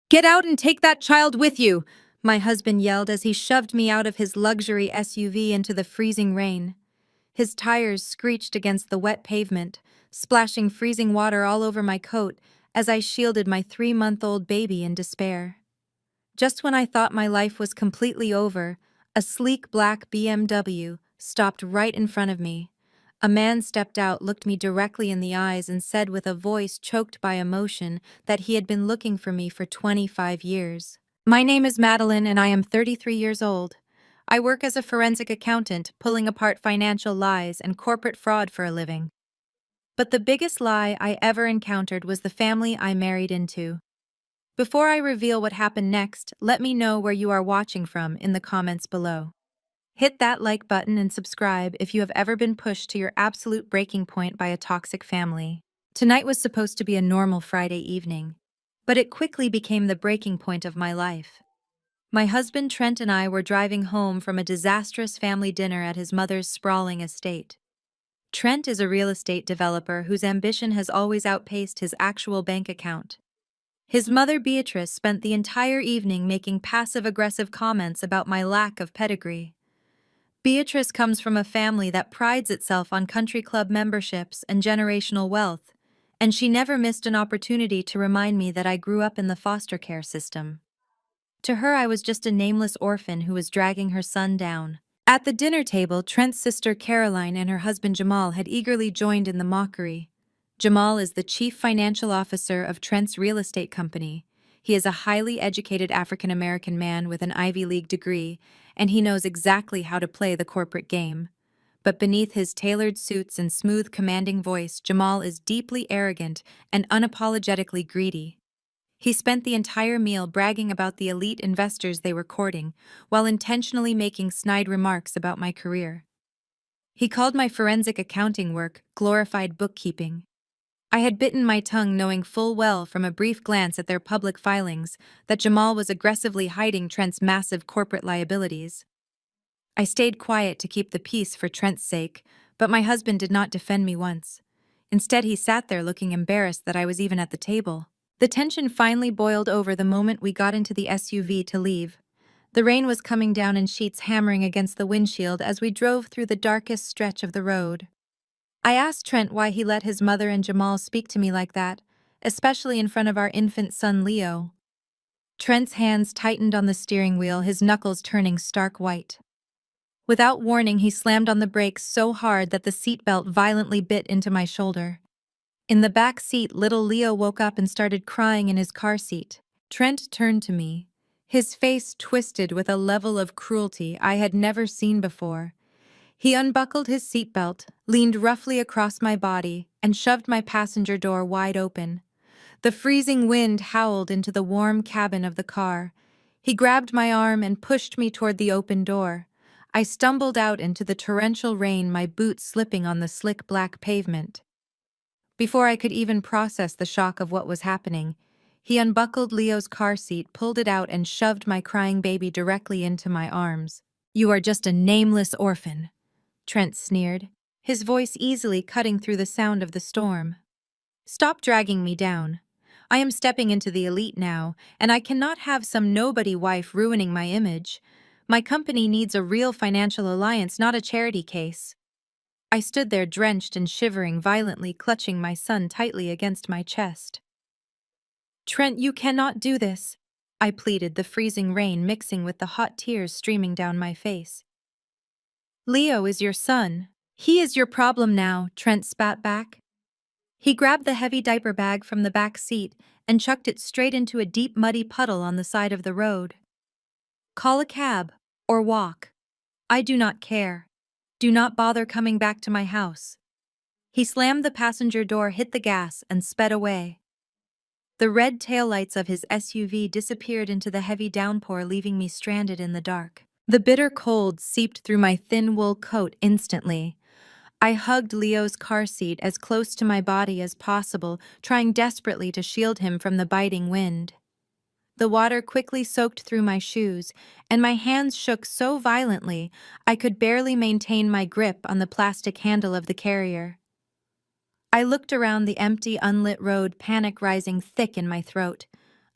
Get out and take that child with you, my husband yelled as he shoved me out of his luxury SUV into the freezing rain. His tires screeched against the wet pavement, splashing freezing water all over my coat as I shielded my 3-month-old baby in despair. Just when I thought my life was completely over, a sleek black BMW stopped right in front of me. A man stepped out, looked me directly in the eyes, and said with a voice choked by emotion that he had been looking for me for 25 years. My name is Madeline, and I am 33 years old. I work as a forensic accountant, pulling apart financial lies and corporate fraud for a living. But the biggest lie I ever encountered was the family I married into. Before I reveal what happened next, let me know where you are watching from in the comments below. Hit that like button and subscribe if you have ever been pushed to your absolute breaking point by a toxic family. Tonight was supposed to be a normal Friday evening, but it quickly became the breaking point of my life. My husband Trent and I were driving home from a disastrous family dinner at his mother's sprawling estate. Trent is a real estate developer whose ambition has always outpaced his actual bank account. His mother Beatrice spent the entire evening making passive-aggressive comments about my lack of pedigree. Beatrice comes from a family that prides itself on country club memberships and generational wealth, and she never missed an opportunity to remind me that I grew up in the foster care system. To her, I was just a nameless orphan who was dragging her son down. At the dinner table, Trent's sister Caroline and her husband Jamal had eagerly joined in the mockery. Jamal is the chief financial officer of Trent's real estate company. He is a highly educated African-American man with an Ivy League degree, and he knows exactly how to play the corporate game. But beneath his tailored suits and smooth, commanding voice, Jamal is deeply arrogant and unapologetically greedy. He spent the entire meal bragging about the elite investors they were courting, while intentionally making snide remarks about my career. He called my forensic accounting work glorified bookkeeping. I had bitten my tongue, knowing full well from a brief glance at their public filings that Jamal was aggressively hiding Trent's massive corporate liabilities. I stayed quiet to keep the peace for Trent's sake, but my husband did not defend me once. Instead, he sat there looking embarrassed that I was even at the table. The tension finally boiled over the moment we got into the SUV to leave. The rain was coming down in sheets, hammering against the windshield as we drove through the darkest stretch of the road. I asked Trent why he let his mother and Jamal speak to me like that, especially in front of our infant son Leo. Trent's hands tightened on the steering wheel, his knuckles turning stark white. Without warning, he slammed on the brakes so hard that the seatbelt violently bit into my shoulder. In the back seat, little Leo woke up and started crying in his car seat. Trent turned to me, his face twisted with a level of cruelty I had never seen before. He unbuckled his seatbelt, leaned roughly across my body, and shoved my passenger door wide open. The freezing wind howled into the warm cabin of the car. He grabbed my arm and pushed me toward the open door. I stumbled out into the torrential rain, my boots slipping on the slick black pavement. Before I could even process the shock of what was happening, he unbuckled Leo's car seat, pulled it out, and shoved my crying baby directly into my arms. "You are just a nameless orphan," Trent sneered, his voice easily cutting through the sound of the storm. "Stop dragging me down. I am stepping into the elite now, and I cannot have some nobody wife ruining my image. My company needs a real financial alliance, not a charity case." I stood there drenched and shivering violently, clutching my son tightly against my chest. "Trent, you cannot do this," I pleaded, the freezing rain mixing with the hot tears streaming down my face. "Leo is your son. He is your problem now," Trent spat back. He grabbed the heavy diaper bag from the back seat and chucked it straight into a deep, muddy puddle on the side of the road. "Call a cab, or walk. I do not care. Do not bother coming back to my house." He slammed the passenger door, hit the gas, and sped away. The red taillights of his SUV disappeared into the heavy downpour, leaving me stranded in the dark. The bitter cold seeped through my thin wool coat instantly. I hugged Leo's car seat as close to my body as possible, trying desperately to shield him from the biting wind. The water quickly soaked through my shoes, and my hands shook so violently I could barely maintain my grip on the plastic handle of the carrier. I looked around the empty, unlit road, panic rising thick in my throat.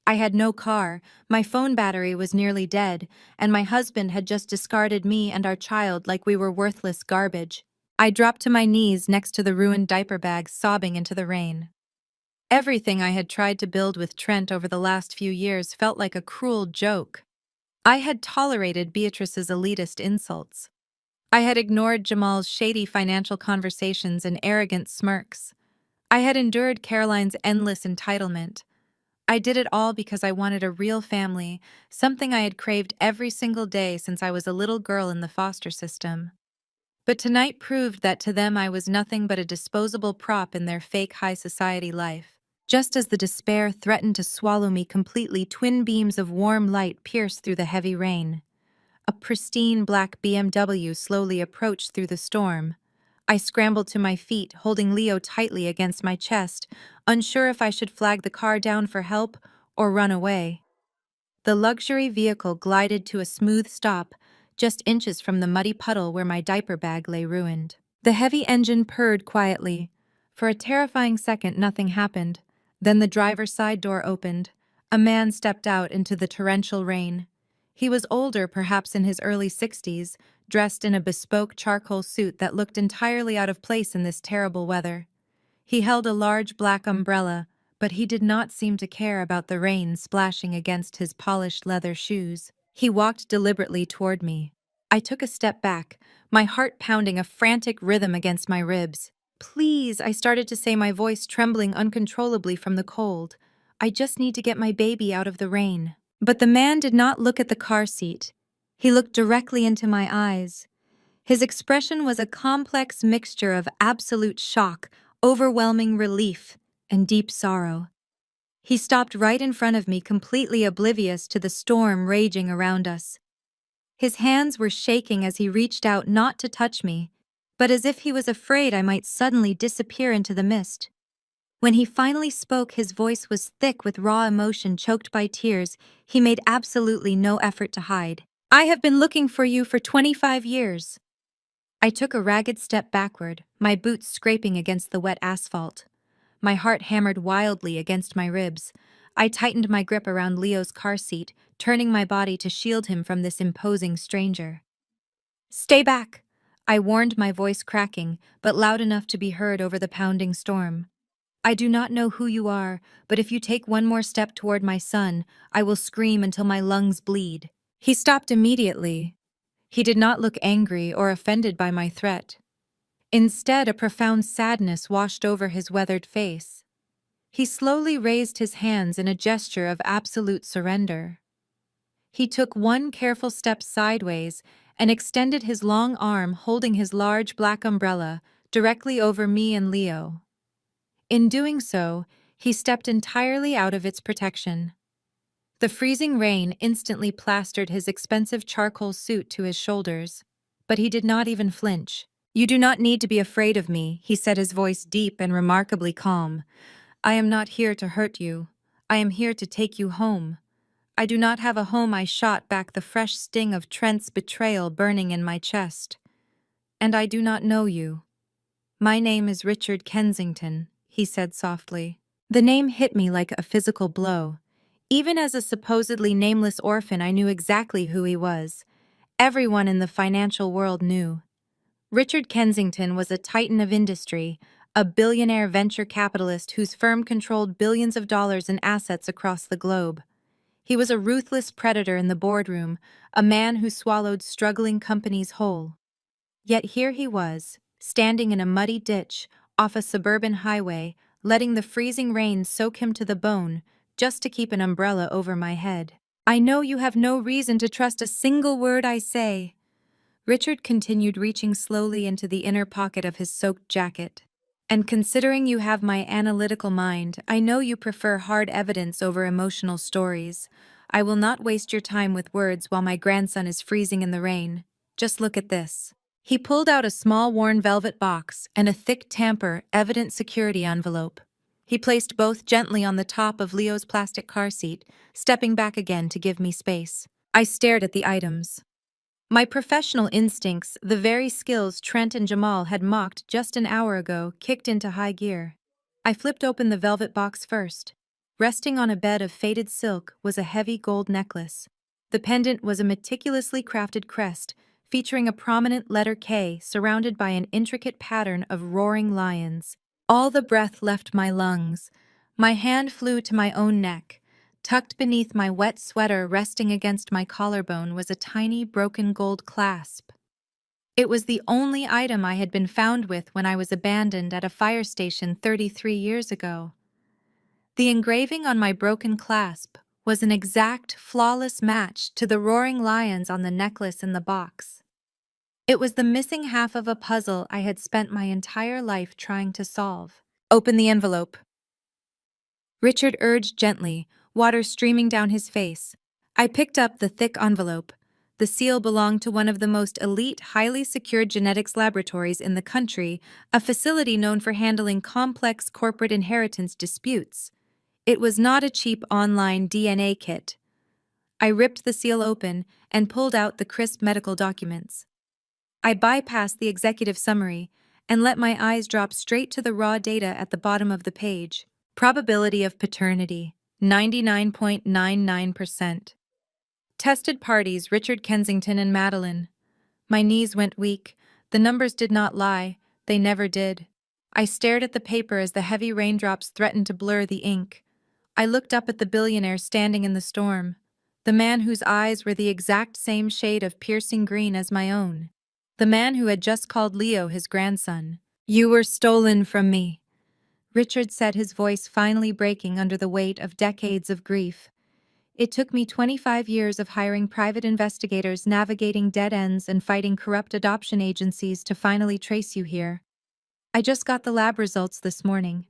I had no car, my phone battery was nearly dead, and my husband had just discarded me and our child like we were worthless garbage. I dropped to my knees next to the ruined diaper bag, sobbing into the rain. Everything I had tried to build with Trent over the last few years felt like a cruel joke. I had tolerated Beatrice's elitist insults. I had ignored Jamal's shady financial conversations and arrogant smirks. I had endured Caroline's endless entitlement. I did it all because I wanted a real family, something I had craved every single day since I was a little girl in the foster system. But tonight proved that to them I was nothing but a disposable prop in their fake high society life. Just as the despair threatened to swallow me completely, twin beams of warm light pierced through the heavy rain. A pristine black BMW slowly approached through the storm. I scrambled to my feet, holding Leo tightly against my chest, unsure if I should flag the car down for help or run away. The luxury vehicle glided to a smooth stop, just inches from the muddy puddle where my diaper bag lay ruined. The heavy engine purred quietly. For a terrifying second, nothing happened. Then the driver's side door opened. A man stepped out into the torrential rain. He was older, perhaps in his early 60s, dressed in a bespoke charcoal suit that looked entirely out of place in this terrible weather. He held a large black umbrella, but he did not seem to care about the rain splashing against his polished leather shoes. He walked deliberately toward me. I took a step back, my heart pounding a frantic rhythm against my ribs. "Please," I started to say, my voice trembling uncontrollably from the cold. "I just need to get my baby out of the rain." But the man did not look at the car seat. He looked directly into my eyes. His expression was a complex mixture of absolute shock, overwhelming relief, and deep sorrow. He stopped right in front of me, completely oblivious to the storm raging around us. His hands were shaking as he reached out, not to touch me, but as if he was afraid I might suddenly disappear into the mist. When he finally spoke, his voice was thick with raw emotion choked by tears he made absolutely no effort to hide. "I have been looking for you for 25 years. I took a ragged step backward, my boots scraping against the wet asphalt. My heart hammered wildly against my ribs. I tightened my grip around Leo's car seat, turning my body to shield him from this imposing stranger. "Stay back!" I warned, my voice cracking, but loud enough to be heard over the pounding storm. "I do not know who you are, but if you take one more step toward my son, I will scream until my lungs bleed." He stopped immediately. He did not look angry or offended by my threat. Instead, a profound sadness washed over his weathered face. He slowly raised his hands in a gesture of absolute surrender. He took one careful step sideways and extended his long arm, holding his large black umbrella directly over me and Leo. In doing so, he stepped entirely out of its protection. The freezing rain instantly plastered his expensive charcoal suit to his shoulders, but he did not even flinch. "You do not need to be afraid of me," he said, his voice deep and remarkably calm. "I am not here to hurt you. I am here to take you home. I do not have a home." I shot back, the fresh sting of Trent's betrayal burning in my chest. "And I do not know you." "My name is Richard Kensington," he said softly. The name hit me like a physical blow. Even as a supposedly nameless orphan, I knew exactly who he was. Everyone in the financial world knew. Richard Kensington was a titan of industry, a billionaire venture capitalist whose firm controlled billions of dollars in assets across the globe. He was a ruthless predator in the boardroom, a man who swallowed struggling companies whole. Yet here he was, standing in a muddy ditch off a suburban highway, letting the freezing rain soak him to the bone, just to keep an umbrella over my head. "I know you have no reason to trust a single word I say," Richard continued, reaching slowly into the inner pocket of his soaked jacket. "And considering you have my analytical mind, I know you prefer hard evidence over emotional stories. I will not waste your time with words while my grandson is freezing in the rain. Just look at this." He pulled out a small worn velvet box and a thick tamper, evident security envelope. He placed both gently on the top of Leo's plastic car seat, stepping back again to give me space. I stared at the items. My professional instincts, the very skills Trent and Jamal had mocked just an hour ago, kicked into high gear. I flipped open the velvet box first. Resting on a bed of faded silk was a heavy gold necklace. The pendant was a meticulously crafted crest, featuring a prominent letter K surrounded by an intricate pattern of roaring lions. All the breath left my lungs. My hand flew to my own neck. Tucked beneath my wet sweater resting against my collarbone was a tiny broken gold clasp. It was the only item I had been found with when I was abandoned at a fire station 33 years ago. The engraving on my broken clasp was an exact, flawless match to the roaring lions on the necklace in the box. It was the missing half of a puzzle I had spent my entire life trying to solve. Open the envelope, Richard urged gently, water streaming down his face. I picked up the thick envelope. The seal belonged to one of the most elite, highly secured genetics laboratories in the country, a facility known for handling complex corporate inheritance disputes. It was not a cheap online DNA kit. I ripped the seal open and pulled out the crisp medical documents. I bypassed the executive summary and let my eyes drop straight to the raw data at the bottom of the page. Probability of paternity, 99.99%. Tested parties, Richard Kensington and Madeline. My knees went weak. The numbers did not lie. They never did. I stared at the paper as the heavy raindrops threatened to blur the ink. I looked up at the billionaire standing in the storm, the man whose eyes were the exact same shade of piercing green as my own, the man who had just called Leo his grandson. You were stolen from me, Richard said, his voice finally breaking under the weight of decades of grief. It took me 25 years of hiring private investigators, navigating dead ends, and fighting corrupt adoption agencies to finally trace you here. I just got the lab results this morning.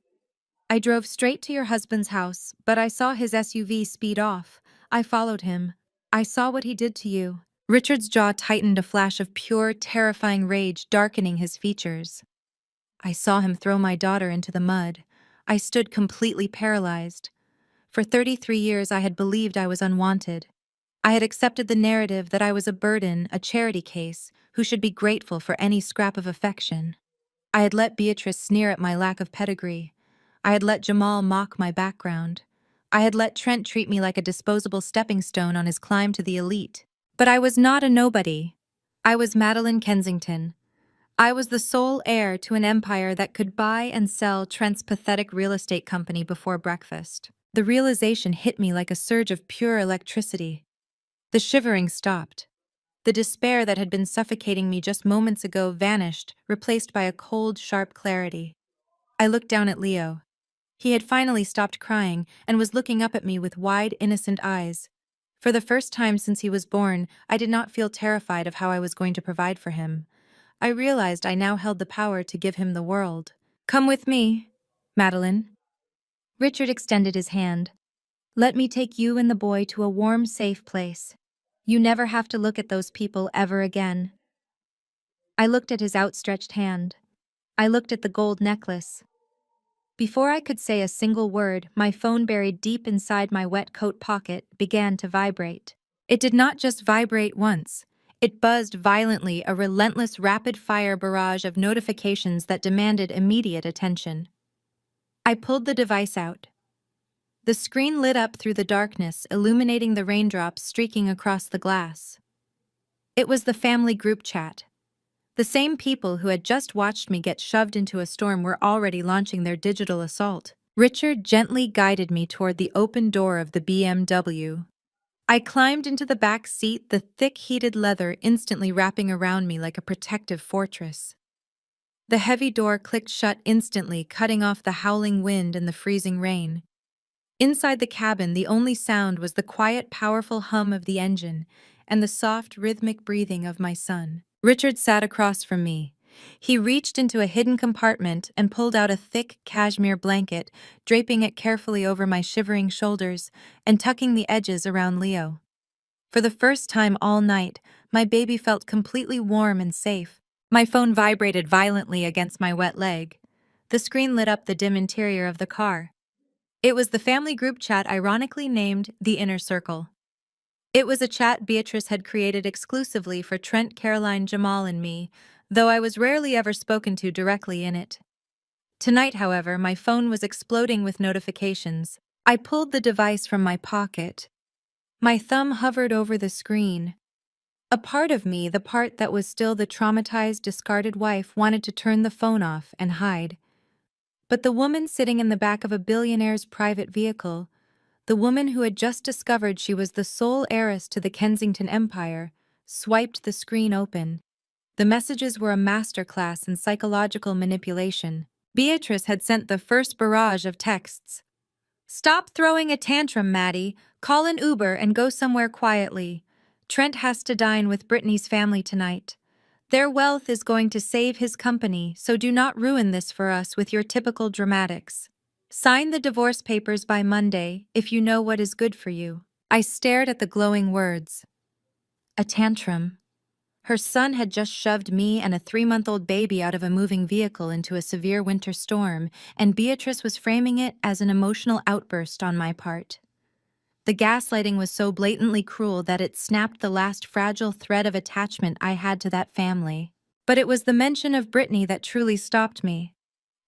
I drove straight to your husband's house, but I saw his SUV speed off. I followed him. I saw what he did to you. Richard's jaw tightened, a flash of pure, terrifying rage darkening his features. I saw him throw my daughter into the mud. I stood completely paralyzed. For 33 years I had believed I was unwanted. I had accepted the narrative that I was a burden, a charity case, who should be grateful for any scrap of affection. I had let Beatrice sneer at my lack of pedigree. I had let Jamal mock my background. I had let Trent treat me like a disposable stepping stone on his climb to the elite. But I was not a nobody. I was Madeline Kensington. I was the sole heir to an empire that could buy and sell Trent's pathetic real estate company before breakfast. The realization hit me like a surge of pure electricity. The shivering stopped. The despair that had been suffocating me just moments ago vanished, replaced by a cold, sharp clarity. I looked down at Leo. He had finally stopped crying and was looking up at me with wide, innocent eyes. For the first time since he was born, I did not feel terrified of how I was going to provide for him. I realized I now held the power to give him the world. Come with me, Madeline. Richard extended his hand. Let me take you and the boy to a warm, safe place. You never have to look at those people ever again. I looked at his outstretched hand. I looked at the gold necklace. Before I could say a single word, my phone buried deep inside my wet coat pocket began to vibrate. It did not just vibrate once. It buzzed violently, a relentless rapid-fire barrage of notifications that demanded immediate attention. I pulled the device out. The screen lit up through the darkness, illuminating the raindrops streaking across the glass. It was the family group chat. The same people who had just watched me get shoved into a storm were already launching their digital assault. Richard gently guided me toward the open door of the BMW. I climbed into the back seat, the thick heated leather instantly wrapping around me like a protective fortress. The heavy door clicked shut instantly, cutting off the howling wind and the freezing rain. Inside the cabin, the only sound was the quiet, powerful hum of the engine and the soft, rhythmic breathing of my son. Richard sat across from me. He reached into a hidden compartment and pulled out a thick cashmere blanket, draping it carefully over my shivering shoulders and tucking the edges around Leo. For the first time all night, my baby felt completely warm and safe. My phone vibrated violently against my wet leg. The screen lit up the dim interior of the car. It was the family group chat ironically named The Inner Circle. It was a chat Beatrice had created exclusively for Trent, Caroline, Jamal, and me, though I was rarely ever spoken to directly in it. Tonight, however, my phone was exploding with notifications. I pulled the device from my pocket. My thumb hovered over the screen. A part of me, the part that was still the traumatized, discarded wife, wanted to turn the phone off and hide. But the woman sitting in the back of a billionaire's private vehicle, the woman who had just discovered she was the sole heiress to the Kensington Empire, swiped the screen open. The messages were a masterclass in psychological manipulation. Beatrice had sent the first barrage of texts. "Stop throwing a tantrum, Maddie. Call an Uber and go somewhere quietly. Trent has to dine with Brittany's family tonight. Their wealth is going to save his company, so do not ruin this for us with your typical dramatics. Sign the divorce papers by Monday if you know what is good for you." I stared at the glowing words. A tantrum. Her son had just shoved me and a 3-month-old baby out of a moving vehicle into a severe winter storm, and Beatrice was framing it as an emotional outburst on my part. The gaslighting was so blatantly cruel that it snapped the last fragile thread of attachment I had to that family. But it was the mention of Brittany that truly stopped me.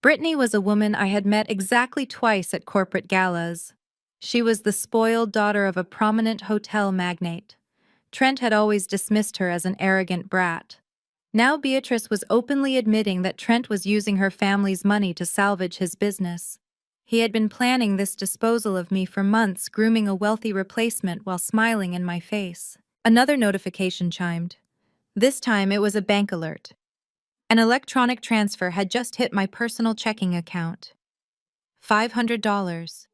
Brittany was a woman I had met exactly twice at corporate galas. She was the spoiled daughter of a prominent hotel magnate. Trent had always dismissed her as an arrogant brat. Now Beatrice was openly admitting that Trent was using her family's money to salvage his business. He had been planning this disposal of me for months, grooming a wealthy replacement while smiling in my face. Another notification chimed. This time it was a bank alert. An electronic transfer had just hit my personal checking account. $500.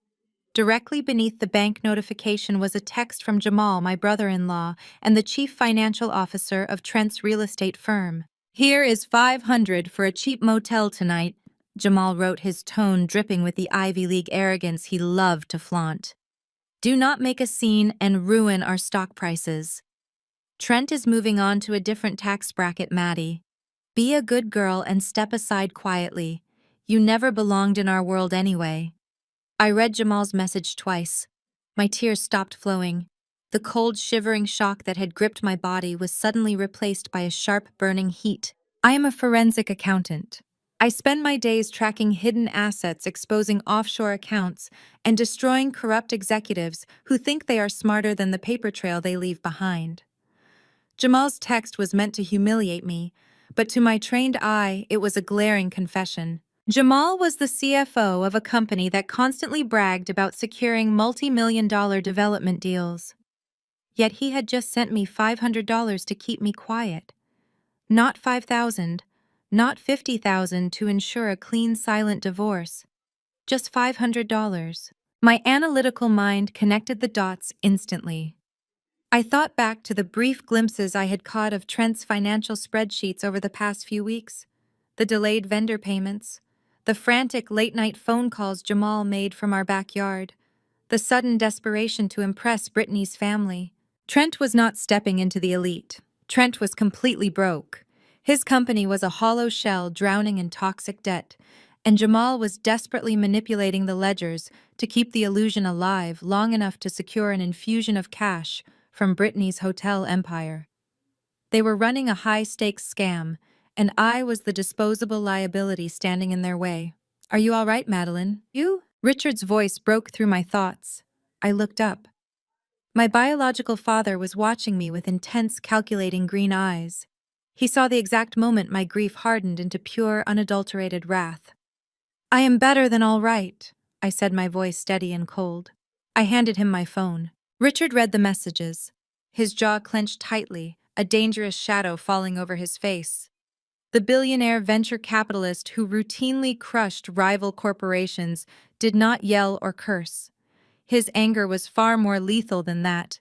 Directly beneath the bank notification was a text from Jamal, my brother-in-law, and the chief financial officer of Trent's real estate firm. "Here is $500 for a cheap motel tonight," Jamal wrote, his tone dripping with the Ivy League arrogance he loved to flaunt. "Do not make a scene and ruin our stock prices. Trent is moving on to a different tax bracket, Maddie. Be a good girl and step aside quietly. You never belonged in our world anyway." I read Jamal's message twice. My tears stopped flowing. The cold, shivering shock that had gripped my body was suddenly replaced by a sharp, burning heat. I am a forensic accountant. I spend my days tracking hidden assets, exposing offshore accounts, and destroying corrupt executives who think they are smarter than the paper trail they leave behind. Jamal's text was meant to humiliate me, but to my trained eye, it was a glaring confession. Jamal was the CFO of a company that constantly bragged about securing multi-million-dollar development deals. Yet he had just sent me $500 to keep me quiet. Not $5,000, not $50,000 to ensure a clean, silent divorce. Just $500. My analytical mind connected the dots instantly. I thought back to the brief glimpses I had caught of Trent's financial spreadsheets over the past few weeks, the delayed vendor payments, the frantic late-night phone calls Jamal made from our backyard, the sudden desperation to impress Brittany's family. Trent was not stepping into the elite. Trent was completely broke. His company was a hollow shell drowning in toxic debt, and Jamal was desperately manipulating the ledgers to keep the illusion alive long enough to secure an infusion of cash from Brittany's hotel empire. They were running a high-stakes scam, and I was the disposable liability standing in their way. "Are you all right, Madeline? You?" Richard's voice broke through my thoughts. I looked up. My biological father was watching me with intense, calculating green eyes. He saw the exact moment my grief hardened into pure, unadulterated wrath. "I am better than all right," I said, my voice steady and cold. I handed him my phone. Richard read the messages. His jaw clenched tightly, a dangerous shadow falling over his face. The billionaire venture capitalist who routinely crushed rival corporations did not yell or curse. His anger was far more lethal than that.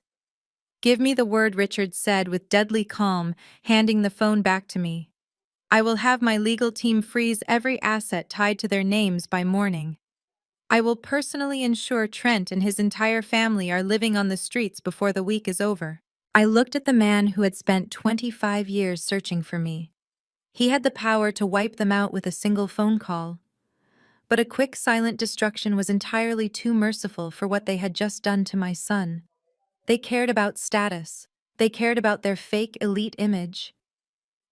"Give me the word," Richard said with deadly calm, handing the phone back to me. "I will have my legal team freeze every asset tied to their names by morning. I will personally ensure Trent and his entire family are living on the streets before the week is over." I looked at the man who had spent 25 years searching for me. He had the power to wipe them out with a single phone call. But a quick, silent destruction was entirely too merciful for what they had just done to my son. They cared about status. They cared about their fake elite image.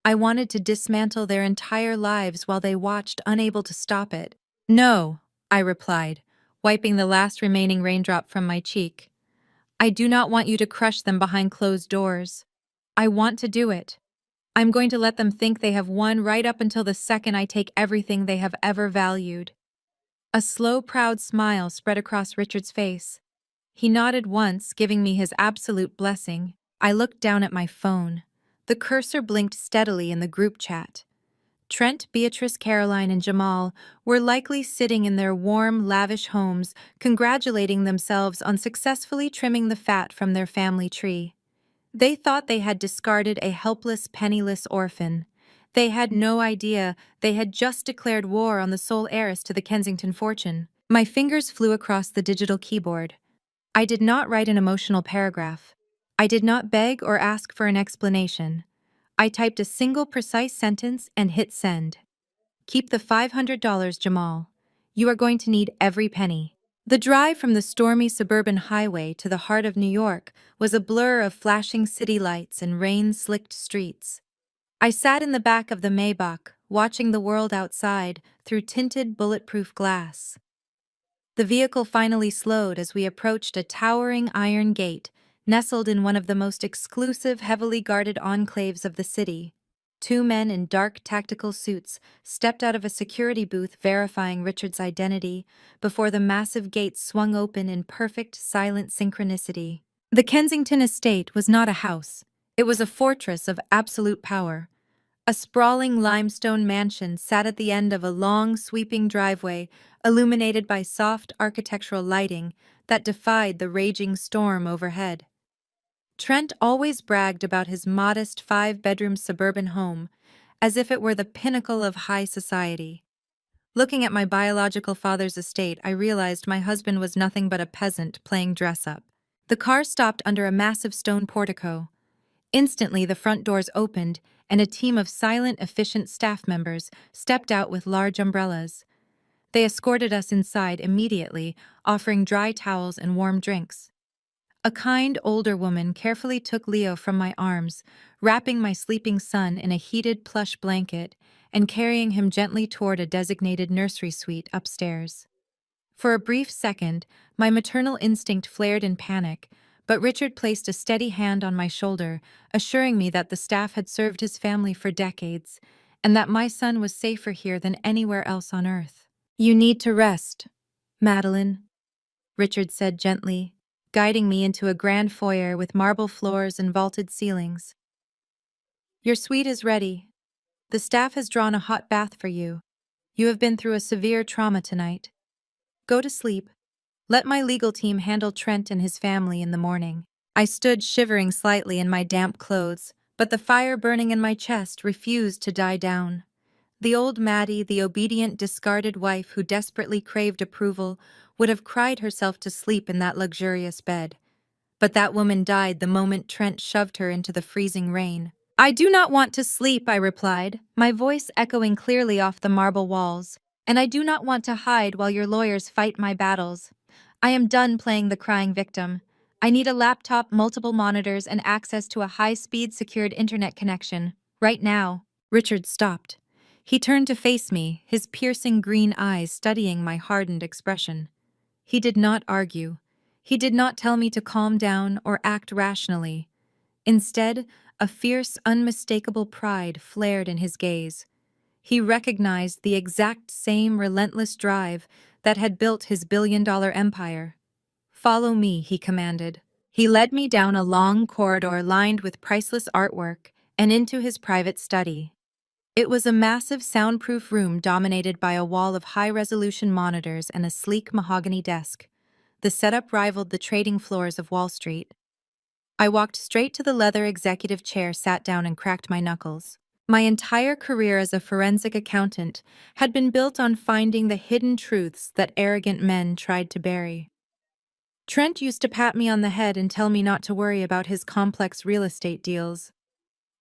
I wanted to dismantle their entire lives while they watched, unable to stop it. "No," I replied, wiping the last remaining raindrop from my cheek. I do not want you to crush them behind closed doors. I want to do it. I'm going to let them think they have won right up until the second I take everything they have ever valued. A slow, proud smile spread across Richard's face. He nodded once, giving me his absolute blessing. I looked down at my phone. The cursor blinked steadily in the group chat. Trent, Beatrice, Caroline, and Jamal were likely sitting in their warm, lavish homes, congratulating themselves on successfully trimming the fat from their family tree. They thought they had discarded a helpless, penniless orphan. They had no idea they had just declared war on the sole heiress to the Kensington fortune. My fingers flew across the digital keyboard. I did not write an emotional paragraph. I did not beg or ask for an explanation. I typed a single precise sentence and hit send. Keep the $500, Jamal. You are going to need every penny. The drive from the stormy suburban highway to the heart of New York was a blur of flashing city lights and rain-slicked streets. I sat in the back of the Maybach, watching the world outside through tinted bulletproof glass. The vehicle finally slowed as we approached a towering iron gate nestled in one of the most exclusive, heavily guarded enclaves of the city. Two men in dark tactical suits stepped out of a security booth verifying Richard's identity before the massive gate swung open in perfect, silent synchronicity. The Kensington estate was not a house. It was a fortress of absolute power. A sprawling limestone mansion sat at the end of a long, sweeping driveway, illuminated by soft architectural lighting that defied the raging storm overhead. Trent always bragged about his modest five-bedroom suburban home, as if it were the pinnacle of high society. Looking at my biological father's estate, I realized my husband was nothing but a peasant playing dress-up. The car stopped under a massive stone portico. Instantly, the front doors opened, and a team of silent, efficient staff members stepped out with large umbrellas. They escorted us inside immediately, offering dry towels and warm drinks. A kind, older woman carefully took Leo from my arms, wrapping my sleeping son in a heated plush blanket and carrying him gently toward a designated nursery suite upstairs. For a brief second, my maternal instinct flared in panic, but Richard placed a steady hand on my shoulder, assuring me that the staff had served his family for decades, and that my son was safer here than anywhere else on earth. "You need to rest, Madeline," Richard said gently, guiding me into a grand foyer with marble floors and vaulted ceilings. "Your suite is ready. The staff has drawn a hot bath for you. You have been through a severe trauma tonight. Go to sleep. Let my legal team handle Trent and his family in the morning." I stood shivering slightly in my damp clothes, but the fire burning in my chest refused to die down. The old Maddie, the obedient, discarded wife who desperately craved approval, would have cried herself to sleep in that luxurious bed. But that woman died the moment Trent shoved her into the freezing rain. "I do not want to sleep," I replied, my voice echoing clearly off the marble walls. "And I do not want to hide while your lawyers fight my battles. I am done playing the crying victim. I need a laptop, multiple monitors, and access to a high-speed secured internet connection. Right now." Richard stopped. He turned to face me, his piercing green eyes studying my hardened expression. He did not argue. He did not tell me to calm down or act rationally. Instead, a fierce, unmistakable pride flared in his gaze. He recognized the exact same relentless drive that had built his billion-dollar empire. "Follow me," he commanded. He led me down a long corridor lined with priceless artwork and into his private study. It was a massive soundproof room dominated by a wall of high-resolution monitors and a sleek mahogany desk. The setup rivaled the trading floors of Wall Street. I walked straight to the leather executive chair, sat down, and cracked my knuckles. My entire career as a forensic accountant had been built on finding the hidden truths that arrogant men tried to bury. Trent used to pat me on the head and tell me not to worry about his complex real estate deals.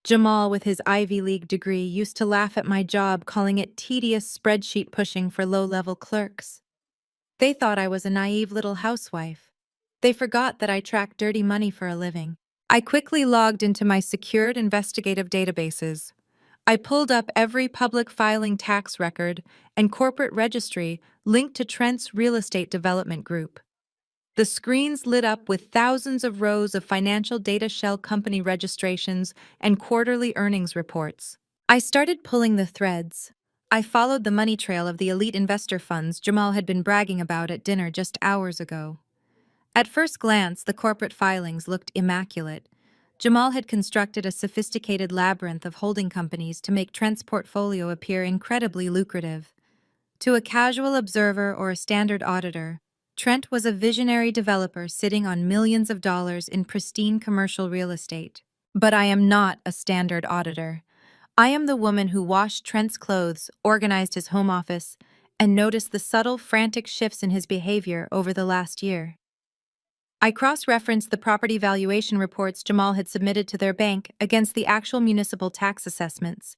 Jamal, with his Ivy League degree, used to laugh at my job, calling it tedious spreadsheet pushing for low-level clerks. They thought I was a naive little housewife. They forgot that I tracked dirty money for a living. I quickly logged into my secured investigative databases. I pulled up every public filing tax record and corporate registry linked to Trent's real estate development group. The screens lit up with thousands of rows of financial data shell company registrations and quarterly earnings reports. I started pulling the threads. I followed the money trail of the elite investor funds Jamal had been bragging about at dinner just hours ago. At first glance, the corporate filings looked immaculate. Jamal had constructed a sophisticated labyrinth of holding companies to make Trent's portfolio appear incredibly lucrative. To a casual observer or a standard auditor, Trent was a visionary developer sitting on millions of dollars in pristine commercial real estate. But I am not a standard auditor. I am the woman who washed Trent's clothes, organized his home office, and noticed the subtle, frantic shifts in his behavior over the last year. I cross-referenced the property valuation reports Jamal had submitted to their bank against the actual municipal tax assessments.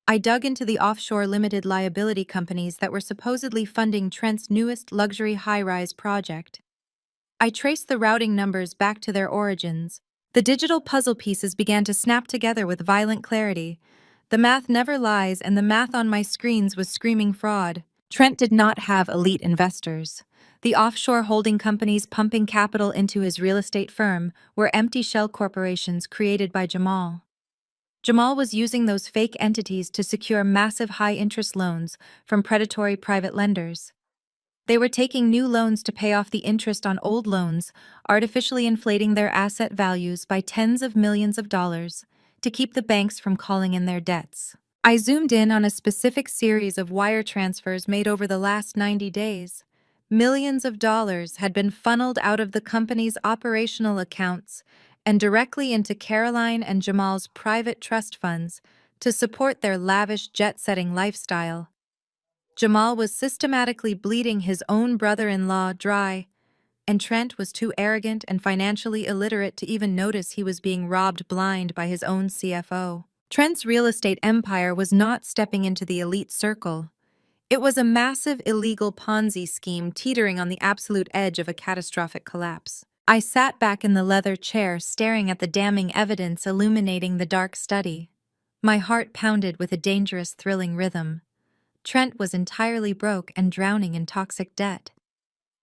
I dug into the offshore limited liability companies that were supposedly funding Trent's newest luxury high-rise project. I traced the routing numbers back to their origins. The digital puzzle pieces began to snap together with violent clarity. The math never lies, and the math on my screens was screaming fraud. Trent did not have elite investors. The offshore holding companies pumping capital into his real estate firm were empty shell corporations created by Jamal. Jamal was using those fake entities to secure massive high-interest loans from predatory private lenders. They were taking new loans to pay off the interest on old loans, artificially inflating their asset values by tens of millions of dollars to keep the banks from calling in their debts. I zoomed in on a specific series of wire transfers made over the last 90 days. Millions of dollars had been funneled out of the company's operational accounts and directly into Caroline and Jamal's private trust funds to support their lavish jet-setting lifestyle. Jamal was systematically bleeding his own brother-in-law dry, and Trent was too arrogant and financially illiterate to even notice he was being robbed blind by his own CFO. Trent's real estate empire was not stepping into the elite circle. It was a massive illegal Ponzi scheme teetering on the absolute edge of a catastrophic collapse. I sat back in the leather chair staring at the damning evidence illuminating the dark study. My heart pounded with a dangerous, thrilling rhythm. Trent was entirely broke and drowning in toxic debt.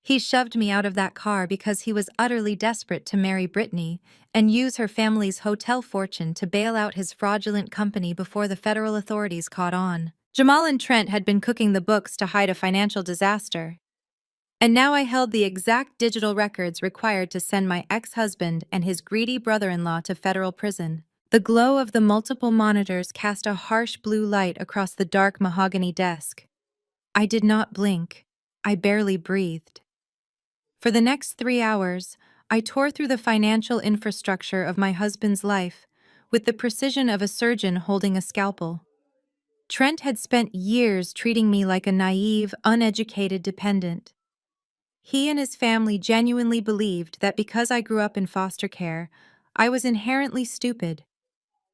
He shoved me out of that car because he was utterly desperate to marry Brittany and use her family's hotel fortune to bail out his fraudulent company before the federal authorities caught on. Jamal and Trent had been cooking the books to hide a financial disaster. And now I held the exact digital records required to send my ex-husband and his greedy brother-in-law to federal prison. The glow of the multiple monitors cast a harsh blue light across the dark mahogany desk. I did not blink. I barely breathed. For the next 3 hours, I tore through the financial infrastructure of my husband's life with the precision of a surgeon holding a scalpel. Trent had spent years treating me like a naive, uneducated dependent. He and his family genuinely believed that because I grew up in foster care, I was inherently stupid.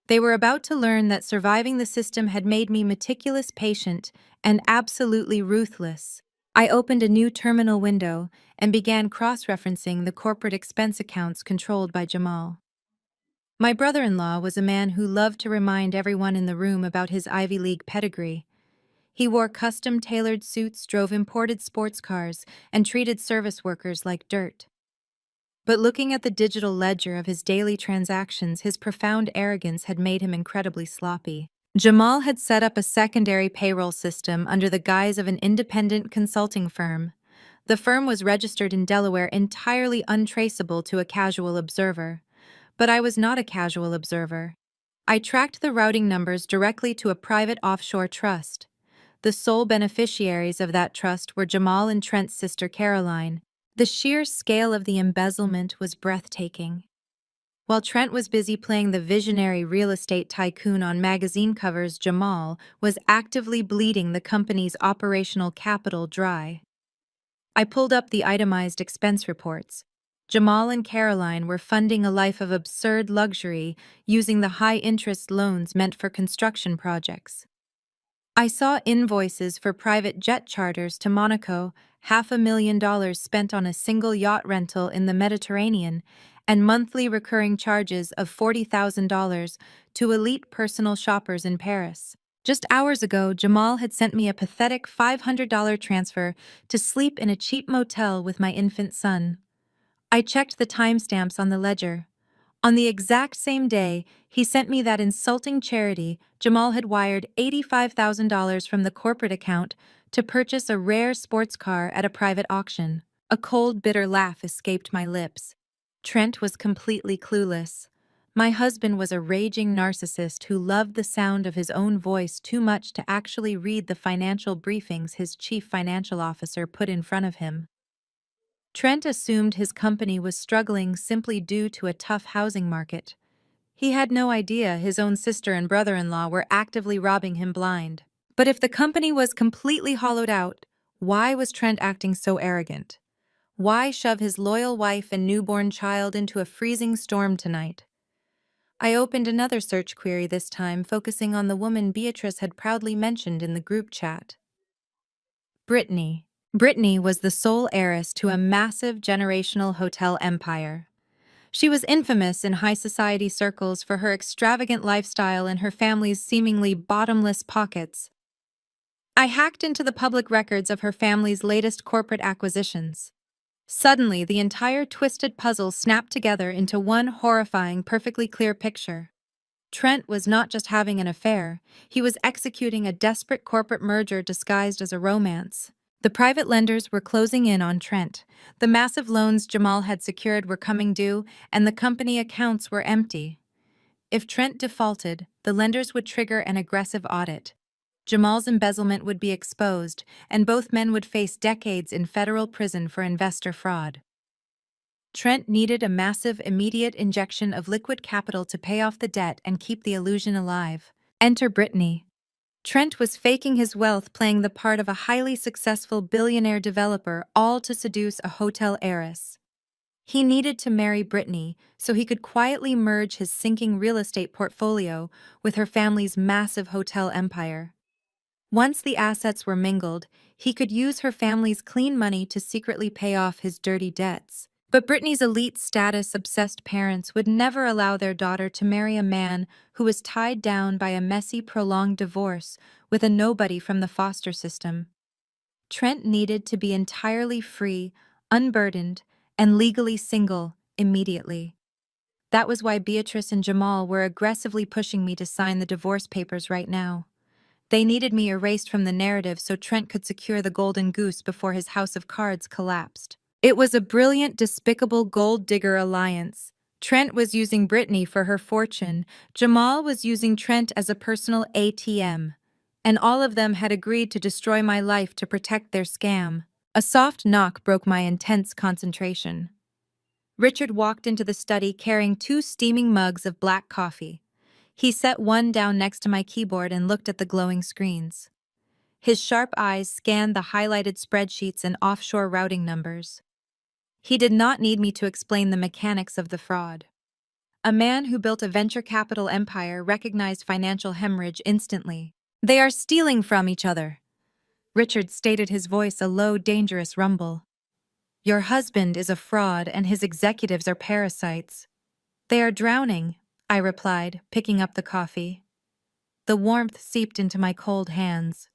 They were about to learn that surviving the system had made me meticulous patient and absolutely ruthless. I opened a new terminal window and began cross-referencing the corporate expense accounts controlled by Jamal. My brother-in-law was a man who loved to remind everyone in the room about his Ivy League pedigree. He wore custom-tailored suits, drove imported sports cars, and treated service workers like dirt. But looking at the digital ledger of his daily transactions, his profound arrogance had made him incredibly sloppy. Jamal had set up a secondary payroll system under the guise of an independent consulting firm. The firm was registered in Delaware, entirely untraceable to a casual observer. But I was not a casual observer. I tracked the routing numbers directly to a private offshore trust. The sole beneficiaries of that trust were Jamal and Trent's sister Caroline. The sheer scale of the embezzlement was breathtaking. While Trent was busy playing the visionary real estate tycoon on magazine covers, Jamal was actively bleeding the company's operational capital dry. I pulled up the itemized expense reports. Jamal and Caroline were funding a life of absurd luxury using the high-interest loans meant for construction projects. I saw invoices for private jet charters to Monaco, $500,000 spent on a single yacht rental in the Mediterranean, and monthly recurring charges of $40,000 to elite personal shoppers in Paris. Just hours ago, Jamal had sent me a pathetic $500 transfer to sleep in a cheap motel with my infant son. I checked the timestamps on the ledger. On the exact same day he sent me that insulting charity, Jamal had wired $85,000 from the corporate account to purchase a rare sports car at a private auction. A cold, bitter laugh escaped my lips. Trent was completely clueless. My husband was a raging narcissist who loved the sound of his own voice too much to actually read the financial briefings his chief financial officer put in front of him. Trent assumed his company was struggling simply due to a tough housing market. He had no idea his own sister and brother-in-law were actively robbing him blind. But if the company was completely hollowed out, why was Trent acting so arrogant? Why shove his loyal wife and newborn child into a freezing storm tonight? I opened another search query this time, focusing on the woman Beatrice had proudly mentioned in the group chat. Brittany. Brittany was the sole heiress to a massive generational hotel empire. She was infamous in high society circles for her extravagant lifestyle and her family's seemingly bottomless pockets. I hacked into the public records of her family's latest corporate acquisitions. Suddenly, the entire twisted puzzle snapped together into one horrifying, perfectly clear picture. Trent was not just having an affair, he was executing a desperate corporate merger disguised as a romance. The private lenders were closing in on Trent. The massive loans Jamal had secured were coming due, and the company accounts were empty. If Trent defaulted, the lenders would trigger an aggressive audit. Jamal's embezzlement would be exposed, and both men would face decades in federal prison for investor fraud. Trent needed a massive, immediate injection of liquid capital to pay off the debt and keep the illusion alive. Enter Brittany. Trent was faking his wealth, playing the part of a highly successful billionaire developer, all to seduce a hotel heiress. He needed to marry Brittany so he could quietly merge his sinking real estate portfolio with her family's massive hotel empire. Once the assets were mingled, he could use her family's clean money to secretly pay off his dirty debts. But Brittany's elite status-obsessed parents would never allow their daughter to marry a man who was tied down by a messy, prolonged divorce with a nobody from the foster system. Trent needed to be entirely free, unburdened, and legally single immediately. That was why Beatrice and Jamal were aggressively pushing me to sign the divorce papers right now. They needed me erased from the narrative so Trent could secure the golden goose before his house of cards collapsed. It was a brilliant, despicable gold digger alliance. Trent was using Brittany for her fortune, Jamal was using Trent as a personal ATM, and all of them had agreed to destroy my life to protect their scam. A soft knock broke my intense concentration. Richard walked into the study carrying 2 steaming mugs of black coffee. He set one down next to my keyboard and looked at the glowing screens. His sharp eyes scanned the highlighted spreadsheets and offshore routing numbers. He did not need me to explain the mechanics of the fraud. A man who built a venture capital empire recognized financial hemorrhage instantly. They are stealing from each other. Richard stated, his voice a low, dangerous rumble. Your husband is a fraud and his executives are parasites. They are drowning, I replied, picking up the coffee. The warmth seeped into my cold hands.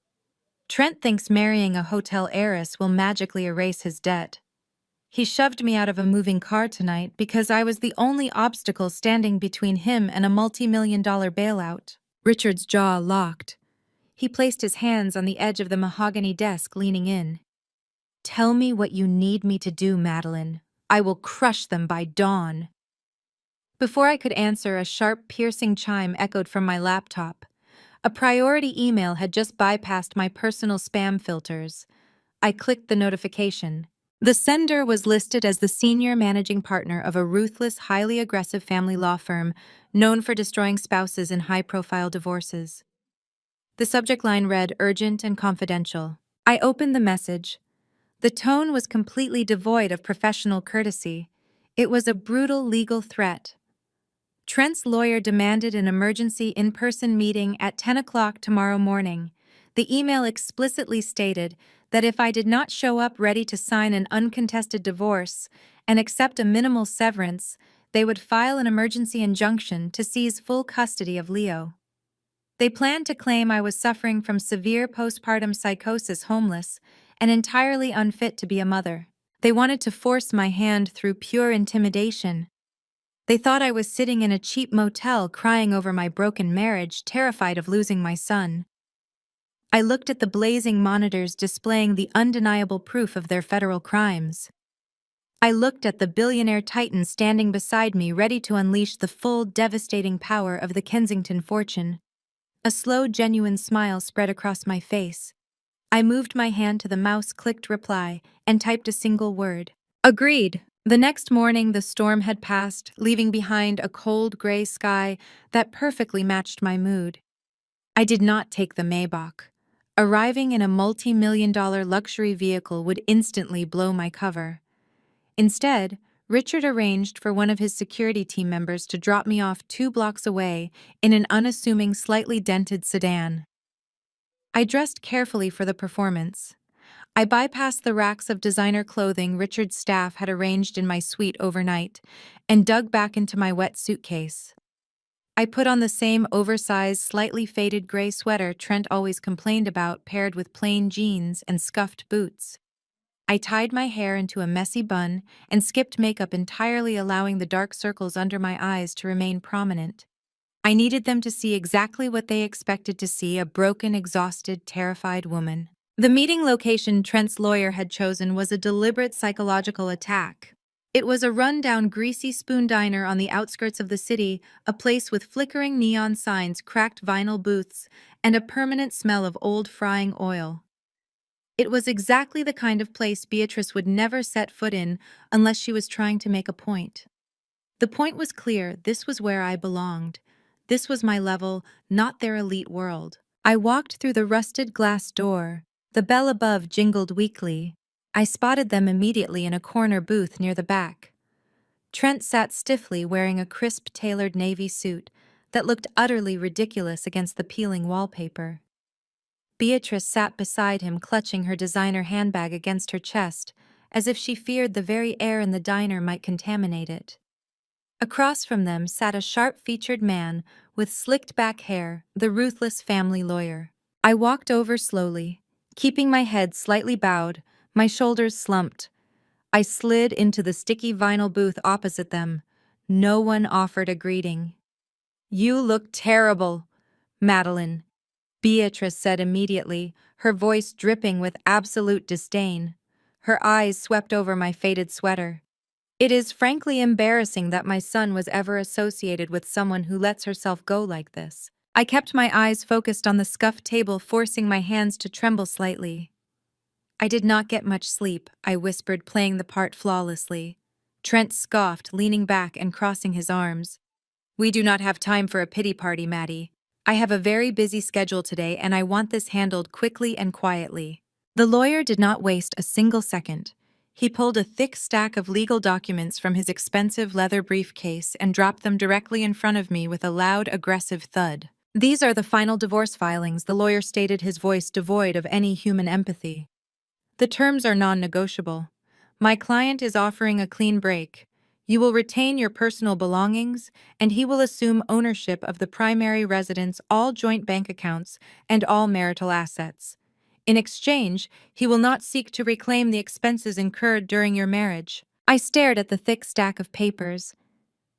Trent thinks marrying a hotel heiress will magically erase his debt. He shoved me out of a moving car tonight because I was the only obstacle standing between him and a multi-million-dollar bailout. Richard's jaw locked. He placed his hands on the edge of the mahogany desk, leaning in. Tell me what you need me to do, Madeline. I will crush them by dawn. Before I could answer, a sharp, piercing chime echoed from my laptop. A priority email had just bypassed my personal spam filters. I clicked the notification. The sender was listed as the senior managing partner of a ruthless, highly aggressive family law firm known for destroying spouses in high-profile divorces. The subject line read, "Urgent and confidential." I opened the message. The tone was completely devoid of professional courtesy. It was a brutal legal threat. Trent's lawyer demanded an emergency in-person meeting at 10 o'clock tomorrow morning. The email explicitly stated that if I did not show up ready to sign an uncontested divorce and accept a minimal severance, they would file an emergency injunction to seize full custody of Leo. They planned to claim I was suffering from severe postpartum psychosis, homeless, and entirely unfit to be a mother. They wanted to force my hand through pure intimidation. They thought I was sitting in a cheap motel crying over my broken marriage, terrified of losing my son. I looked at the blazing monitors displaying the undeniable proof of their federal crimes. I looked at the billionaire titan standing beside me, ready to unleash the full, devastating power of the Kensington fortune. A slow, genuine smile spread across my face. I moved my hand to the mouse-clicked reply and typed a single word. Agreed. The next morning, the storm had passed, leaving behind a cold, gray sky that perfectly matched my mood. I did not take the Maybach. Arriving in a multi-million-dollar luxury vehicle would instantly blow my cover. Instead, Richard arranged for one of his security team members to drop me off 2 blocks away in an unassuming, slightly dented sedan. I dressed carefully for the performance. I bypassed the racks of designer clothing Richard's staff had arranged in my suite overnight and dug back into my wet suitcase. I put on the same oversized, slightly faded gray sweater Trent always complained about, paired with plain jeans and scuffed boots. I tied my hair into a messy bun and skipped makeup entirely, allowing the dark circles under my eyes to remain prominent. I needed them to see exactly what they expected to see: a broken, exhausted, terrified woman. The meeting location Trent's lawyer had chosen was a deliberate psychological attack. It was a run-down, greasy spoon diner on the outskirts of the city, a place with flickering neon signs, cracked vinyl booths, and a permanent smell of old frying oil. It was exactly the kind of place Beatrice would never set foot in unless she was trying to make a point. The point was clear: this was where I belonged. This was my level, not their elite world. I walked through the rusted glass door. The bell above jingled weakly. I spotted them immediately in a corner booth near the back. Trent sat stiffly, wearing a crisp, tailored navy suit that looked utterly ridiculous against the peeling wallpaper. Beatrice sat beside him, clutching her designer handbag against her chest, as if she feared the very air in the diner might contaminate it. Across from them sat a sharp-featured man with slicked-back hair, the ruthless family lawyer. I walked over slowly, keeping my head slightly bowed, my shoulders slumped. I slid into the sticky vinyl booth opposite them. No one offered a greeting. "You look terrible, Madeline," Beatrice said immediately, her voice dripping with absolute disdain. Her eyes swept over my faded sweater. "It is frankly embarrassing that my son was ever associated with someone who lets herself go like this." I kept my eyes focused on the scuffed table, forcing my hands to tremble slightly. "I did not get much sleep," I whispered, playing the part flawlessly. Trent scoffed, leaning back and crossing his arms. "We do not have time for a pity party, Maddie. I have a very busy schedule today, and I want this handled quickly and quietly." The lawyer did not waste a single second. He pulled a thick stack of legal documents from his expensive leather briefcase and dropped them directly in front of me with a loud, aggressive thud. "These are the final divorce filings," the lawyer stated, his voice devoid of any human empathy. "The terms are non-negotiable. My client is offering a clean break. You will retain your personal belongings, and he will assume ownership of the primary residence, all joint bank accounts, and all marital assets. In exchange, he will not seek to reclaim the expenses incurred during your marriage." I stared at the thick stack of papers.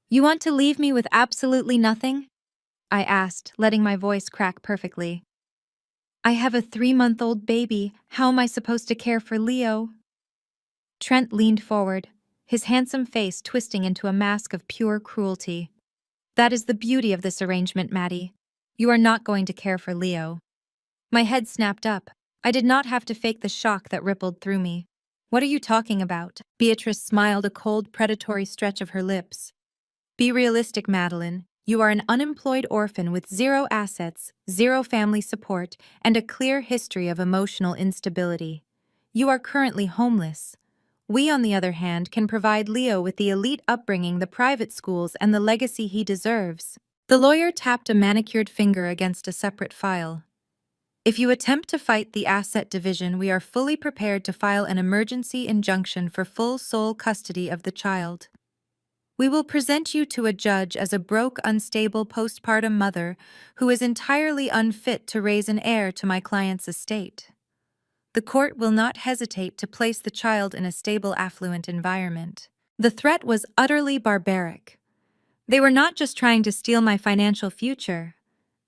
"You want to leave me with absolutely nothing?" I asked, letting my voice crack perfectly. "I have a 3-month-old baby. How am I supposed to care for Leo?" Trent leaned forward, his handsome face twisting into a mask of pure cruelty. "That is the beauty of this arrangement, Maddie. You are not going to care for Leo." My head snapped up. I did not have to fake the shock that rippled through me. "What are you talking about?" Beatrice smiled, a cold, predatory stretch of her lips. "Be realistic, Madeline. You are an unemployed orphan with 0 assets, 0 family support, and a clear history of emotional instability. You are currently homeless. We, on the other hand, can provide Leo with the elite upbringing, the private schools, and the legacy he deserves." The lawyer tapped a manicured finger against a separate file. "If you attempt to fight the asset division, we are fully prepared to file an emergency injunction for full sole custody of the child." We will present you to a judge as a broke, unstable postpartum mother who is entirely unfit to raise an heir to my client's estate. The court will not hesitate to place the child in a stable, affluent environment. The threat was utterly barbaric. They were not just trying to steal my financial future.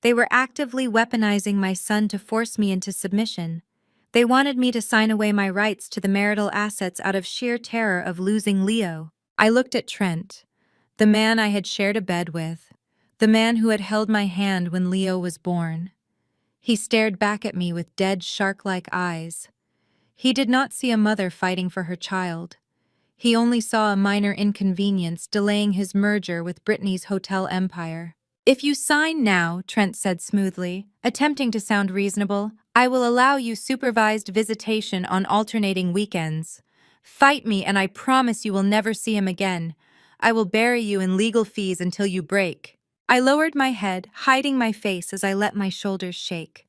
They were actively weaponizing my son to force me into submission. They wanted me to sign away my rights to the marital assets out of sheer terror of losing Leo. I looked at Trent, the man I had shared a bed with, the man who had held my hand when Leo was born. He stared back at me with dead, shark-like eyes. He did not see a mother fighting for her child. He only saw a minor inconvenience delaying his merger with Brittany's hotel empire. If you sign now, Trent said smoothly, attempting to sound reasonable, I will allow you supervised visitation on alternating weekends. Fight me and I promise you will never see him again. I will bury you in legal fees until you break. I lowered my head, hiding my face as I let my shoulders shake.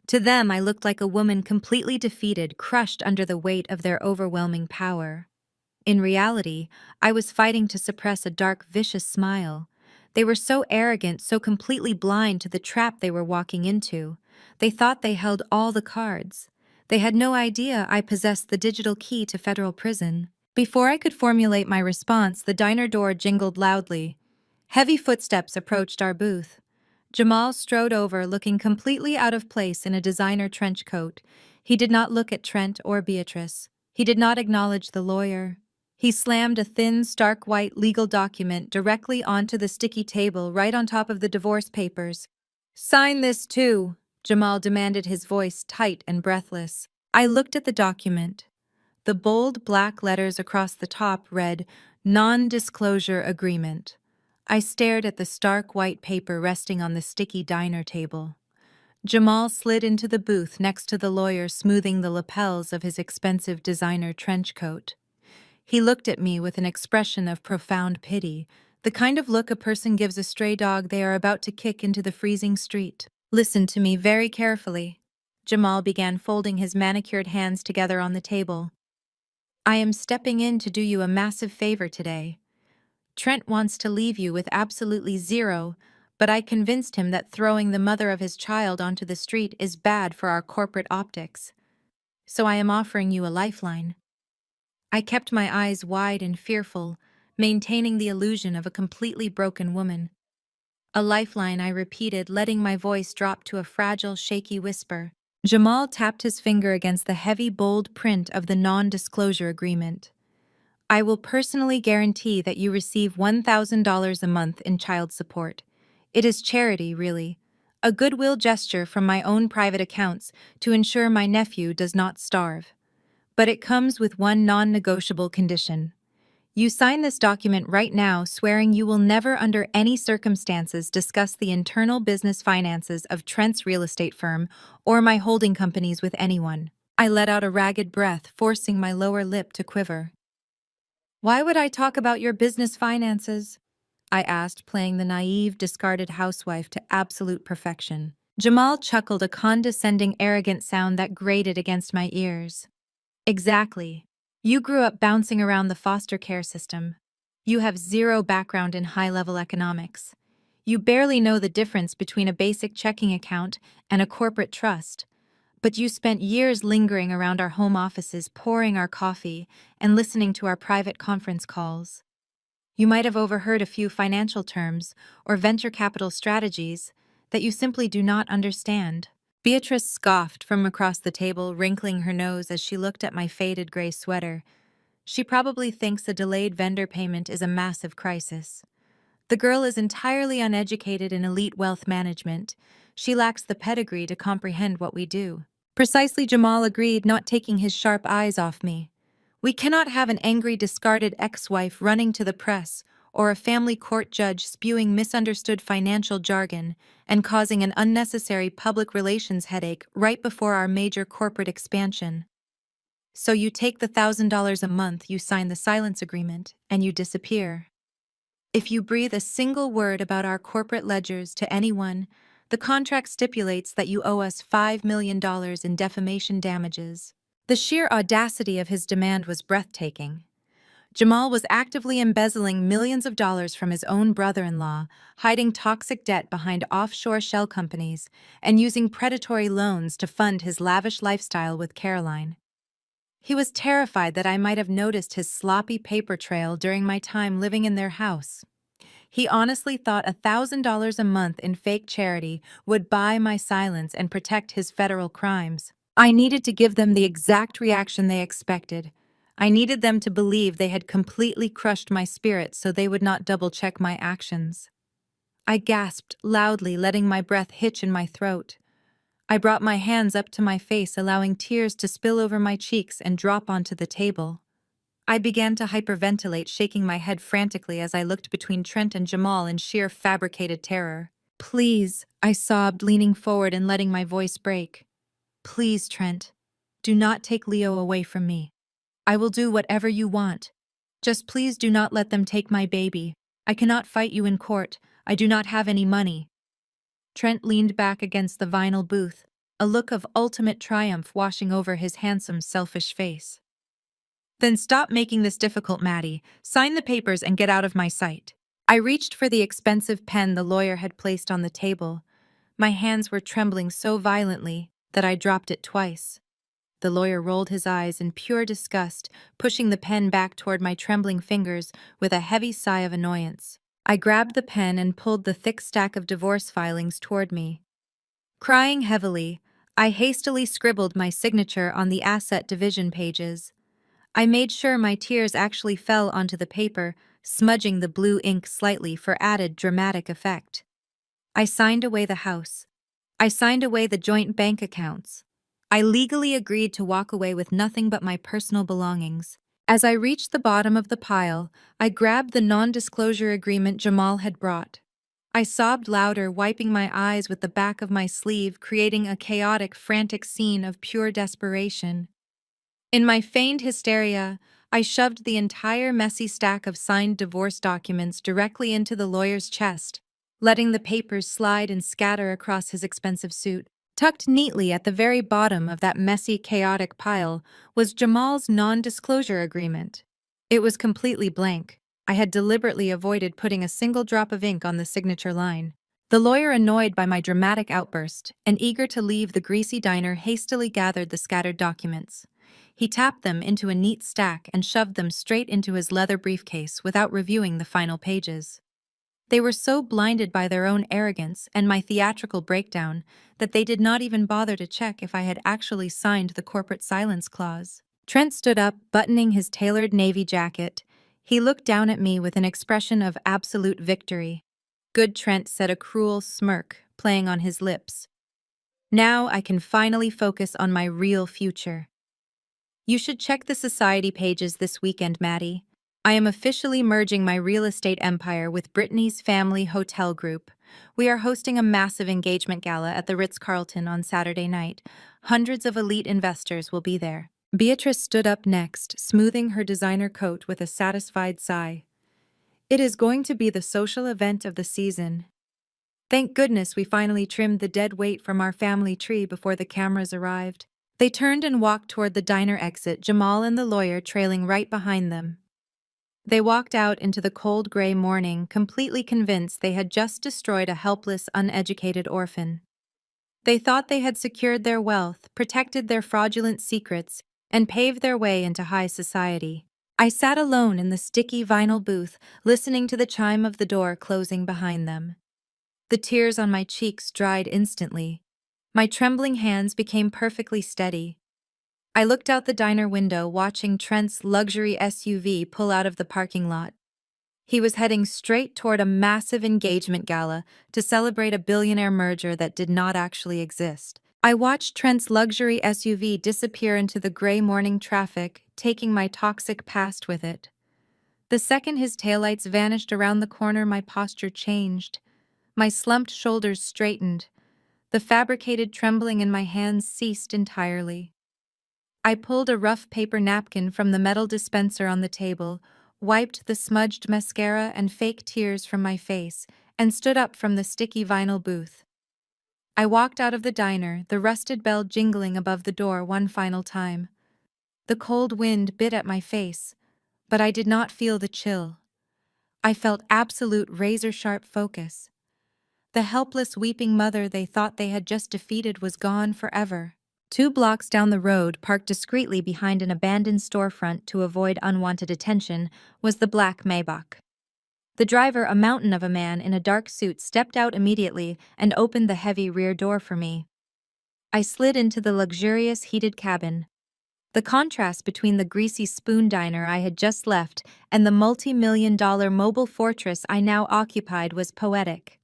To them, I looked like a woman completely defeated, crushed under the weight of their overwhelming power. In reality, I was fighting to suppress a dark, vicious smile. They were so arrogant, so completely blind to the trap they were walking into. They thought they held all the cards. They had no idea I possessed the digital key to federal prison. Before I could formulate my response, the diner door jingled loudly. Heavy footsteps approached our booth. Jamal strode over, looking completely out of place in a designer trench coat. He did not look at Trent or Beatrice. He did not acknowledge the lawyer. He slammed a thin, stark white legal document directly onto the sticky table right on top of the divorce papers. Sign this too, Jamal demanded, his voice tight and breathless. I looked at the document. The bold black letters across the top read, Non-Disclosure Agreement. I stared at the stark white paper resting on the sticky diner table. Jamal slid into the booth next to the lawyer, smoothing the lapels of his expensive designer trench coat. He looked at me with an expression of profound pity, the kind of look a person gives a stray dog they are about to kick into the freezing street. Listen to me very carefully. Jamal began, folding his manicured hands together on the table. I am stepping in to do you a massive favor today. Trent wants to leave you with absolutely zero, but I convinced him that throwing the mother of his child onto the street is bad for our corporate optics. So I am offering you a lifeline. I kept my eyes wide and fearful, maintaining the illusion of a completely broken woman. A lifeline, I repeated, letting my voice drop to a fragile, shaky whisper. Jamal tapped his finger against the heavy, bold print of the non-disclosure agreement. I will personally guarantee that you receive $1,000 a month in child support. It is charity, really. A goodwill gesture from my own private accounts to ensure my nephew does not starve. But it comes with one non-negotiable condition. You sign this document right now, swearing you will never under any circumstances discuss the internal business finances of Trent's real estate firm or my holding companies with anyone. I let out a ragged breath, forcing my lower lip to quiver. Why would I talk about your business finances? I asked, playing the naive, discarded housewife to absolute perfection. Jamal chuckled, a condescending, arrogant sound that grated against my ears. Exactly. You grew up bouncing around the foster care system. You have zero background in high-level economics. You barely know the difference between a basic checking account and a corporate trust. But you spent years lingering around our home offices, pouring our coffee, and listening to our private conference calls. You might have overheard a few financial terms or venture capital strategies that you simply do not understand. Beatrice scoffed from across the table, wrinkling her nose as she looked at my faded gray sweater. She probably thinks a delayed vendor payment is a massive crisis. The girl is entirely uneducated in elite wealth management. She lacks the pedigree to comprehend what we do. Precisely, Jamal agreed, not taking his sharp eyes off me. We cannot have an angry, discarded ex-wife running to the press or a family court judge spewing misunderstood financial jargon and causing an unnecessary public relations headache right before our major corporate expansion. So you take the $1,000 a month, you sign the silence agreement, and you disappear. If you breathe a single word about our corporate ledgers to anyone, the contract stipulates that you owe us $5 million in defamation damages. The sheer audacity of his demand was breathtaking. Jamal was actively embezzling millions of dollars from his own brother-in-law, hiding toxic debt behind offshore shell companies, and using predatory loans to fund his lavish lifestyle with Caroline. He was terrified that I might have noticed his sloppy paper trail during my time living in their house. He honestly thought $1,000 a month in fake charity would buy my silence and protect his federal crimes. I needed to give them the exact reaction they expected. I needed them to believe they had completely crushed my spirit so they would not double-check my actions. I gasped loudly, letting my breath hitch in my throat. I brought my hands up to my face, allowing tears to spill over my cheeks and drop onto the table. I began to hyperventilate, shaking my head frantically as I looked between Trent and Jamal in sheer fabricated terror. "Please," I sobbed, leaning forward and letting my voice break. "Please, Trent. Do not take Leo away from me. I will do whatever you want. Just please do not let them take my baby. I cannot fight you in court. I do not have any money." Trent leaned back against the vinyl booth, a look of ultimate triumph washing over his handsome, selfish face. "Then stop making this difficult, Maddie. Sign the papers and get out of my sight." I reached for the expensive pen the lawyer had placed on the table. My hands were trembling so violently that I dropped it twice. The lawyer rolled his eyes in pure disgust, pushing the pen back toward my trembling fingers with a heavy sigh of annoyance. I grabbed the pen and pulled the thick stack of divorce filings toward me. Crying heavily, I hastily scribbled my signature on the asset division pages. I made sure my tears actually fell onto the paper, smudging the blue ink slightly for added dramatic effect. I signed away the house. I signed away the joint bank accounts. I legally agreed to walk away with nothing but my personal belongings. As I reached the bottom of the pile, I grabbed the non-disclosure agreement Jamal had brought. I sobbed louder, wiping my eyes with the back of my sleeve, creating a chaotic, frantic scene of pure desperation. In my feigned hysteria, I shoved the entire messy stack of signed divorce documents directly into the lawyer's chest, letting the papers slide and scatter across his expensive suit. Tucked neatly at the very bottom of that messy, chaotic pile was Jamal's non-disclosure agreement. It was completely blank. I had deliberately avoided putting a single drop of ink on the signature line. The lawyer, annoyed by my dramatic outburst and eager to leave the greasy diner, hastily gathered the scattered documents. He tapped them into a neat stack and shoved them straight into his leather briefcase without reviewing the final pages. They were so blinded by their own arrogance and my theatrical breakdown that they did not even bother to check if I had actually signed the corporate silence clause. Trent stood up, buttoning his tailored navy jacket. He looked down at me with an expression of absolute victory. Good Trent said, a cruel smirk playing on his lips. "Now I can finally focus on my real future. You should check the society pages this weekend, Maddie. I am officially merging my real estate empire with Brittany's Family Hotel Group. We are hosting a massive engagement gala at the Ritz-Carlton on Saturday night. Hundreds of elite investors will be there." Beatrice stood up next, smoothing her designer coat with a satisfied sigh. "It is going to be the social event of the season. Thank goodness we finally trimmed the dead weight from our family tree before the cameras arrived." They turned and walked toward the diner exit, Jamal and the lawyer trailing right behind them. They walked out into the cold gray morning, completely convinced they had just destroyed a helpless, uneducated orphan. They thought they had secured their wealth, protected their fraudulent secrets, and paved their way into high society. I sat alone in the sticky vinyl booth, listening to the chime of the door closing behind them. The tears on my cheeks dried instantly. My trembling hands became perfectly steady. I looked out the diner window, watching Trent's luxury SUV pull out of the parking lot. He was heading straight toward a massive engagement gala to celebrate a billionaire merger that did not actually exist. I watched Trent's luxury SUV disappear into the gray morning traffic, taking my toxic past with it. The second his taillights vanished around the corner, my posture changed. My slumped shoulders straightened. The fabricated trembling in my hands ceased entirely. I pulled a rough paper napkin from the metal dispenser on the table, wiped the smudged mascara and fake tears from my face, and stood up from the sticky vinyl booth. I walked out of the diner, the rusted bell jingling above the door one final time. The cold wind bit at my face. But I did not feel the chill. I felt absolute razor-sharp focus. The helpless weeping mother they thought they had just defeated was gone forever. 2 blocks down the road, parked discreetly behind an abandoned storefront to avoid unwanted attention, was the black Maybach. The driver, a mountain of a man in a dark suit, stepped out immediately and opened the heavy rear door for me. I slid into the luxurious heated cabin. The contrast between the greasy spoon diner I had just left and the multi-million-dollar mobile fortress I now occupied was poetic.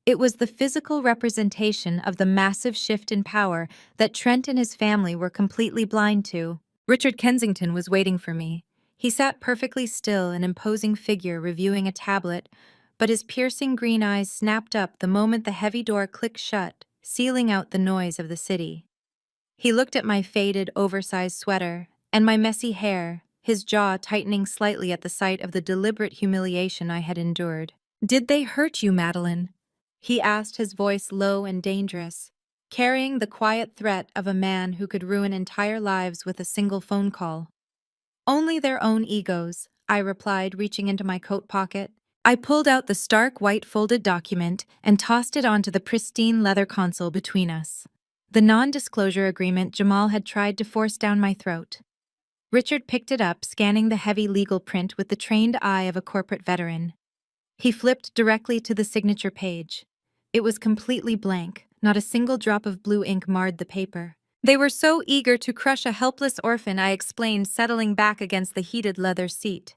It was the physical representation of the massive shift in power that Trent and his family were completely blind to. Richard Kensington was waiting for me. He sat perfectly still, an imposing figure reviewing a tablet, but his piercing green eyes snapped up the moment the heavy door clicked shut, sealing out the noise of the city. He looked at my faded, oversized sweater and my messy hair, his jaw tightening slightly at the sight of the deliberate humiliation I had endured. "Did they hurt you, Madeline?" he asked, his voice low and dangerous, carrying the quiet threat of a man who could ruin entire lives with a single phone call. "Only their own egos," I replied, reaching into my coat pocket. I pulled out the stark white folded document and tossed it onto the pristine leather console between us. The non-disclosure agreement Jamal had tried to force down my throat. Richard picked it up, scanning the heavy legal print with the trained eye of a corporate veteran. He flipped directly to the signature page. It was completely blank, not a single drop of blue ink marred the paper. "They were so eager to crush a helpless orphan," I explained, settling back against the heated leather seat.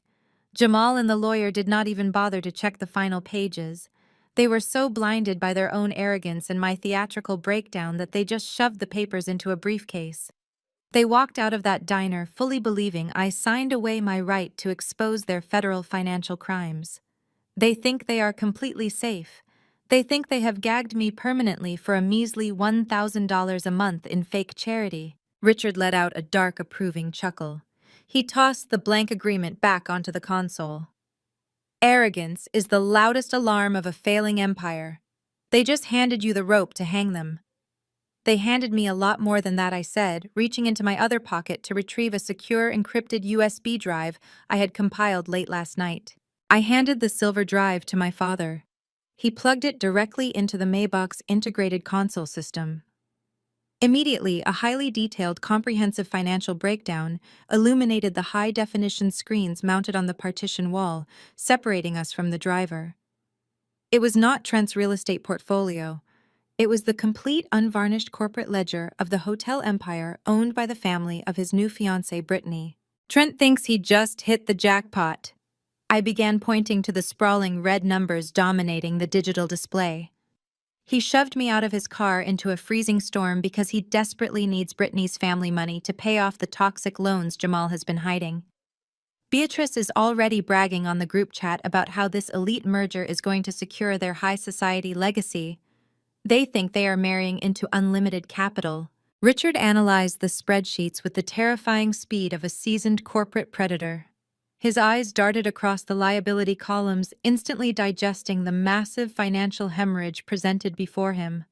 Jamal and the lawyer did not even bother to check the final pages. They were so blinded by their own arrogance and my theatrical breakdown that they just shoved the papers into a briefcase. They walked out of that diner fully believing I signed away my right to expose their federal financial crimes. They think they are completely safe. They think they have gagged me permanently for a measly $1,000 a month in fake charity. Richard let out a dark, approving chuckle. He tossed the blank agreement back onto the console. "Arrogance is the loudest alarm of a failing empire. They just handed you the rope to hang them." "They handed me a lot more than that," I said, reaching into my other pocket to retrieve a secure encrypted USB drive I had compiled late last night. I handed the silver drive to my father. He plugged it directly into the Maybach's integrated console system. Immediately, a highly detailed, comprehensive financial breakdown illuminated the high-definition screens mounted on the partition wall, separating us from the driver. It was not Trent's real estate portfolio. It was the complete, unvarnished corporate ledger of the hotel empire owned by the family of his new fiancée, Brittany. "Trent thinks he just hit the jackpot." I began pointing to the sprawling red numbers dominating the digital display. "He shoved me out of his car into a freezing storm because he desperately needs Brittany's family money to pay off the toxic loans Jamal has been hiding. Beatrice is already bragging on the group chat about how this elite merger is going to secure their high society legacy. They think they are marrying into unlimited capital." Richard analyzed the spreadsheets with the terrifying speed of a seasoned corporate predator. His eyes darted across the liability columns, instantly digesting the massive financial hemorrhage presented before him.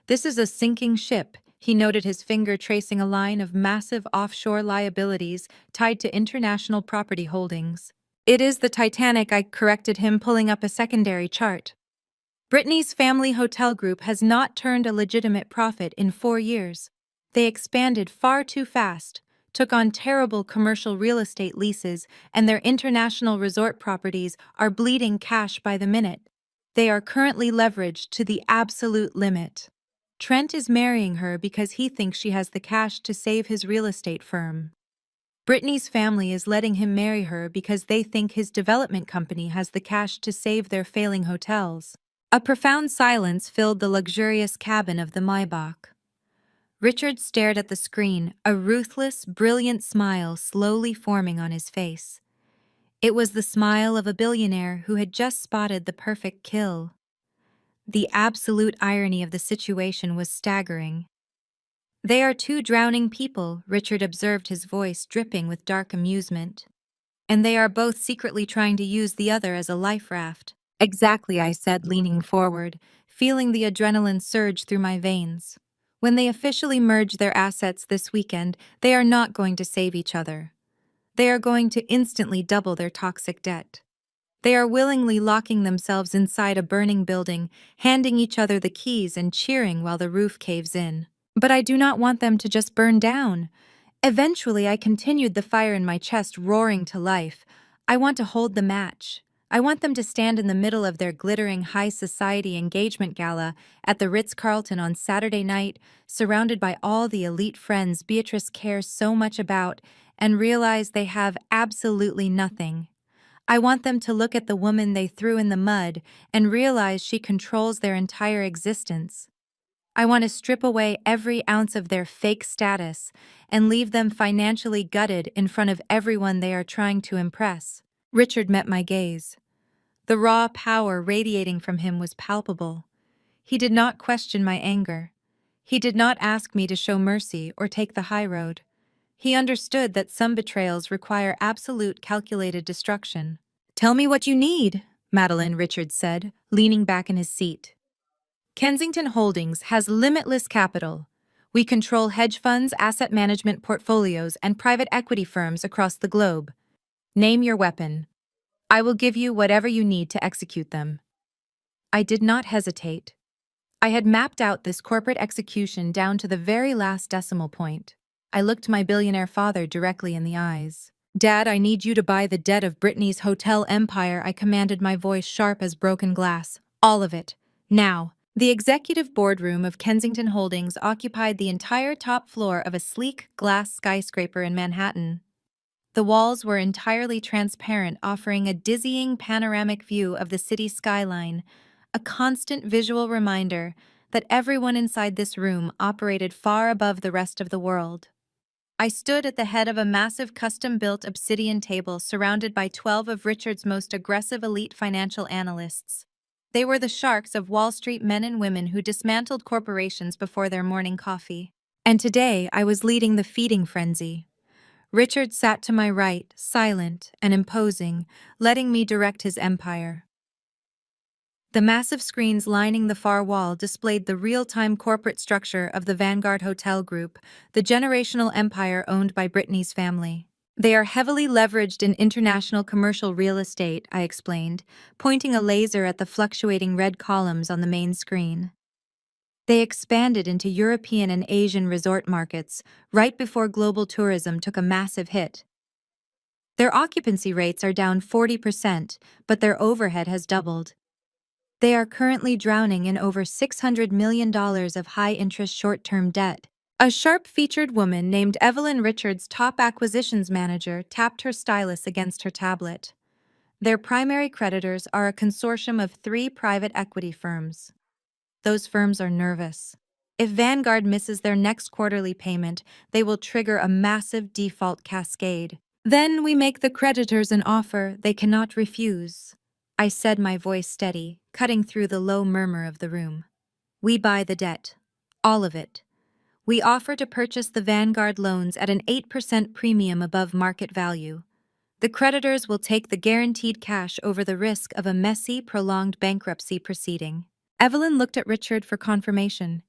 "This is a sinking ship," he noted, his finger tracing a line of massive offshore liabilities tied to international property holdings. "It is the Titanic," I corrected him, pulling up a secondary chart. "Brittany's family hotel group has not turned a legitimate profit in 4 years. They expanded far too fast, took on terrible commercial real estate leases, and their international resort properties are bleeding cash by the minute. They are currently leveraged to the absolute limit. Trent is marrying her because he thinks she has the cash to save his real estate firm. Brittany's family is letting him marry her because they think his development company has the cash to save their failing hotels." A profound silence filled the luxurious cabin of the Maybach. Richard stared at the screen, a ruthless, brilliant smile slowly forming on his face. It was the smile of a billionaire who had just spotted the perfect kill. The absolute irony of the situation was staggering. "They are 2 drowning people," Richard observed, his voice dripping with dark amusement. "And they are both secretly trying to use the other as a life raft." "Exactly," I said, leaning forward, feeling the adrenaline surge through my veins. "When they officially merge their assets this weekend, they are not going to save each other. They are going to instantly double their toxic debt. They are willingly locking themselves inside a burning building, handing each other the keys and cheering while the roof caves in. But I do not want them to just burn down. Eventually, I continued the fire in my chest roaring to life. I want to hold the match. I want them to stand in the middle of their glittering high society engagement gala at the Ritz-Carlton on Saturday night, surrounded by all the elite friends Beatrice cares so much about, and realize they have absolutely nothing. I want them to look at the woman they threw in the mud and realize she controls their entire existence. I want to strip away every ounce of their fake status and leave them financially gutted in front of everyone they are trying to impress. Richard met my gaze. The raw power radiating from him was palpable. He did not question my anger. He did not ask me to show mercy or take the high road. He understood that some betrayals require absolute calculated destruction. "Tell me what you need," Madeline Richards said, leaning back in his seat. "Kensington Holdings has limitless capital. We control hedge funds, asset management portfolios, and private equity firms across the globe. Name your weapon. I will give you whatever you need to execute them." I did not hesitate. I had mapped out this corporate execution down to the very last decimal point. I looked my billionaire father directly in the eyes. "Dad, I need you to buy the debt of Brittany's hotel empire," I commanded, my voice sharp as broken glass. "All of it. Now." The executive boardroom of Kensington Holdings occupied the entire top floor of a sleek glass skyscraper in Manhattan. The walls were entirely transparent, offering a dizzying panoramic view of the city skyline, a constant visual reminder that everyone inside this room operated far above the rest of the world. I stood at the head of a massive custom-built obsidian table surrounded by 12 of Richard's most aggressive elite financial analysts. They were the sharks of Wall Street, men and women who dismantled corporations before their morning coffee. And today I was leading the feeding frenzy. Richard sat to my right, silent and imposing, letting me direct his empire. The massive screens lining the far wall displayed the real-time corporate structure of the Vanguard Hotel Group, the generational empire owned by Brittany's family. "They are heavily leveraged in international commercial real estate," I explained, pointing a laser at the fluctuating red columns on the main screen. "They expanded into European and Asian resort markets right before global tourism took a massive hit. Their occupancy rates are down 40%, but their overhead has doubled. They are currently drowning in over $600 million of high-interest short-term debt." A sharp-featured woman named Evelyn Richards, top acquisitions manager, tapped her stylus against her tablet. "Their primary creditors are a consortium of 3 private equity firms. Those firms are nervous. If Vanguard misses their next quarterly payment, they will trigger a massive default cascade. Then we make the creditors an offer they cannot refuse," I said, my voice steady, cutting through the low murmur of the room. "We buy the debt. All of it. We offer to purchase the Vanguard loans at an 8% premium above market value. The creditors will take the guaranteed cash over the risk of a messy, prolonged bankruptcy proceeding." Evelyn looked at Richard for confirmation.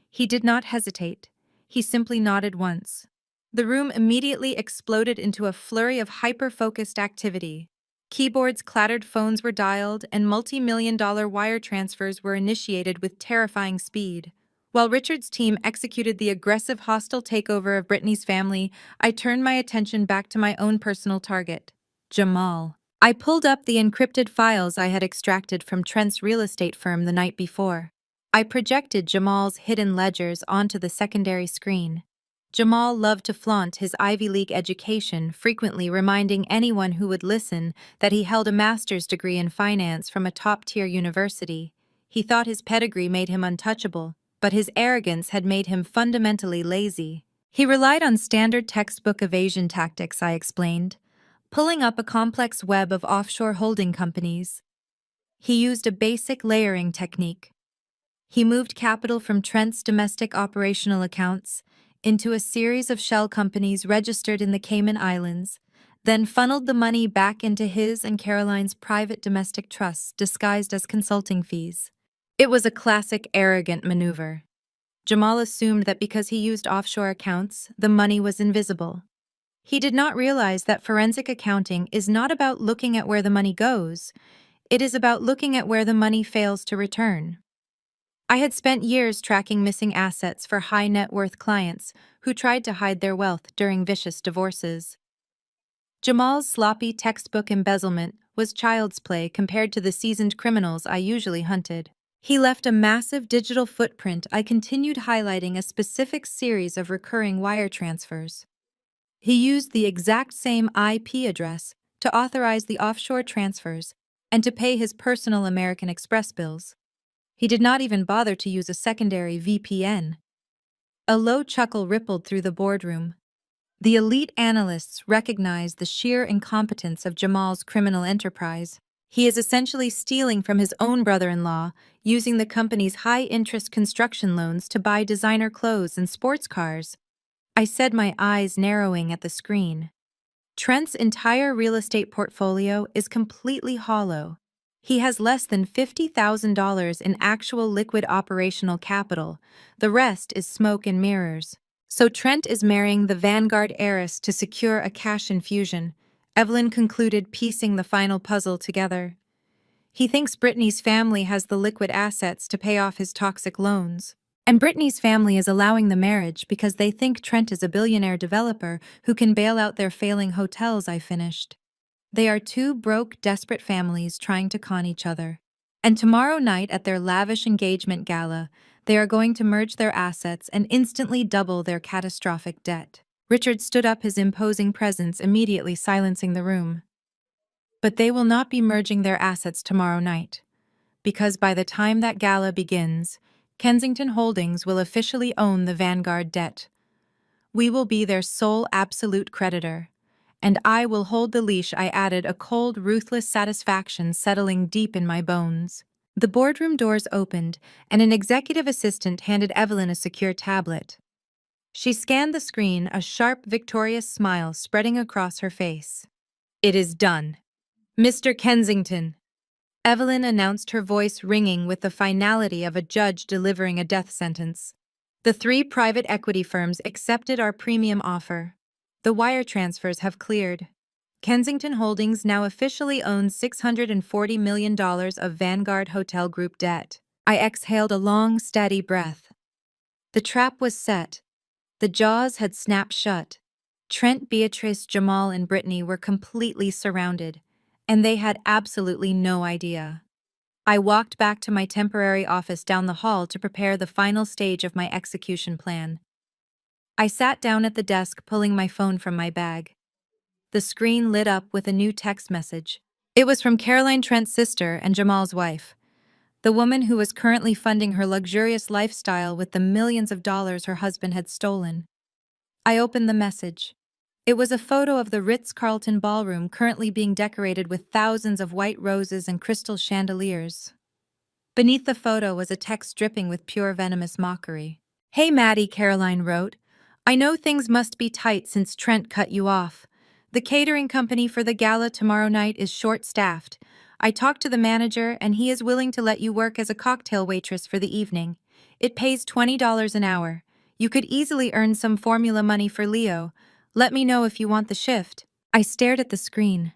He did not hesitate. He simply nodded once. The room immediately exploded into a flurry of hyper-focused activity. Keyboards clattered, phones were dialed, and multi-million-dollar wire transfers were initiated with terrifying speed. While Richard's team executed the aggressive, hostile takeover of Brittany's family, I turned my attention back to my own personal target, Jamal. I pulled up the encrypted files I had extracted from Trent's real estate firm the night before. I projected Jamal's hidden ledgers onto the secondary screen. Jamal loved to flaunt his Ivy League education, frequently reminding anyone who would listen that he held a master's degree in finance from a top-tier university. He thought his pedigree made him untouchable, but his arrogance had made him fundamentally lazy. He relied on standard textbook evasion tactics, I explained, pulling up a complex web of offshore holding companies. He used a basic layering technique. He moved capital from Trent's domestic operational accounts into a series of shell companies registered in the Cayman Islands, then funneled the money back into his and Caroline's private domestic trusts disguised as consulting fees. It was a classic arrogant maneuver. Jamal assumed that because he used offshore accounts, the money was invisible. He did not realize that forensic accounting is not about looking at where the money goes, it is about looking at where the money fails to return. I had spent years tracking missing assets for high net worth clients who tried to hide their wealth during vicious divorces. Jamal's sloppy textbook embezzlement was child's play compared to the seasoned criminals I usually hunted. He left a massive digital footprint. I continued highlighting a specific series of recurring wire transfers. He used the exact same IP address to authorize the offshore transfers and to pay his personal American Express bills. He did not even bother to use a secondary VPN. A low chuckle rippled through the boardroom. The elite analysts recognized the sheer incompetence of Jamal's criminal enterprise. He is essentially stealing from his own brother-in-law, using the company's high-interest construction loans to buy designer clothes and sports cars. I said, my eyes narrowing at the screen. Trent's entire real estate portfolio is completely hollow. He has less than $50,000 in actual liquid operational capital. The rest is smoke and mirrors. So Trent is marrying the Vanguard heiress to secure a cash infusion, Evelyn concluded, piecing the final puzzle together. He thinks Brittany's family has the liquid assets to pay off his toxic loans. And Brittany's family is allowing the marriage because they think Trent is a billionaire developer who can bail out their failing hotels, I finished. They are two broke, desperate families trying to con each other. And tomorrow night at their lavish engagement gala, they are going to merge their assets and instantly double their catastrophic debt. Richard stood up, his imposing presence immediately silencing the room. But they will not be merging their assets tomorrow night, because by the time that gala begins, Kensington Holdings will officially own the Vanguard debt. We will be their sole absolute creditor, and I will hold the leash, I added, a cold, ruthless satisfaction settling deep in my bones. The boardroom doors opened, and an executive assistant handed Evelyn a secure tablet. She scanned the screen, a sharp, victorious smile spreading across her face. It is done. Mr. Kensington, Evelyn announced, her voice ringing with the finality of a judge delivering a death sentence. The 3 private equity firms accepted our premium offer. The wire transfers have cleared. Kensington Holdings now officially owns $640 million of Vanguard Hotel Group debt. I exhaled a long, steady breath. The trap was set. The jaws had snapped shut. Trent, Beatrice, Jamal, and Brittany were completely surrounded, and they had absolutely no idea. I walked back to my temporary office down the hall to prepare the final stage of my execution plan. I sat down at the desk, pulling my phone from my bag. The screen lit up with a new text message. It was from Caroline, Trent's sister and Jamal's wife, the woman who was currently funding her luxurious lifestyle with the millions of dollars her husband had stolen. I opened the message. It was a photo of the Ritz-Carlton ballroom currently being decorated with thousands of white roses and crystal chandeliers. Beneath the photo was a text dripping with pure venomous mockery. Hey Maddie, Caroline wrote. I know things must be tight since Trent cut you off. The catering company for the gala tomorrow night is short-staffed. I talked to the manager and he is willing to let you work as a cocktail waitress for the evening. It pays $20 an hour. You could easily earn some formula money for Leo. Let me know if you want the shift. I stared at the screen.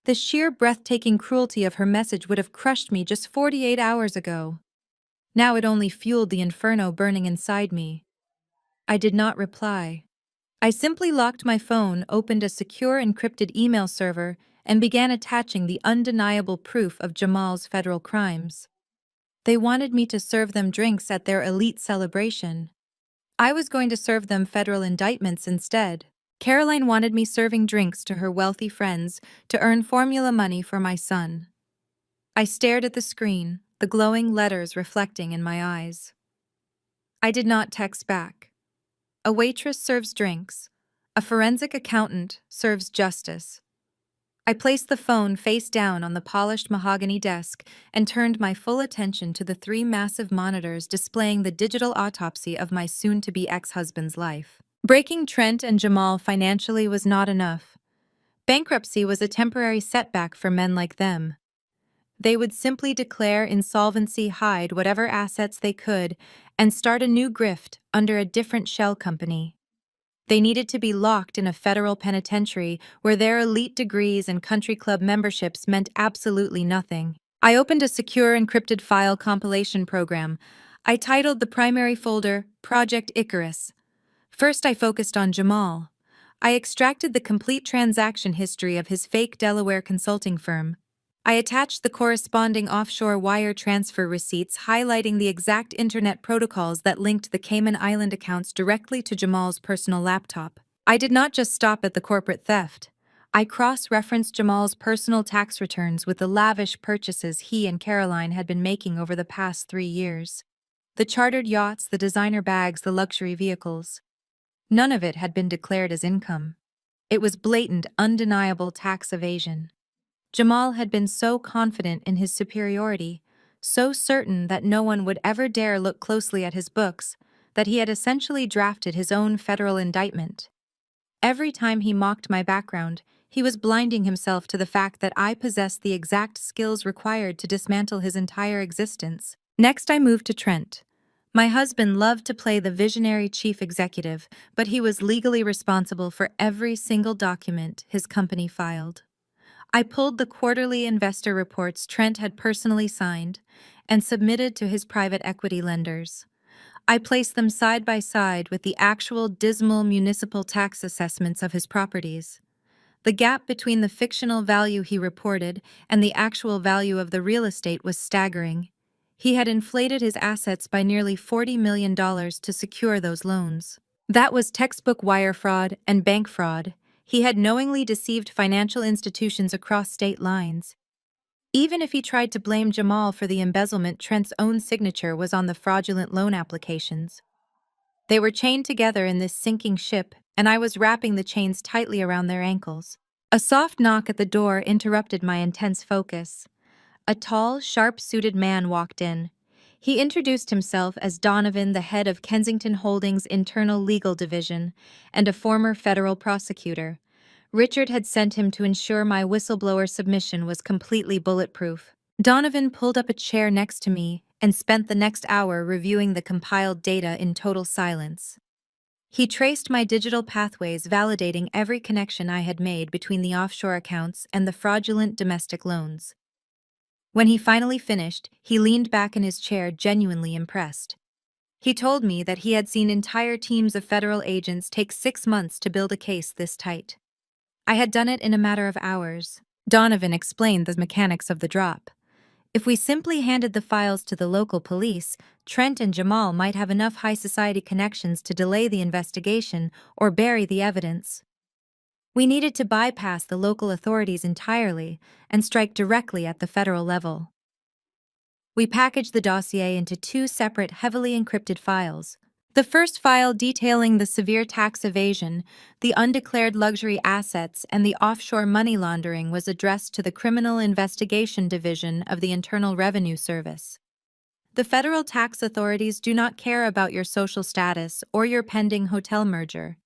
The sheer breathtaking cruelty of her message would have crushed me just 48 hours ago. Now it only fueled the inferno burning inside me. I did not reply. I simply locked my phone, opened a secure encrypted email server, and began attaching the undeniable proof of Jamal's federal crimes. They wanted me to serve them drinks at their elite celebration. I was going to serve them federal indictments instead. Caroline wanted me serving drinks to her wealthy friends to earn formula money for my son. I stared at the screen, the glowing letters reflecting in my eyes. I did not text back. A waitress serves drinks. A forensic accountant serves justice. I placed the phone face down on the polished mahogany desk and turned my full attention to the 3 massive monitors displaying the digital autopsy of my soon-to-be ex-husband's life. Breaking Trent and Jamal financially was not enough. Bankruptcy was a temporary setback for men like them. They would simply declare insolvency, hide whatever assets they could, and start a new grift under a different shell company. They needed to be locked in a federal penitentiary where their elite degrees and country club memberships meant absolutely nothing. I opened a secure encrypted file compilation program. I titled the primary folder Project Icarus. First, I focused on Jamal. I extracted the complete transaction history of his fake Delaware consulting firm. I attached the corresponding offshore wire transfer receipts highlighting the exact internet protocols that linked the Cayman Island accounts directly to Jamal's personal laptop. I did not just stop at the corporate theft. I cross-referenced Jamal's personal tax returns with the lavish purchases he and Caroline had been making over the past 3 years. The chartered yachts, the designer bags, the luxury vehicles. None of it had been declared as income. It was blatant, undeniable tax evasion. Jamal had been so confident in his superiority, so certain that no one would ever dare look closely at his books, that he had essentially drafted his own federal indictment. Every time he mocked my background, he was blinding himself to the fact that I possessed the exact skills required to dismantle his entire existence. Next, I moved to Trent. My husband loved to play the visionary chief executive, but he was legally responsible for every single document his company filed. I pulled the quarterly investor reports Trent had personally signed and submitted to his private equity lenders. I placed them side by side with the actual dismal municipal tax assessments of his properties. The gap between the fictional value he reported and the actual value of the real estate was staggering. He had inflated his assets by nearly $40 million to secure those loans. That was textbook wire fraud and bank fraud. He had knowingly deceived financial institutions across state lines. Even if he tried to blame Jamal for the embezzlement, Trent's own signature was on the fraudulent loan applications. They were chained together in this sinking ship, and I was wrapping the chains tightly around their ankles. A soft knock at the door interrupted my intense focus. A tall, sharp-suited man walked in. He introduced himself as Donovan, the head of Kensington Holdings' internal legal division, and a former federal prosecutor. Richard had sent him to ensure my whistleblower submission was completely bulletproof. Donovan pulled up a chair next to me and spent the next hour reviewing the compiled data in total silence. He traced my digital pathways, validating every connection I had made between the offshore accounts and the fraudulent domestic loans. When he finally finished, he leaned back in his chair, genuinely impressed. He told me that he had seen entire teams of federal agents take 6 months to build a case this tight. I had done it in a matter of hours. Donovan explained the mechanics of the drop. If we simply handed the files to the local police, Trent and Jamal might have enough high society connections to delay the investigation or bury the evidence. We needed to bypass the local authorities entirely and strike directly at the federal level. We packaged the dossier into 2 separate, heavily encrypted files. The first file detailing the severe tax evasion, the undeclared luxury assets, and the offshore money laundering was addressed to the Criminal Investigation Division of the Internal Revenue Service. The federal tax authorities do not care about your social status or your pending hotel merger.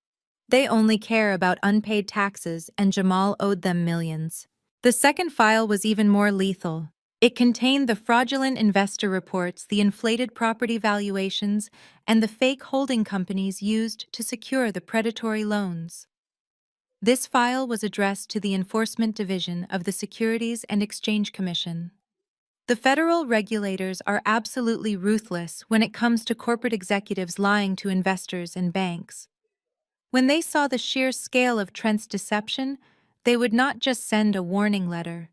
They only care about unpaid taxes, and Jamal owed them millions. The second file was even more lethal. It contained the fraudulent investor reports, the inflated property valuations, and the fake holding companies used to secure the predatory loans. This file was addressed to the Enforcement Division of the Securities and Exchange Commission. The federal regulators are absolutely ruthless when it comes to corporate executives lying to investors and banks. When they saw the sheer scale of Trent's deception, they would not just send a warning letter.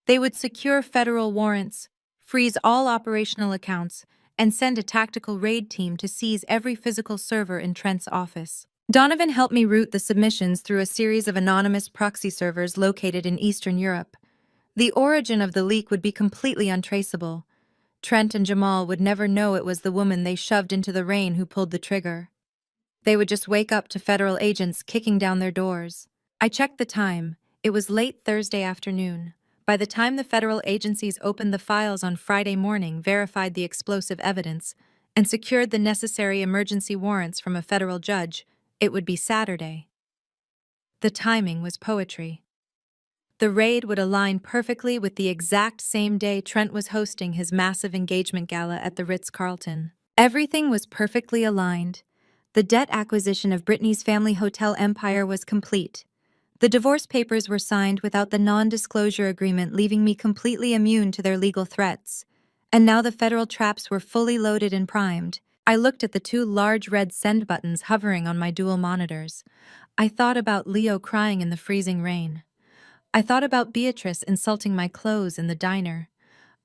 They would secure federal warrants, freeze all operational accounts, and send a tactical raid team to seize every physical server in Trent's office. Donovan helped me route the submissions through a series of anonymous proxy servers located in Eastern Europe. The origin of the leak would be completely untraceable. Trent and Jamal would never know it was the woman they shoved into the rain who pulled the trigger. They would just wake up to federal agents kicking down their doors. I checked the time. It was late Thursday afternoon. By the time the federal agencies opened the files on Friday morning, verified the explosive evidence, and secured the necessary emergency warrants from a federal judge, it would be Saturday. The timing was poetry. The raid would align perfectly with the exact same day Trent was hosting his massive engagement gala at the Ritz-Carlton. Everything was perfectly aligned. The debt acquisition of Britney's family hotel empire was complete. The divorce papers were signed without the non-disclosure agreement, leaving me completely immune to their legal threats. And now the federal traps were fully loaded and primed. I looked at the two large red send buttons hovering on my dual monitors. I thought about Leo crying in the freezing rain. I thought about Beatrice insulting my clothes in the diner.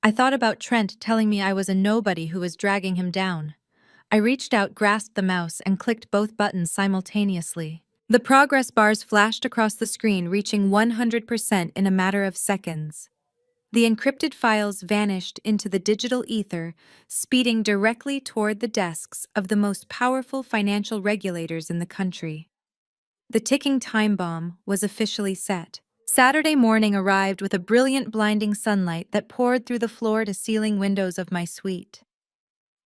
I thought about Trent telling me I was a nobody who was dragging him down. I reached out, grasped the mouse, and clicked both buttons simultaneously. The progress bars flashed across the screen, reaching 100% in a matter of seconds. The encrypted files vanished into the digital ether, speeding directly toward the desks of the most powerful financial regulators in the country. The ticking time bomb was officially set. Saturday morning arrived with a brilliant, blinding sunlight that poured through the floor-to-ceiling windows of my suite.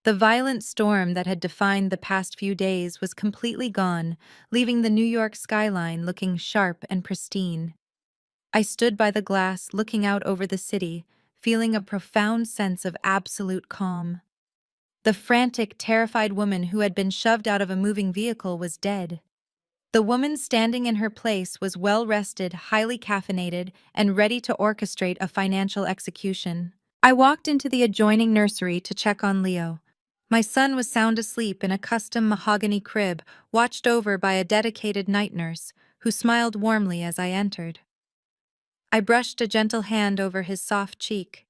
The violent storm that had defined the past few days was completely gone, leaving the New York skyline looking sharp and pristine. I stood by the glass, looking out over the city, feeling a profound sense of absolute calm. The frantic, terrified woman who had been shoved out of a moving vehicle was dead. The woman standing in her place was well-rested, highly caffeinated, and ready to orchestrate a financial execution. I walked into the adjoining nursery to check on Leo. My son was sound asleep in a custom mahogany crib, watched over by a dedicated night nurse, who smiled warmly as I entered. I brushed a gentle hand over his soft cheek.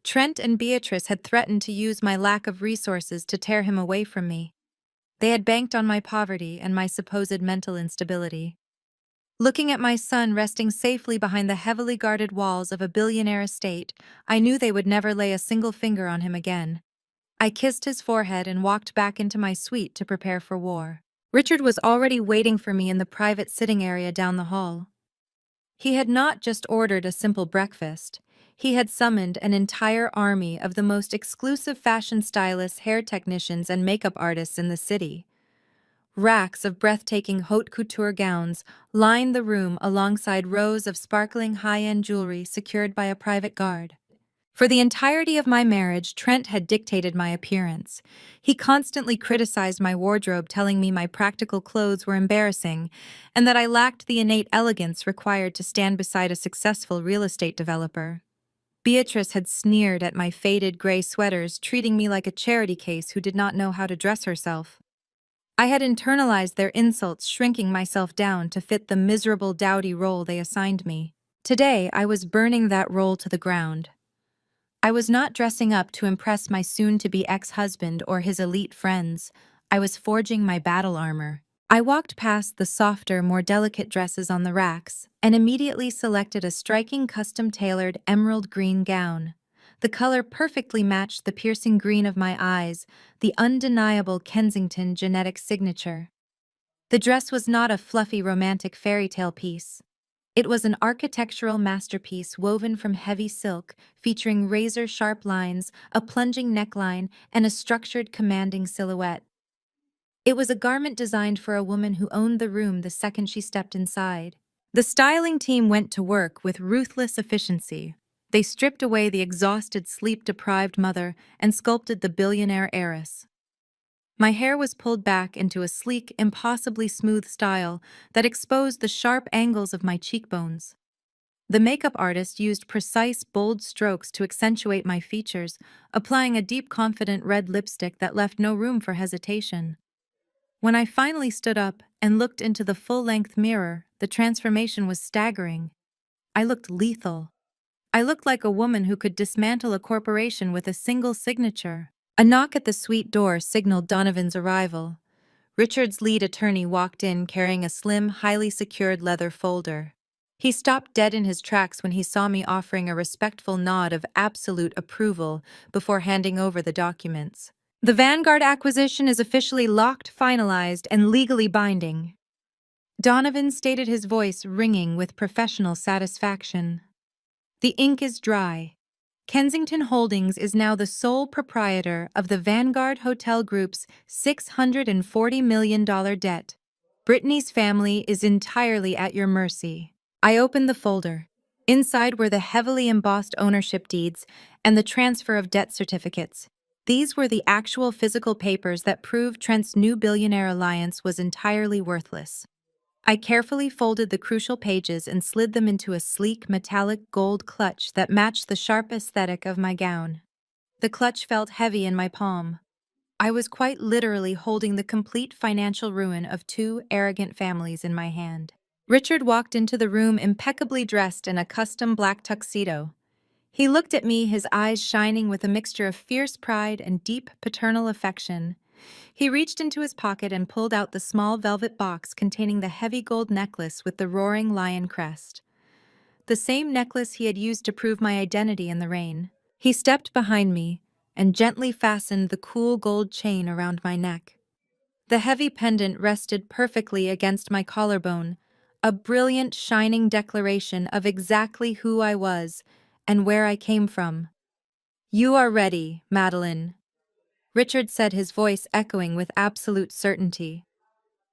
Trent and Beatrice had threatened to use my lack of resources to tear him away from me. They had banked on my poverty and my supposed mental instability. Looking at my son resting safely behind the heavily guarded walls of a billionaire estate, I knew they would never lay a single finger on him again. I kissed his forehead and walked back into my suite to prepare for war. Richard was already waiting for me in the private sitting area down the hall. He had not just ordered a simple breakfast. He had summoned an entire army of the most exclusive fashion stylists, hair technicians, and makeup artists in the city. Racks of breathtaking haute couture gowns lined the room alongside rows of sparkling high-end jewelry secured by a private guard. For the entirety of my marriage, Trent had dictated my appearance. He constantly criticized my wardrobe, telling me my practical clothes were embarrassing and that I lacked the innate elegance required to stand beside a successful real estate developer. Beatrice had sneered at my faded gray sweaters, treating me like a charity case who did not know how to dress herself. I had internalized their insults, shrinking myself down to fit the miserable, dowdy role they assigned me. Today, I was burning that role to the ground. I was not dressing up to impress my soon-to-be ex-husband or his elite friends. I was forging my battle armor. I walked past the softer, more delicate dresses on the racks and immediately selected a striking custom-tailored emerald green gown. The color perfectly matched the piercing green of my eyes, the undeniable Kensington genetic signature. The dress was not a fluffy romantic fairy tale piece. It was an architectural masterpiece woven from heavy silk, featuring razor-sharp lines, a plunging neckline, and a structured, commanding silhouette. It was a garment designed for a woman who owned the room the second she stepped inside. The styling team went to work with ruthless efficiency. They stripped away the exhausted, sleep-deprived mother and sculpted the billionaire heiress. My hair was pulled back into a sleek, impossibly smooth style that exposed the sharp angles of my cheekbones. The makeup artist used precise, bold strokes to accentuate my features, applying a deep, confident red lipstick that left no room for hesitation. When I finally stood up and looked into the full-length mirror, the transformation was staggering. I looked lethal. I looked like a woman who could dismantle a corporation with a single signature. A knock at the suite door signaled Donovan's arrival. Richard's lead attorney walked in carrying a slim, highly secured leather folder. He stopped dead in his tracks when he saw me, offering a respectful nod of absolute approval before handing over the documents. The Vanguard acquisition is officially locked, finalized, and legally binding. Donovan stated, his voice ringing with professional satisfaction. The ink is dry. Kensington Holdings is now the sole proprietor of the Vanguard Hotel Group's $640 million debt. Brittany's family is entirely at your mercy. I opened the folder. Inside were the heavily embossed ownership deeds and the transfer of debt certificates. These were the actual physical papers that proved Trent's new billionaire alliance was entirely worthless. I carefully folded the crucial pages and slid them into a sleek metallic gold clutch that matched the sharp aesthetic of my gown. The clutch felt heavy in my palm. I was quite literally holding the complete financial ruin of two arrogant families in my hand. Richard walked into the room impeccably dressed in a custom black tuxedo. He looked at me, his eyes shining with a mixture of fierce pride and deep paternal affection. He reached into his pocket and pulled out the small velvet box containing the heavy gold necklace with the roaring lion crest. The same necklace he had used to prove my identity in the rain. He stepped behind me and gently fastened the cool gold chain around my neck. The heavy pendant rested perfectly against my collarbone, a brilliant, shining declaration of exactly who I was and where I came from. "You are ready, Madeline," Richard said, his voice echoing with absolute certainty.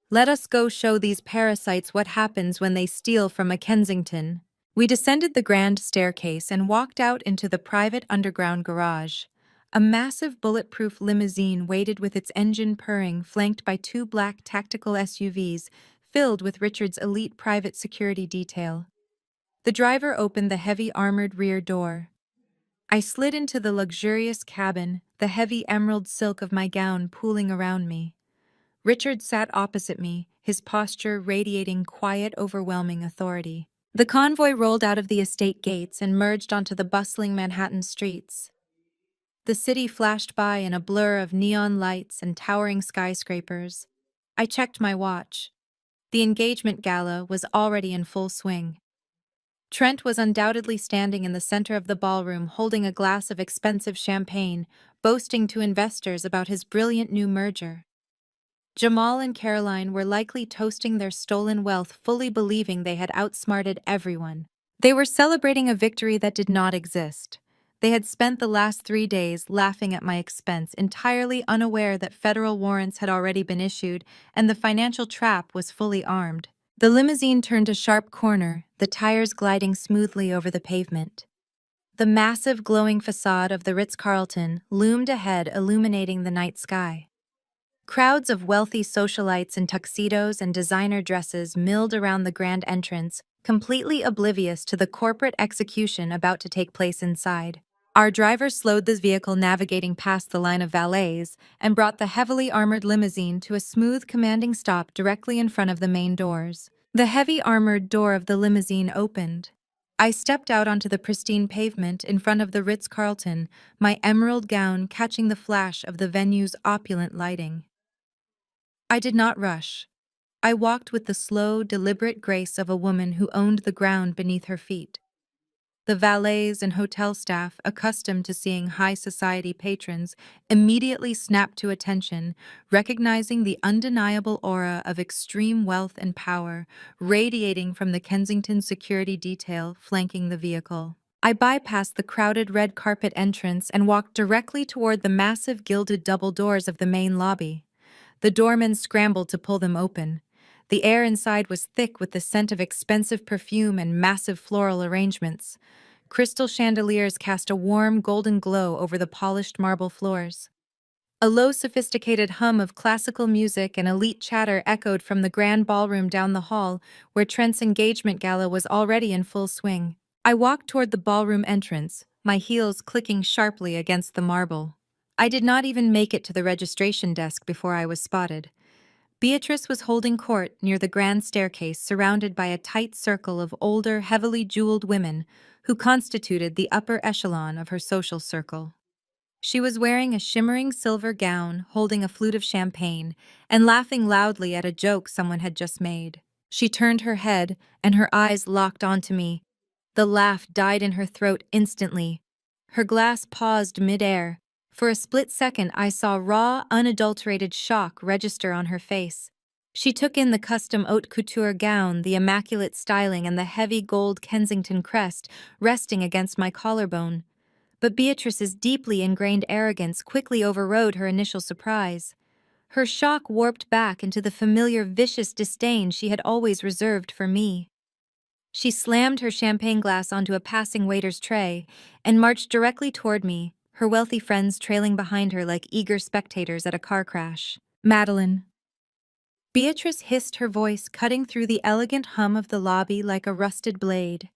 "Let us go show these parasites what happens when they steal from a Kensington." We descended the grand staircase and walked out into the private underground garage. A massive bulletproof limousine waited with its engine purring, flanked by two black tactical SUVs filled with Richard's elite private security detail. The driver opened the heavy armored rear door. I slid into the luxurious cabin, the heavy emerald silk of my gown pooling around me. Richard sat opposite me, his posture radiating quiet, overwhelming authority. The convoy rolled out of the estate gates and merged onto the bustling Manhattan streets. The city flashed by in a blur of neon lights and towering skyscrapers. I checked my watch. The engagement gala was already in full swing. Trent was undoubtedly standing in the center of the ballroom holding a glass of expensive champagne, boasting to investors about his brilliant new merger. Jamal and Caroline were likely toasting their stolen wealth, fully believing they had outsmarted everyone. They were celebrating a victory that did not exist. They had spent the last 3 days laughing at my expense, entirely unaware that federal warrants had already been issued and the financial trap was fully armed. The limousine turned a sharp corner, the tires gliding smoothly over the pavement. The massive glowing facade of the Ritz-Carlton loomed ahead, illuminating the night sky. Crowds of wealthy socialites in tuxedos and designer dresses milled around the grand entrance, completely oblivious to the corporate execution about to take place inside. Our driver slowed the vehicle, navigating past the line of valets, and brought the heavily armored limousine to a smooth, commanding stop directly in front of the main doors. The heavy armored door of the limousine opened. I stepped out onto the pristine pavement in front of the Ritz-Carlton, my emerald gown catching the flash of the venue's opulent lighting. I did not rush. I walked with the slow, deliberate grace of a woman who owned the ground beneath her feet. The valets and hotel staff, accustomed to seeing high society patrons, immediately snapped to attention, recognizing the undeniable aura of extreme wealth and power radiating from the Kensington security detail flanking the vehicle. I bypassed the crowded red carpet entrance and walked directly toward the massive gilded double doors of the main lobby. The doormen scrambled to pull them open. The air inside was thick with the scent of expensive perfume and massive floral arrangements. Crystal chandeliers cast a warm golden glow over the polished marble floors. A low, sophisticated hum of classical music and elite chatter echoed from the grand ballroom down the hall, where Trent's engagement gala was already in full swing. I walked toward the ballroom entrance, my heels clicking sharply against the marble. I did not even make it to the registration desk before I was spotted. Beatrice was holding court near the grand staircase, surrounded by a tight circle of older, heavily jeweled women who constituted the upper echelon of her social circle. She was wearing a shimmering silver gown, holding a flute of champagne, and laughing loudly at a joke someone had just made. She turned her head, and her eyes locked onto me. The laugh died in her throat instantly. Her glass paused mid-air. For a split second, I saw raw, unadulterated shock register on her face. She took in the custom haute couture gown, the immaculate styling, and the heavy gold Kensington crest resting against my collarbone. But Beatrice's deeply ingrained arrogance quickly overrode her initial surprise. Her shock warped back into the familiar vicious disdain she had always reserved for me. She slammed her champagne glass onto a passing waiter's tray and marched directly toward me, her wealthy friends trailing behind her like eager spectators at a car crash. Madeline. Beatrice hissed, her voice cutting through the elegant hum of the lobby like a rusted blade.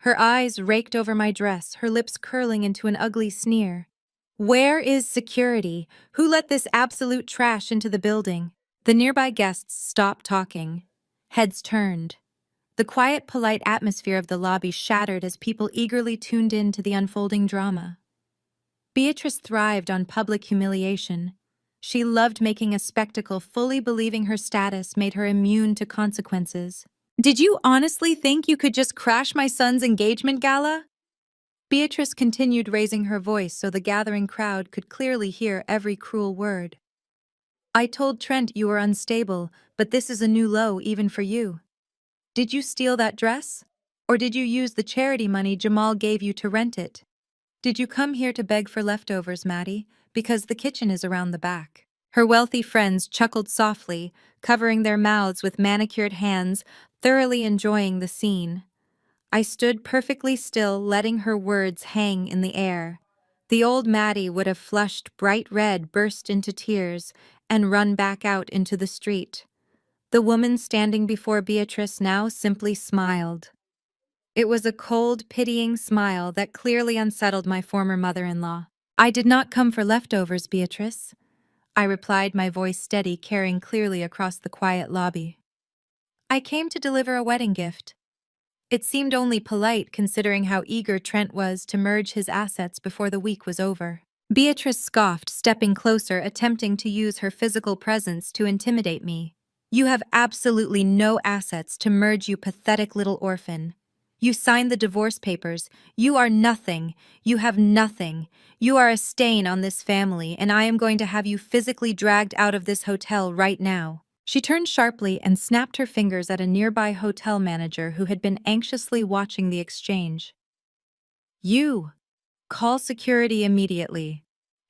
Her eyes raked over my dress, her lips curling into an ugly sneer. Where is security? Who let this absolute trash into the building? The nearby guests stopped talking. Heads turned. The quiet, polite atmosphere of the lobby shattered as people eagerly tuned in to the unfolding drama. Beatrice thrived on public humiliation. She loved making a spectacle, fully believing her status made her immune to consequences. Did you honestly think you could just crash my son's engagement gala? Beatrice continued, raising her voice so the gathering crowd could clearly hear every cruel word. I told Trent you were unstable, but this is a new low even for you. Did you steal that dress? Or did you use the charity money Jamal gave you to rent it? Did you come here to beg for leftovers, Maddie? Because the kitchen is around the back. Her wealthy friends chuckled softly, covering their mouths with manicured hands, thoroughly enjoying the scene. I stood perfectly still, letting her words hang in the air. The old Maddie would have flushed bright red, burst into tears, and run back out into the street. The woman standing before Beatrice now simply smiled. It was a cold, pitying smile that clearly unsettled my former mother-in-law. I did not come for leftovers, Beatrice, I replied, my voice steady, carrying clearly across the quiet lobby. I came to deliver a wedding gift. It seemed only polite considering how eager Trent was to merge his assets before the week was over. Beatrice scoffed, stepping closer, attempting to use her physical presence to intimidate me. You have absolutely no assets to merge, you pathetic little orphan. You signed the divorce papers. You are nothing. You have nothing. You are a stain on this family, and I am going to have you physically dragged out of this hotel right now. She turned sharply and snapped her fingers at a nearby hotel manager who had been anxiously watching the exchange. You! Call security immediately.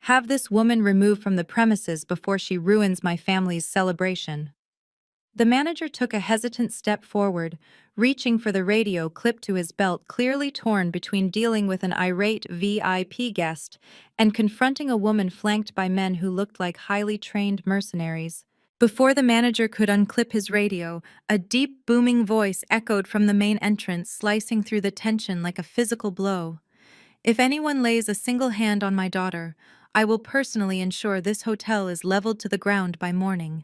Have this woman removed from the premises before she ruins my family's celebration. The manager took a hesitant step forward, reaching for the radio clipped to his belt, clearly torn between dealing with an irate VIP guest and confronting a woman flanked by men who looked like highly trained mercenaries. Before the manager could unclip his radio, a deep, booming voice echoed from the main entrance, slicing through the tension like a physical blow. If anyone lays a single hand on my daughter, I will personally ensure this hotel is leveled to the ground by morning.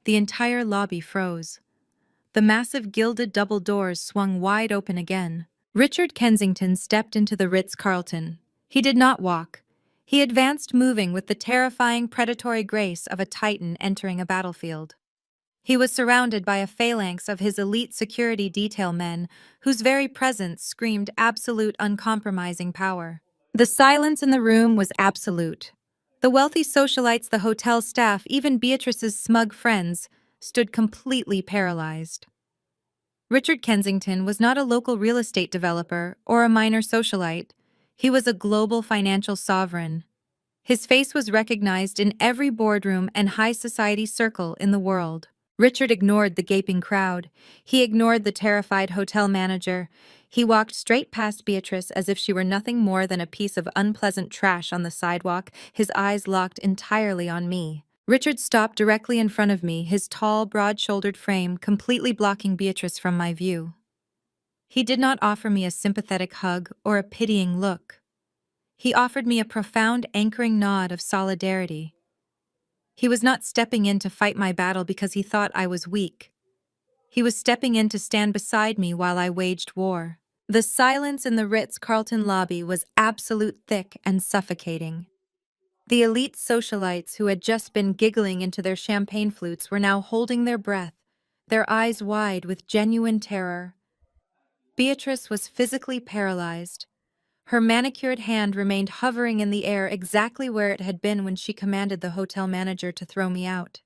The entire lobby froze. The massive gilded double doors swung wide open again. Richard Kensington stepped into the Ritz-Carlton. He did not walk. He advanced, moving with the terrifying predatory grace of a titan entering a battlefield. He was surrounded by a phalanx of his elite security detail men, whose very presence screamed absolute, uncompromising power. The silence in the room was absolute. The wealthy socialites, the hotel staff, even Beatrice's smug friends, stood completely paralyzed. Richard Kensington was not a local real estate developer or a minor socialite. He was a global financial sovereign. His face was recognized in every boardroom and high society circle in the world. Richard ignored the gaping crowd. He ignored the terrified hotel manager. He walked straight past Beatrice as if she were nothing more than a piece of unpleasant trash on the sidewalk, his eyes locked entirely on me. Richard stopped directly in front of me, his tall, broad-shouldered frame completely blocking Beatrice from my view. He did not offer me a sympathetic hug or a pitying look. He offered me a profound, anchoring nod of solidarity. He was not stepping in to fight my battle because he thought I was weak. He was stepping in to stand beside me while I waged war. The silence in the Ritz-Carlton lobby was absolute, thick, and suffocating. The elite socialites who had just been giggling into their champagne flutes were now holding their breath, their eyes wide with genuine terror. Beatrice was physically paralyzed. Her manicured hand remained hovering in the air exactly where it had been when she commanded the hotel manager to throw me out.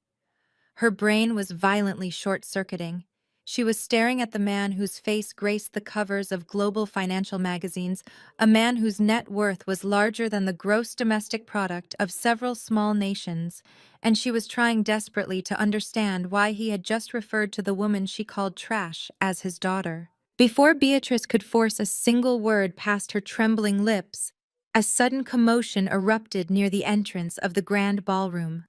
Her brain was violently short-circuiting. She was staring at the man whose face graced the covers of global financial magazines, a man whose net worth was larger than the gross domestic product of several small nations, and she was trying desperately to understand why he had just referred to the woman she called trash as his daughter. Before Beatrice could force a single word past her trembling lips, A sudden commotion erupted near the entrance of the grand ballroom.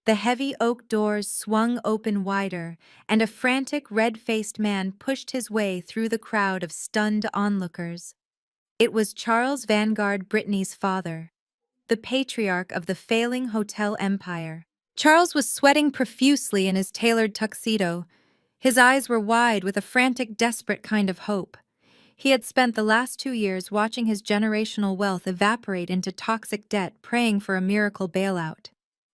The heavy oak doors swung open wider, and a frantic red-faced man pushed his way through the crowd of stunned onlookers. It was Charles Vanguard Brittany's father, the patriarch of the failing hotel empire. Charles was sweating profusely in his tailored tuxedo. His eyes were wide with a frantic, desperate kind of hope. He had spent the last 2 years watching his generational wealth evaporate into toxic debt, praying for a miracle bailout.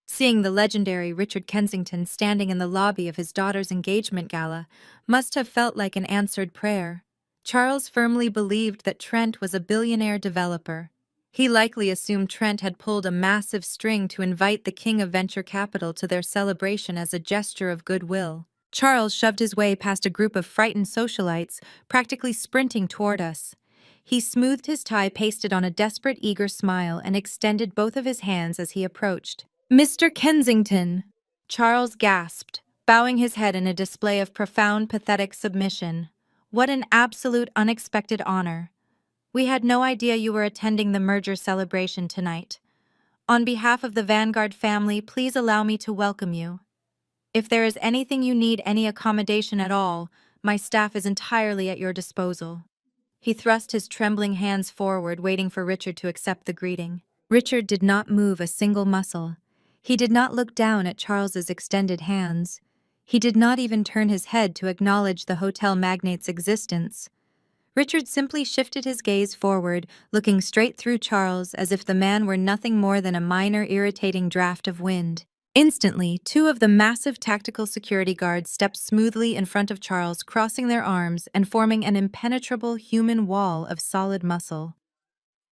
Seeing the legendary Richard Kensington standing in the lobby of his daughter's engagement gala must have felt like an answered prayer. Charles firmly believed that Trent was a billionaire developer. He likely assumed Trent had pulled a massive string to invite the king of venture capital to their celebration as a gesture of goodwill. Charles shoved his way past a group of frightened socialites, practically sprinting toward us. He smoothed his tie pasted on a desperate, eager smile and extended both of his hands as he approached. "Mr. Kensington!" Charles gasped, bowing his head in a display of profound, pathetic submission. "What an absolute, unexpected honor. We had no idea you were attending the merger celebration tonight. On behalf of the Vanguard family, please allow me to welcome you. If there is anything you need, any accommodation at all, my staff is entirely at your disposal." He thrust his trembling hands forward, waiting for Richard to accept the greeting. Richard did not move a single muscle. He did not look down at Charles's extended hands. He did not even turn his head to acknowledge the hotel magnate's existence. Richard simply shifted his gaze forward, looking straight through Charles as if the man were nothing more than a minor irritating draft of wind. Instantly, two of the massive tactical security guards stepped smoothly in front of Charles, crossing their arms and forming an impenetrable human wall of solid muscle.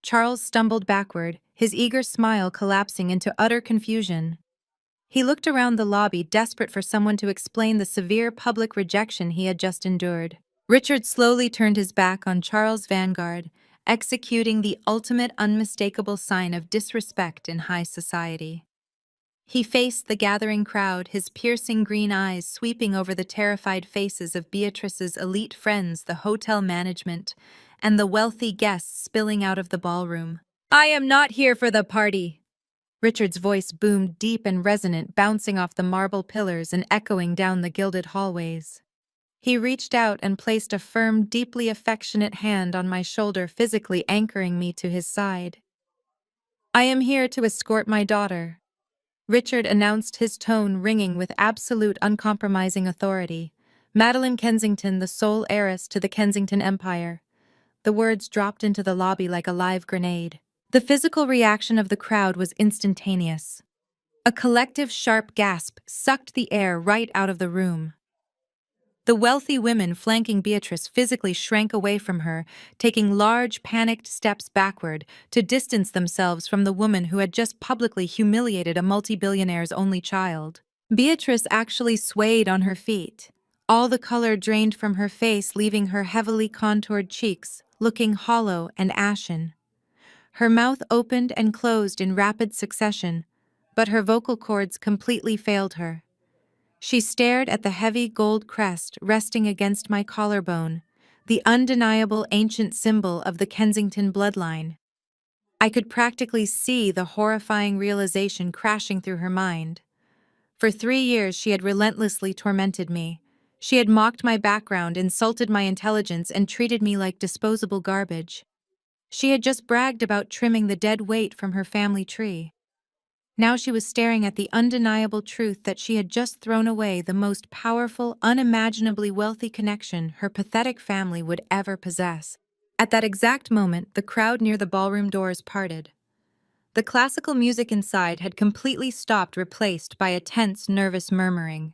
Charles stumbled backward, his eager smile collapsing into utter confusion. He looked around the lobby, desperate for someone to explain the severe public rejection he had just endured. Richard slowly turned his back on Charles Vanguard, executing the ultimate unmistakable sign of disrespect in high society. He faced the gathering crowd, his piercing green eyes sweeping over the terrified faces of Beatrice's elite friends, the hotel management, and the wealthy guests spilling out of the ballroom. "I am not here for the party." Richard's voice boomed deep and resonant, bouncing off the marble pillars and echoing down the gilded hallways. He reached out and placed a firm, deeply affectionate hand on my shoulder, physically anchoring me to his side. "I am here to escort my daughter," Richard announced, his tone ringing with absolute, uncompromising authority. "Madeline Kensington, the sole heiress to the Kensington Empire." The words dropped into the lobby like a live grenade. The physical reaction of the crowd was instantaneous. A collective sharp gasp sucked the air right out of the room. The wealthy women flanking Beatrice physically shrank away from her, taking large, panicked steps backward to distance themselves from the woman who had just publicly humiliated a multi-billionaire's only child. Beatrice actually swayed on her feet. All the color drained from her face, leaving her heavily contoured cheeks looking hollow and ashen. Her mouth opened and closed in rapid succession, but her vocal cords completely failed her. She stared at the heavy gold crest resting against my collarbone, the undeniable ancient symbol of the Kensington bloodline. I could practically see the horrifying realization crashing through her mind. For 3 years she had relentlessly tormented me. She had mocked my background, insulted my intelligence, and treated me like disposable garbage. She had just bragged about trimming the dead weight from her family tree. Now she was staring at the undeniable truth that she had just thrown away the most powerful, unimaginably wealthy connection her pathetic family would ever possess. At that exact moment, the crowd near the ballroom doors parted. The classical music inside had completely stopped, replaced by a tense, nervous murmuring.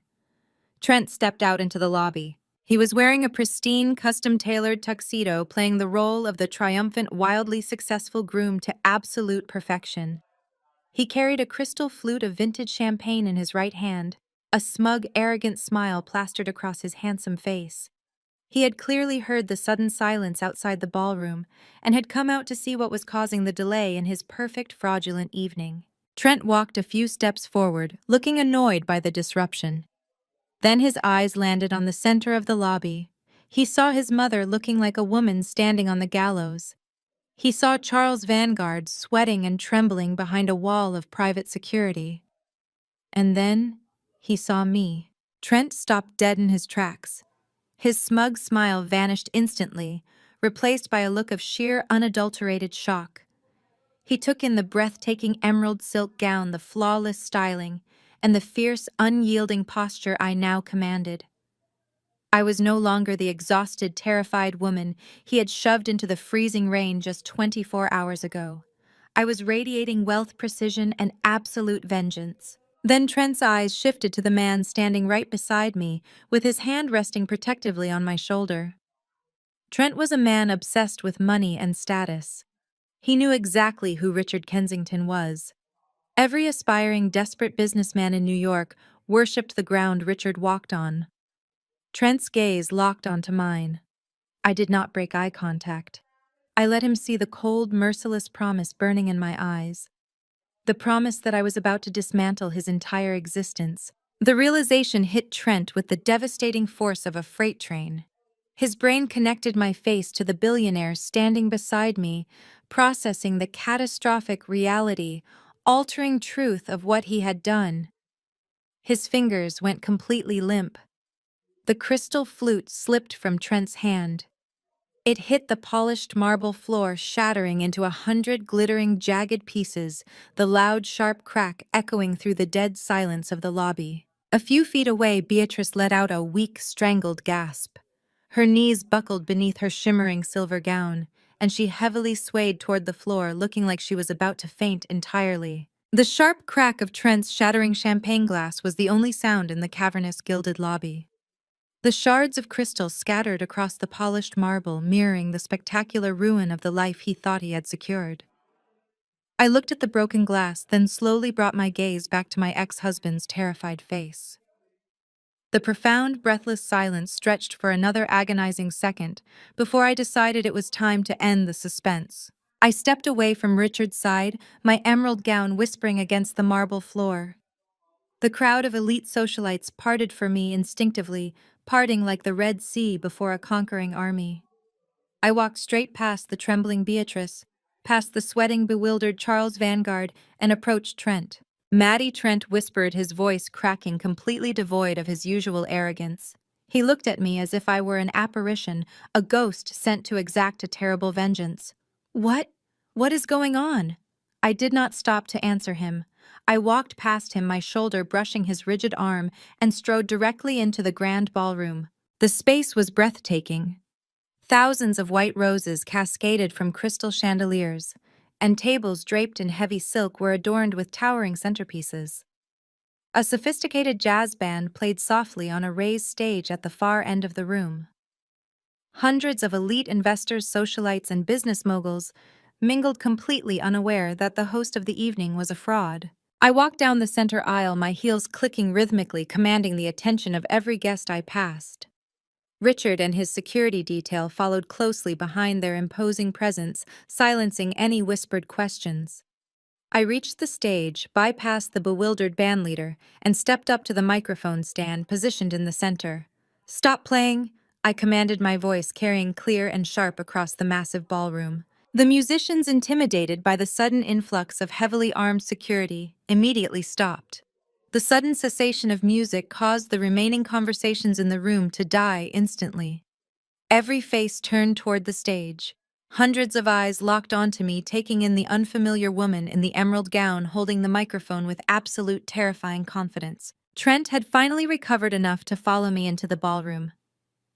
Trent stepped out into the lobby. He was wearing a pristine, custom-tailored tuxedo, playing the role of the triumphant, wildly successful groom to absolute perfection. He carried a crystal flute of vintage champagne in his right hand, a smug, arrogant smile plastered across his handsome face. He had clearly heard the sudden silence outside the ballroom and had come out to see what was causing the delay in his perfect, fraudulent evening. Trent walked a few steps forward, looking annoyed by the disruption. Then his eyes landed on the center of the lobby. He saw his mother looking like a woman standing on the gallows. He saw Charles Vanguard sweating and trembling behind a wall of private security. And then he saw me. Trent stopped dead in his tracks. His smug smile vanished instantly, replaced by a look of sheer, unadulterated shock. He took in the breathtaking emerald silk gown, the flawless styling, and the fierce, unyielding posture I now commanded. I was no longer the exhausted, terrified woman he had shoved into the freezing rain just 24 hours ago. I was radiating wealth, precision, and absolute vengeance. Then Trent's eyes shifted to the man standing right beside me, with his hand resting protectively on my shoulder. Trent was a man obsessed with money and status. He knew exactly who Richard Kensington was. Every aspiring, desperate businessman in New York worshipped the ground Richard walked on. Trent's gaze locked onto mine. I did not break eye contact. I let him see the cold, merciless promise burning in my eyes. The promise that I was about to dismantle his entire existence. The realization hit Trent with the devastating force of a freight train. His brain connected my face to the billionaire standing beside me, processing the catastrophic reality, altering truth of what he had done. His fingers went completely limp. The crystal flute slipped from Trent's hand. It hit the polished marble floor, shattering into 100 glittering, jagged pieces, the loud, sharp crack echoing through the dead silence of the lobby. A few feet away, Beatrice let out a weak, strangled gasp. Her knees buckled beneath her shimmering silver gown, and she heavily swayed toward the floor, looking like she was about to faint entirely. The sharp crack of Trent's shattering champagne glass was the only sound in the cavernous, gilded lobby. The shards of crystal scattered across the polished marble, mirroring the spectacular ruin of the life he thought he had secured. I looked at the broken glass, then slowly brought my gaze back to my ex-husband's terrified face. The profound, breathless silence stretched for another agonizing second before I decided it was time to end the suspense. I stepped away from Richard's side, my emerald gown whispering against the marble floor. The crowd of elite socialites parted for me instinctively, parting like the Red Sea before a conquering army. I walked straight past the trembling Beatrice, past the sweating, bewildered Charles Vanguard, and approached Trent. Matty, Trent whispered, his voice cracking, completely devoid of his usual arrogance. He looked at me as if I were an apparition, a ghost sent to exact a terrible vengeance. What? What is going on? I did not stop to answer him. I walked past him, my shoulder brushing his rigid arm, and strode directly into the grand ballroom. The space was breathtaking. Thousands of white roses cascaded from crystal chandeliers, and tables draped in heavy silk were adorned with towering centerpieces. A sophisticated jazz band played softly on a raised stage at the far end of the room. Hundreds of elite investors, socialites, and business moguls mingled, completely unaware that the host of the evening was a fraud. I walked down the center aisle, my heels clicking rhythmically, commanding the attention of every guest I passed. Richard and his security detail followed closely behind their imposing presence, silencing any whispered questions. I reached the stage, bypassed the bewildered bandleader, and stepped up to the microphone stand positioned in the center. "Stop playing," I commanded, my voice carrying clear and sharp across the massive ballroom. The musicians, intimidated by the sudden influx of heavily armed security, immediately stopped. The sudden cessation of music caused the remaining conversations in the room to die instantly. Every face turned toward the stage. Hundreds of eyes locked onto me, taking in the unfamiliar woman in the emerald gown holding the microphone with absolute terrifying confidence. Trent had finally recovered enough to follow me into the ballroom.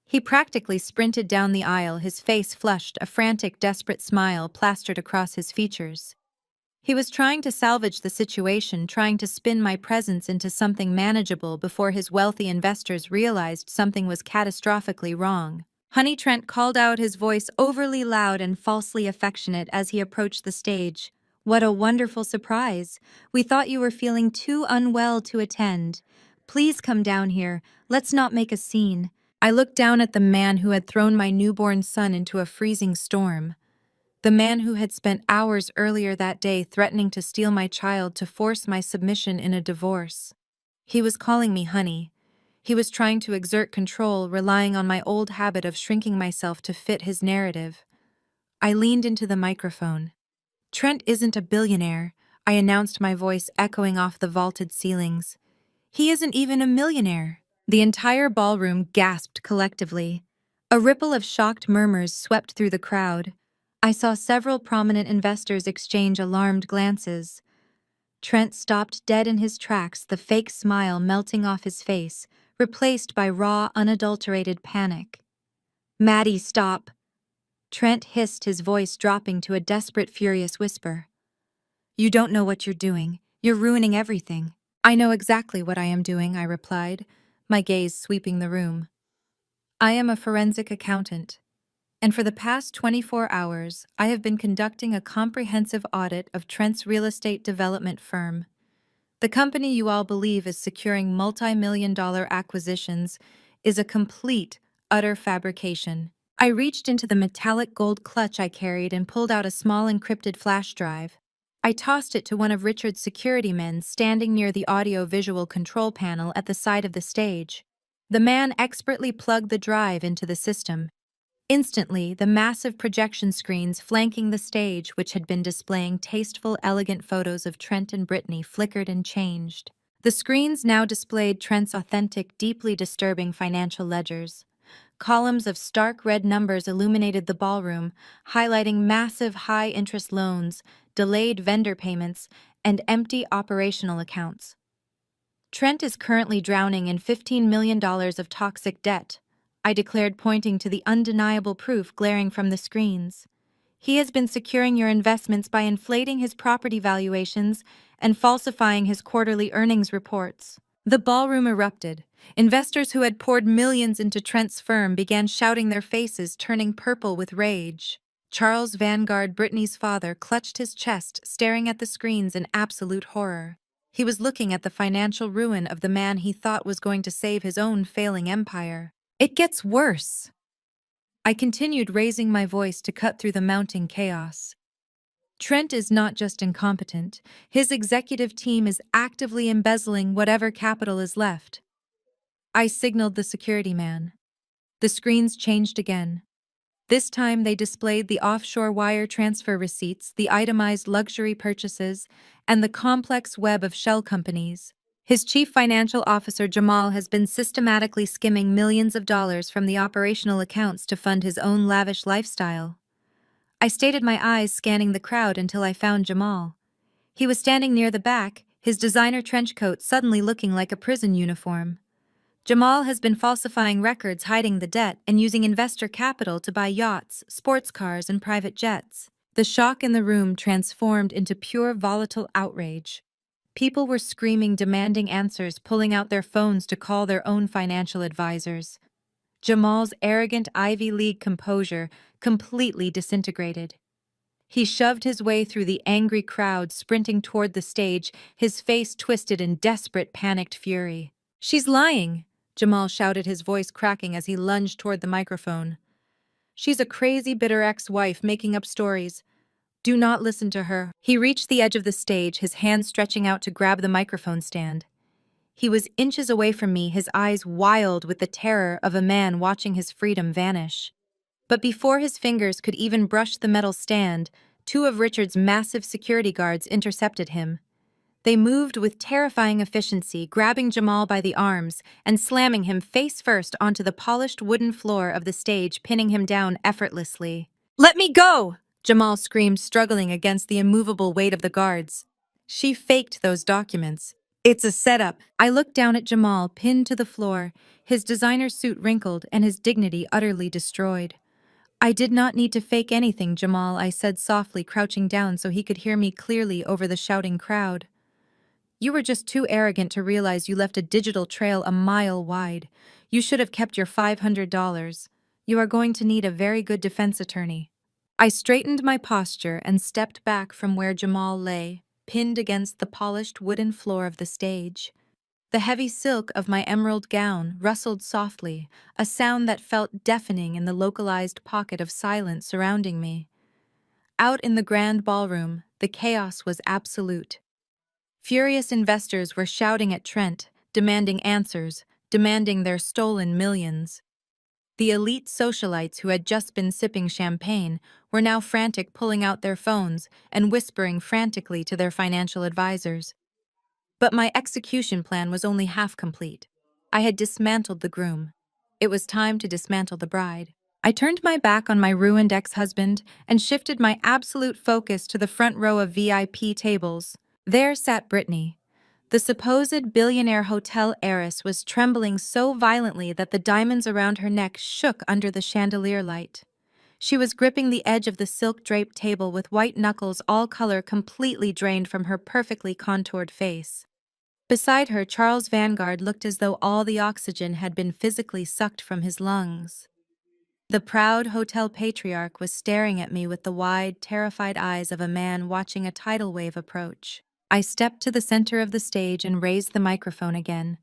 He practically sprinted down the aisle, his face flushed, a frantic, desperate smile plastered across his features. He was trying to salvage the situation, trying to spin my presence into something manageable before his wealthy investors realized something was catastrophically wrong. "Honey," Trent called out, his voice overly loud and falsely affectionate as he approached the stage. "What a wonderful surprise. We thought you were feeling too unwell to attend. Please come down here. Let's not make a scene." I looked down at the man who had thrown my newborn son into a freezing storm. The man who had spent hours earlier that day threatening to steal my child to force my submission in a divorce. He was calling me honey. He was trying to exert control, relying on my old habit of shrinking myself to fit his narrative. I leaned into the microphone. Trent isn't a billionaire, I announced, my voice echoing off the vaulted ceilings. He isn't even a millionaire. The entire ballroom gasped collectively. A ripple of shocked murmurs swept through the crowd. I saw several prominent investors exchange alarmed glances. Trent stopped dead in his tracks, the fake smile melting off his face, replaced by raw, unadulterated panic. "Maddie, stop!" Trent hissed, his voice dropping to a desperate, furious whisper. "You don't know what you're doing. You're ruining everything." "I know exactly what I am doing," I replied, my gaze sweeping the room. "I am a forensic accountant, and for the past 24 hours, I have been conducting a comprehensive audit of Trent's real estate development firm. The company you all believe is securing multi-million-dollar acquisitions is a complete, utter fabrication." I reached into the metallic gold clutch I carried and pulled out a small encrypted flash drive. I tossed it to one of Richard's security men standing near the audio-visual control panel at the side of the stage. The man expertly plugged the drive into the system. Instantly, the massive projection screens flanking the stage, which had been displaying tasteful, elegant photos of Trent and Brittany, flickered and changed. The screens now displayed Trent's authentic, deeply disturbing financial ledgers. Columns of stark red numbers illuminated the ballroom, highlighting massive high-interest loans, delayed vendor payments, and empty operational accounts. "Trent is currently drowning in $15 million of toxic debt," I declared, pointing to the undeniable proof glaring from the screens. "He has been securing your investments by inflating his property valuations and falsifying his quarterly earnings reports." The ballroom erupted. Investors who had poured millions into Trent's firm began shouting, their faces turning purple with rage. Charles Vanguard, Brittany's father, clutched his chest, staring at the screens in absolute horror. He was looking at the financial ruin of the man he thought was going to save his own failing empire. "It gets worse," I continued, raising my voice to cut through the mounting chaos. "Trent is not just incompetent, his executive team is actively embezzling whatever capital is left." I signaled the security man. The screens changed again. This time they displayed the offshore wire transfer receipts, the itemized luxury purchases, and the complex web of shell companies. His chief financial officer, Jamal, has been systematically skimming millions of dollars from the operational accounts to fund his own lavish lifestyle. I stayed, my eyes scanning the crowd until I found Jamal. He was standing near the back, his designer trench coat suddenly looking like a prison uniform. Jamal has been falsifying records, hiding the debt, and using investor capital to buy yachts, sports cars, and private jets. The shock in the room transformed into pure volatile outrage. People were screaming, demanding answers, pulling out their phones to call their own financial advisors. Jamal's arrogant Ivy League composure completely disintegrated. He shoved his way through the angry crowd, sprinting toward the stage, his face twisted in desperate, panicked fury. "She's lying," Jamal shouted, his voice cracking as he lunged toward the microphone. "She's a crazy, bitter ex-wife making up stories. Do not listen to her." He reached the edge of the stage, his hand stretching out to grab the microphone stand. He was inches away from me, his eyes wild with the terror of a man watching his freedom vanish. But before his fingers could even brush the metal stand, two of Richard's massive security guards intercepted him. They moved with terrifying efficiency, grabbing Jamal by the arms and slamming him face first onto the polished wooden floor of the stage, pinning him down effortlessly. "Let me go!" Jamal screamed, struggling against the immovable weight of the guards. "She faked those documents. It's a setup." I looked down at Jamal, pinned to the floor, his designer suit wrinkled and his dignity utterly destroyed. "I did not need to fake anything, Jamal," I said softly, crouching down so he could hear me clearly over the shouting crowd. "You were just too arrogant to realize you left a digital trail a mile wide. You should have kept your $500. You are going to need a very good defense attorney." I straightened my posture and stepped back from where Jamal lay, pinned against the polished wooden floor of the stage. The heavy silk of my emerald gown rustled softly, a sound that felt deafening in the localized pocket of silence surrounding me. Out in the grand ballroom, the chaos was absolute. Furious investors were shouting at Trent, demanding answers, demanding their stolen millions. The elite socialites who had just been sipping champagne were now frantic, pulling out their phones and whispering frantically to their financial advisors. But my execution plan was only half complete. I had dismantled the groom. It was time to dismantle the bride. I turned my back on my ruined ex-husband and shifted my absolute focus to the front row of VIP tables. There sat Brittany. The supposed billionaire hotel heiress was trembling so violently that the diamonds around her neck shook under the chandelier light. She was gripping the edge of the silk-draped table with white knuckles, all color completely drained from her perfectly contoured face. Beside her, Charles Vanguard looked as though all the oxygen had been physically sucked from his lungs. The proud hotel patriarch was staring at me with the wide, terrified eyes of a man watching a tidal wave approach. I stepped to the center of the stage and raised the microphone again.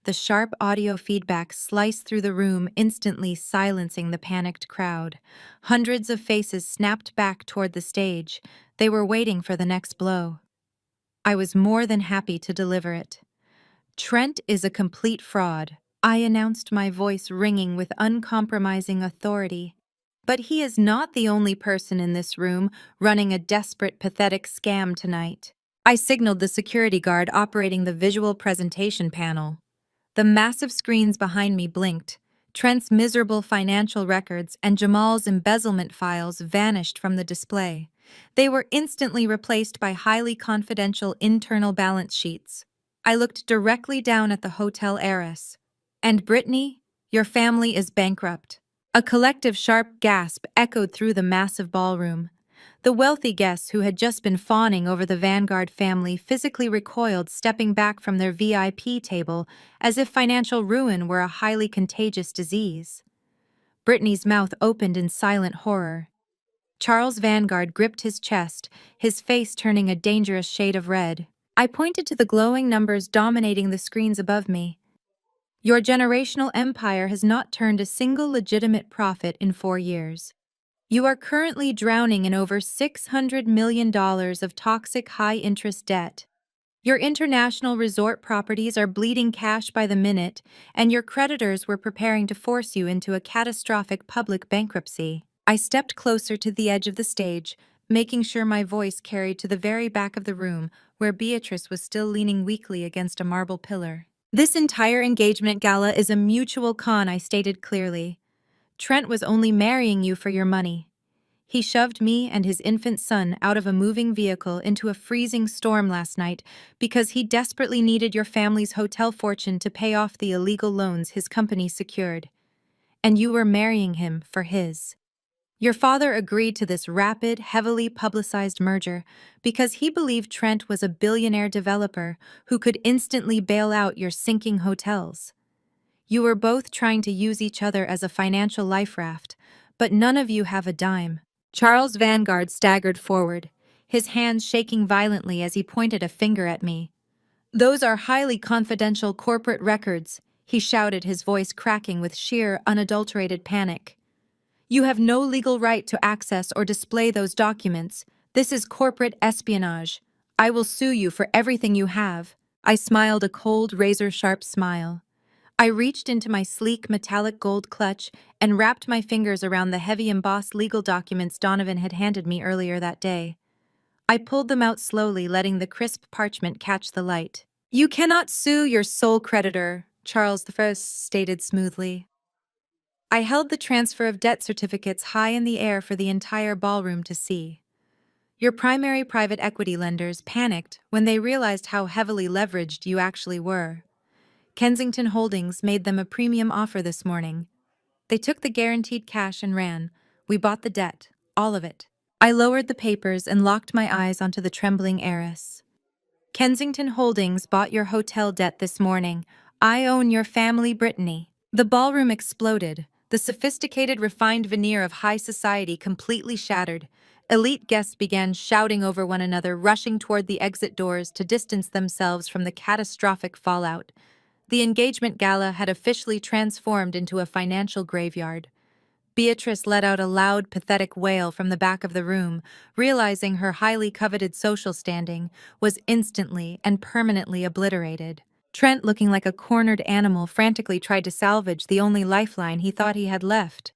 The sharp audio feedback sliced through the room, instantly silencing the panicked crowd. Hundreds of faces snapped back toward the stage. They were waiting for the next blow. I was more than happy to deliver it. Trent is a complete fraud, I announced, my voice ringing with uncompromising authority. But he is not the only person in this room running a desperate, pathetic scam tonight. I signaled the security guard operating the visual presentation panel. The massive screens behind me blinked. Trent's miserable financial records and Jamal's embezzlement files vanished from the display. They were instantly replaced by highly confidential internal balance sheets. I looked directly down at the hotel heiress. And Brittany, your family is bankrupt. A collective sharp gasp echoed through the massive ballroom. The wealthy guests who had just been fawning over the Vanguard family physically recoiled, stepping back from their VIP table as if financial ruin were a highly contagious disease. Brittany's mouth opened in silent horror. Charles Vanguard gripped his chest, his face turning a dangerous shade of red. I pointed to the glowing numbers dominating the screens above me. Your generational empire has not turned a single legitimate profit in 4 years. You are currently drowning in over $600 million of toxic high-interest debt. Your international resort properties are bleeding cash by the minute, and your creditors were preparing to force you into a catastrophic public bankruptcy. I stepped closer to the edge of the stage, making sure my voice carried to the very back of the room, where Beatrice was still leaning weakly against a marble pillar. This entire engagement gala is a mutual con, I stated clearly. Trent was only marrying you for your money. He shoved me and his infant son out of a moving vehicle into a freezing storm last night because he desperately needed your family's hotel fortune to pay off the illegal loans his company secured. And you were marrying him for his. Your father agreed to this rapid, heavily publicized merger because he believed Trent was a billionaire developer who could instantly bail out your sinking hotels. You were both trying to use each other as a financial life raft, but none of you have a dime. Charles Vanguard staggered forward, his hands shaking violently as he pointed a finger at me. Those are highly confidential corporate records, he shouted, his voice cracking with sheer, unadulterated panic. You have no legal right to access or display those documents. This is corporate espionage. I will sue you for everything you have. I smiled a cold, razor-sharp smile. I reached into my sleek metallic gold clutch and wrapped my fingers around the heavy embossed legal documents Donovan had handed me earlier that day. I pulled them out slowly, letting the crisp parchment catch the light. You cannot sue your sole creditor, Charles I stated smoothly. I held the transfer of debt certificates high in the air for the entire ballroom to see. Your primary private equity lenders panicked when they realized how heavily leveraged you actually were. Kensington Holdings made them a premium offer this morning. They took the guaranteed cash and ran. We bought the debt, all of it. I lowered the papers and locked my eyes onto the trembling heiress. Kensington Holdings bought your hotel debt this morning. I own your family, Brittany. The ballroom exploded, the sophisticated, refined veneer of high society completely shattered. Elite guests began shouting over one another, rushing toward the exit doors to distance themselves from the catastrophic fallout. The engagement gala had officially transformed into a financial graveyard. Beatrice let out a loud, pathetic wail from the back of the room, realizing her highly coveted social standing was instantly and permanently obliterated. Trent, looking like a cornered animal, frantically tried to salvage the only lifeline he thought he had left.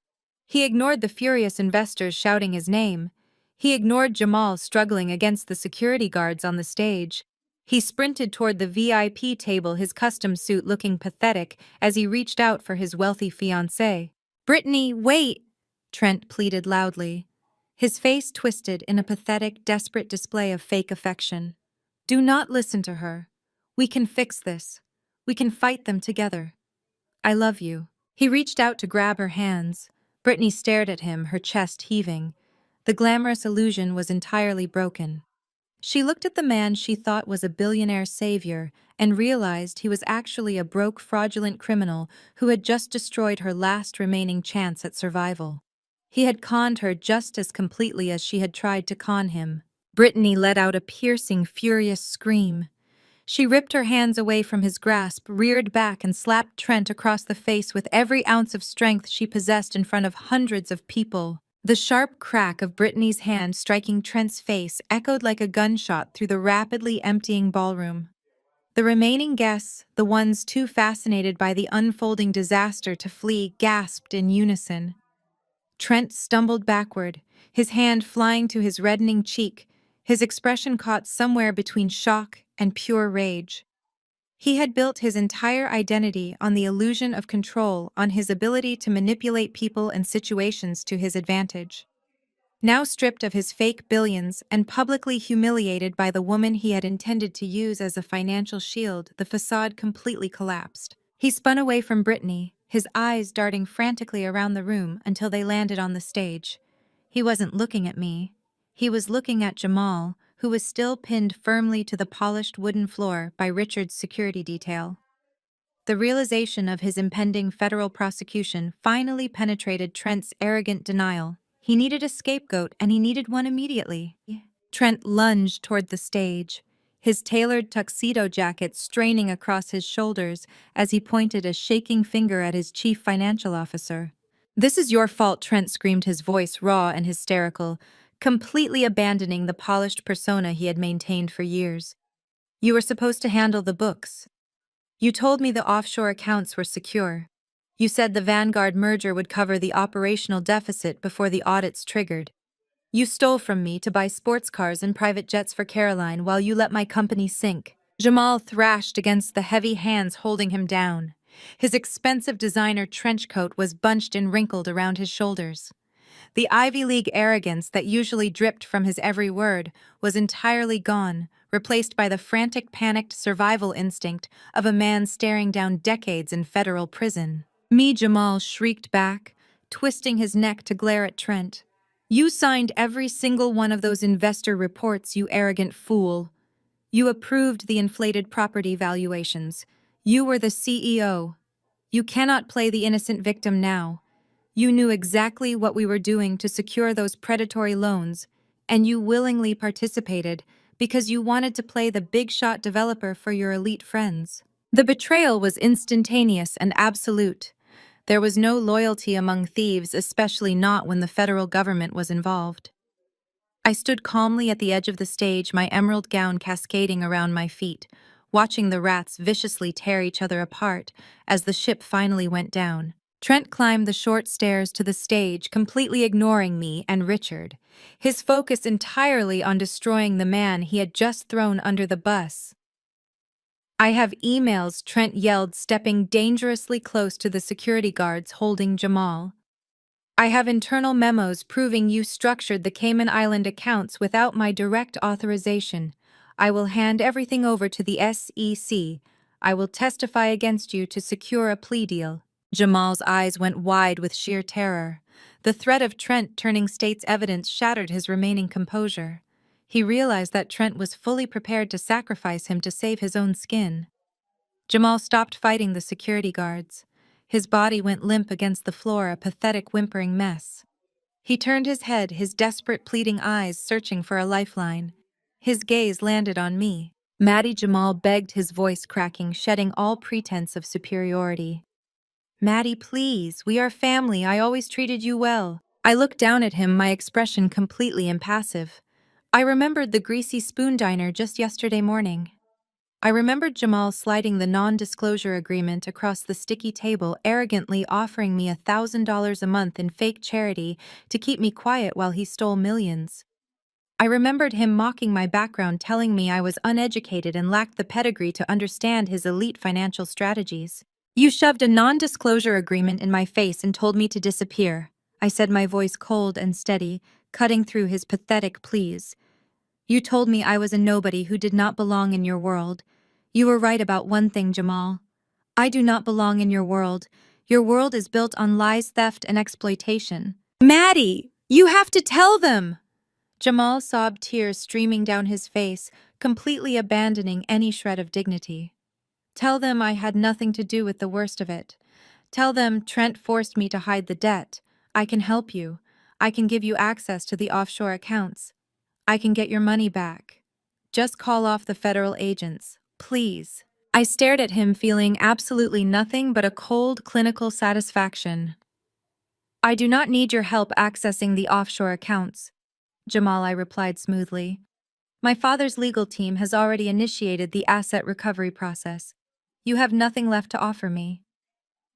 He ignored the furious investors shouting his name. He ignored Jamal struggling against the security guards on the stage. He sprinted toward the VIP table, his custom suit looking pathetic as he reached out for his wealthy fiancée. "Brittany, wait!" Trent pleaded loudly. His face twisted in a pathetic, desperate display of fake affection. "Do not listen to her. We can fix this. We can fight them together. I love you." He reached out to grab her hands. Brittany stared at him, her chest heaving. The glamorous illusion was entirely broken. She looked at the man she thought was a billionaire savior and realized he was actually a broke, fraudulent criminal who had just destroyed her last remaining chance at survival. He had conned her just as completely as she had tried to con him. Brittany let out a piercing, furious scream. She ripped her hands away from his grasp, reared back, and slapped Trent across the face with every ounce of strength she possessed in front of hundreds of people. The sharp crack of Brittany's hand striking Trent's face echoed like a gunshot through the rapidly emptying ballroom. The remaining guests, the ones too fascinated by the unfolding disaster to flee, gasped in unison. Trent stumbled backward, his hand flying to his reddening cheek, his expression caught somewhere between shock and pure rage. He had built his entire identity on the illusion of control, on his ability to manipulate people and situations to his advantage. Now stripped of his fake billions and publicly humiliated by the woman he had intended to use as a financial shield, the facade completely collapsed. He spun away from Brittany, his eyes darting frantically around the room until they landed on the stage. He wasn't looking at me. He was looking at Jamal, who was still pinned firmly to the polished wooden floor by Richard's security detail. The realization of his impending federal prosecution finally penetrated Trent's arrogant denial. He needed a scapegoat, and he needed one immediately. Trent lunged toward the stage, his tailored tuxedo jacket straining across his shoulders as he pointed a shaking finger at his chief financial officer. "This is your fault," Trent screamed, his voice raw and hysterical, completely abandoning the polished persona he had maintained for years. "You were supposed to handle the books. You told me the offshore accounts were secure. You said the Vanguard merger would cover the operational deficit before the audits triggered. You stole from me to buy sports cars and private jets for Caroline while you let my company sink." Jamal thrashed against the heavy hands holding him down. His expensive designer trench coat was bunched and wrinkled around his shoulders. The Ivy League arrogance that usually dripped from his every word was entirely gone, replaced by the frantic, panicked survival instinct of a man staring down decades in federal prison. Jamal shrieked back, twisting his neck to glare at Trent. "You signed every single one of those investor reports, you arrogant fool. You approved the inflated property valuations. You were the CEO. You cannot play the innocent victim now. You knew exactly what we were doing to secure those predatory loans, and you willingly participated because you wanted to play the big-shot developer for your elite friends." The betrayal was instantaneous and absolute. There was no loyalty among thieves, especially not when the federal government was involved. I stood calmly at the edge of the stage, my emerald gown cascading around my feet, watching the rats viciously tear each other apart as the ship finally went down. Trent climbed the short stairs to the stage, completely ignoring me and Richard, his focus entirely on destroying the man he had just thrown under the bus. "I have emails," Trent yelled, stepping dangerously close to the security guards holding Jamal. "I have internal memos proving you structured the Cayman Island accounts without my direct authorization. I will hand everything over to the SEC. I will testify against you to secure a plea deal." Jamal's eyes went wide with sheer terror. The threat of Trent turning state's evidence shattered his remaining composure. He realized that Trent was fully prepared to sacrifice him to save his own skin. Jamal stopped fighting the security guards. His body went limp against the floor, a pathetic, whimpering mess. He turned his head, his desperate, pleading eyes searching for a lifeline. His gaze landed on me. "Maddie," Jamal begged, his voice cracking, shedding all pretense of superiority. "Maddie, please. We are family. I always treated you well." I looked down at him, my expression completely impassive. I remembered the Greasy Spoon diner just yesterday morning. I remembered Jamal sliding the non-disclosure agreement across the sticky table, arrogantly offering me $1,000 a month in fake charity to keep me quiet while he stole millions. I remembered him mocking my background, telling me I was uneducated and lacked the pedigree to understand his elite financial strategies. "You shoved a non-disclosure agreement in my face and told me to disappear," I said, my voice cold and steady, cutting through his pathetic pleas. "You told me I was a nobody who did not belong in your world. You were right about one thing, Jamal. I do not belong in your world. Your world is built on lies, theft, and exploitation." "Maddie, you have to tell them!" Jamal sobbed, tears streaming down his face, completely abandoning any shred of dignity. "Tell them I had nothing to do with the worst of it. Tell them Trent forced me to hide the debt. I can help you. I can give you access to the offshore accounts. I can get your money back. Just call off the federal agents, please." I stared at him, feeling absolutely nothing but a cold, clinical satisfaction. "I do not need your help accessing the offshore accounts," Jamal, I replied smoothly. "My father's legal team has already initiated the asset recovery process. You have nothing left to offer me.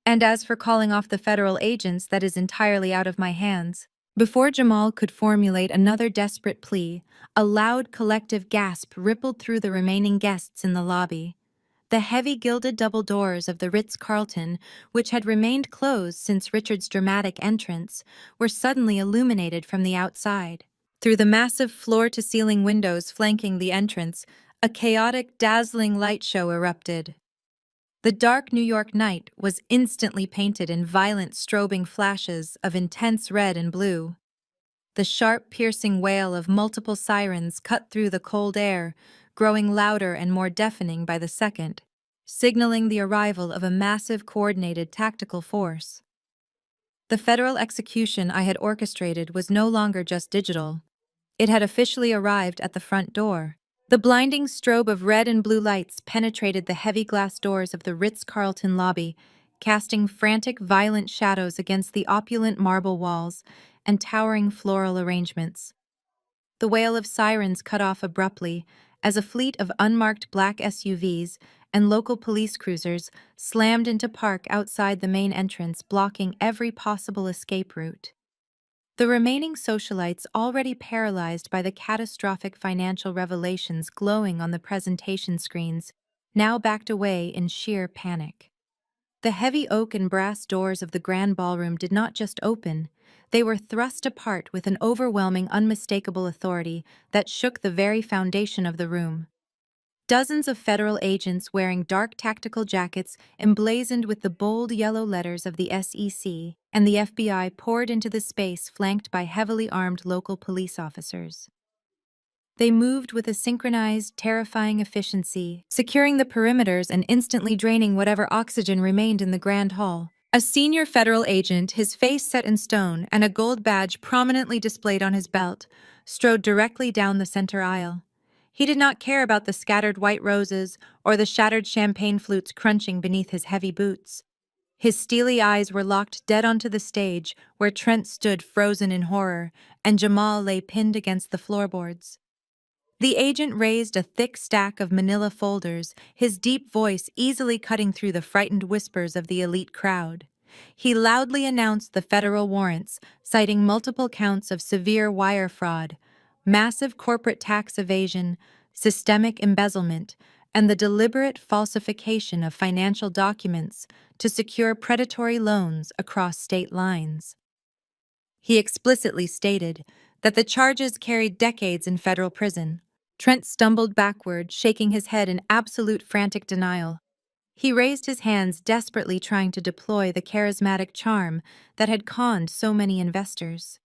And as for calling off the federal agents, that is entirely out of my hands." Before Jamal could formulate another desperate plea, a loud collective gasp rippled through the remaining guests in the lobby. The heavy gilded double doors of the Ritz-Carlton, which had remained closed since Richard's dramatic entrance, were suddenly illuminated from the outside. Through the massive floor-to-ceiling windows flanking the entrance, a chaotic, dazzling light show erupted. The dark New York night was instantly painted in violent strobing flashes of intense red and blue. The sharp, piercing wail of multiple sirens cut through the cold air, growing louder and more deafening by the second, signaling the arrival of a massive, coordinated tactical force. The federal execution I had orchestrated was no longer just digital. It had officially arrived at the front door. The blinding strobe of red and blue lights penetrated the heavy glass doors of the Ritz-Carlton lobby, casting frantic, violent shadows against the opulent marble walls and towering floral arrangements. The wail of sirens cut off abruptly as a fleet of unmarked black SUVs and local police cruisers slammed into park outside the main entrance, blocking every possible escape route. The remaining socialites, already paralyzed by the catastrophic financial revelations glowing on the presentation screens, now backed away in sheer panic. The heavy oak and brass doors of the grand ballroom did not just open, they were thrust apart with an overwhelming, unmistakable authority that shook the very foundation of the room. Dozens of federal agents wearing dark tactical jackets emblazoned with the bold yellow letters of the SEC and the FBI poured into the space, flanked by heavily armed local police officers. They moved with a synchronized, terrifying efficiency, securing the perimeters and instantly draining whatever oxygen remained in the grand hall. A senior federal agent, his face set in stone and a gold badge prominently displayed on his belt, strode directly down the center aisle. He did not care about the scattered white roses or the shattered champagne flutes crunching beneath his heavy boots. His steely eyes were locked dead onto the stage, where Trent stood frozen in horror and Jamal lay pinned against the floorboards. The agent raised a thick stack of manila folders, his deep voice easily cutting through the frightened whispers of the elite crowd. He loudly announced the federal warrants, citing multiple counts of severe wire fraud, massive corporate tax evasion, systemic embezzlement, and the deliberate falsification of financial documents to secure predatory loans across state lines. He explicitly stated that the charges carried decades in federal prison. Trent stumbled backward, shaking his head in absolute frantic denial. He raised his hands, desperately trying to deploy the charismatic charm that had conned so many investors.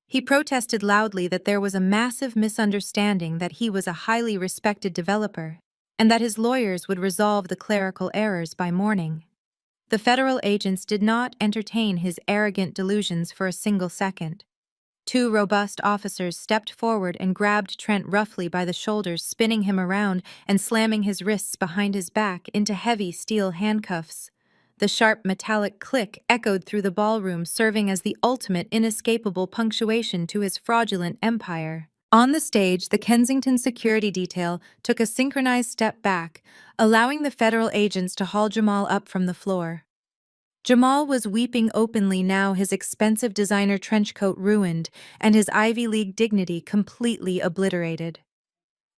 He protested loudly that there was a massive misunderstanding, that he was a highly respected developer, and that his lawyers would resolve the clerical errors by morning. The federal agents did not entertain his arrogant delusions for a single second. Two robust officers stepped forward and grabbed Trent roughly by the shoulders, spinning him around and slamming his wrists behind his back into heavy steel handcuffs. The sharp metallic click echoed through the ballroom, serving as the ultimate inescapable punctuation to his fraudulent empire. On the stage, the Kensington security detail took a synchronized step back, allowing the federal agents to haul Jamal up from the floor. Jamal was weeping openly now, his expensive designer trench coat ruined and his Ivy League dignity completely obliterated.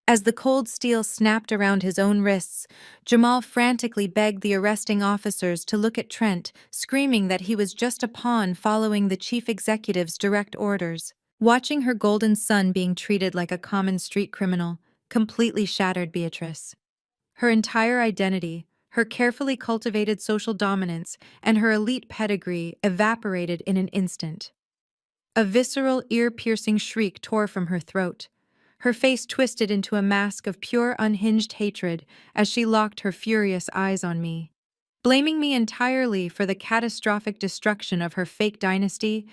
As the cold steel snapped around his own wrists, Jamal frantically begged the arresting officers to look at Trent, screaming that he was just a pawn following the chief executive's direct orders. Watching her golden son being treated like a common street criminal completely shattered Beatrice. Her entire identity, her carefully cultivated social dominance, and her elite pedigree evaporated in an instant. A visceral, ear-piercing shriek tore from her throat. Her face twisted into a mask of pure, unhinged hatred as she locked her furious eyes on me. Blaming me entirely for the catastrophic destruction of her fake dynasty,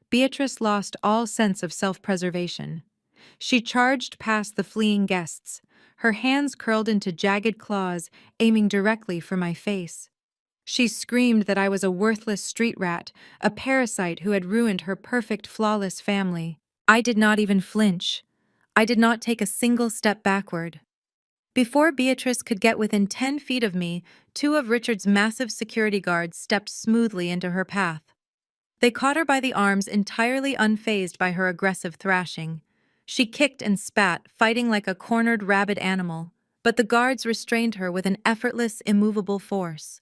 Beatrice lost all sense of self-preservation. She charged past the fleeing guests, her hands curled into jagged claws, aiming directly for my face. She screamed that I was a worthless street rat, a parasite who had ruined her perfect, flawless family. I did not even flinch. I did not take a single step backward. Before Beatrice could get within 10 feet of me, two of Richard's massive security guards stepped smoothly into her path. They caught her by the arms, entirely unfazed by her aggressive thrashing. She kicked and spat, fighting like a cornered rabid animal, but the guards restrained her with an effortless, immovable force.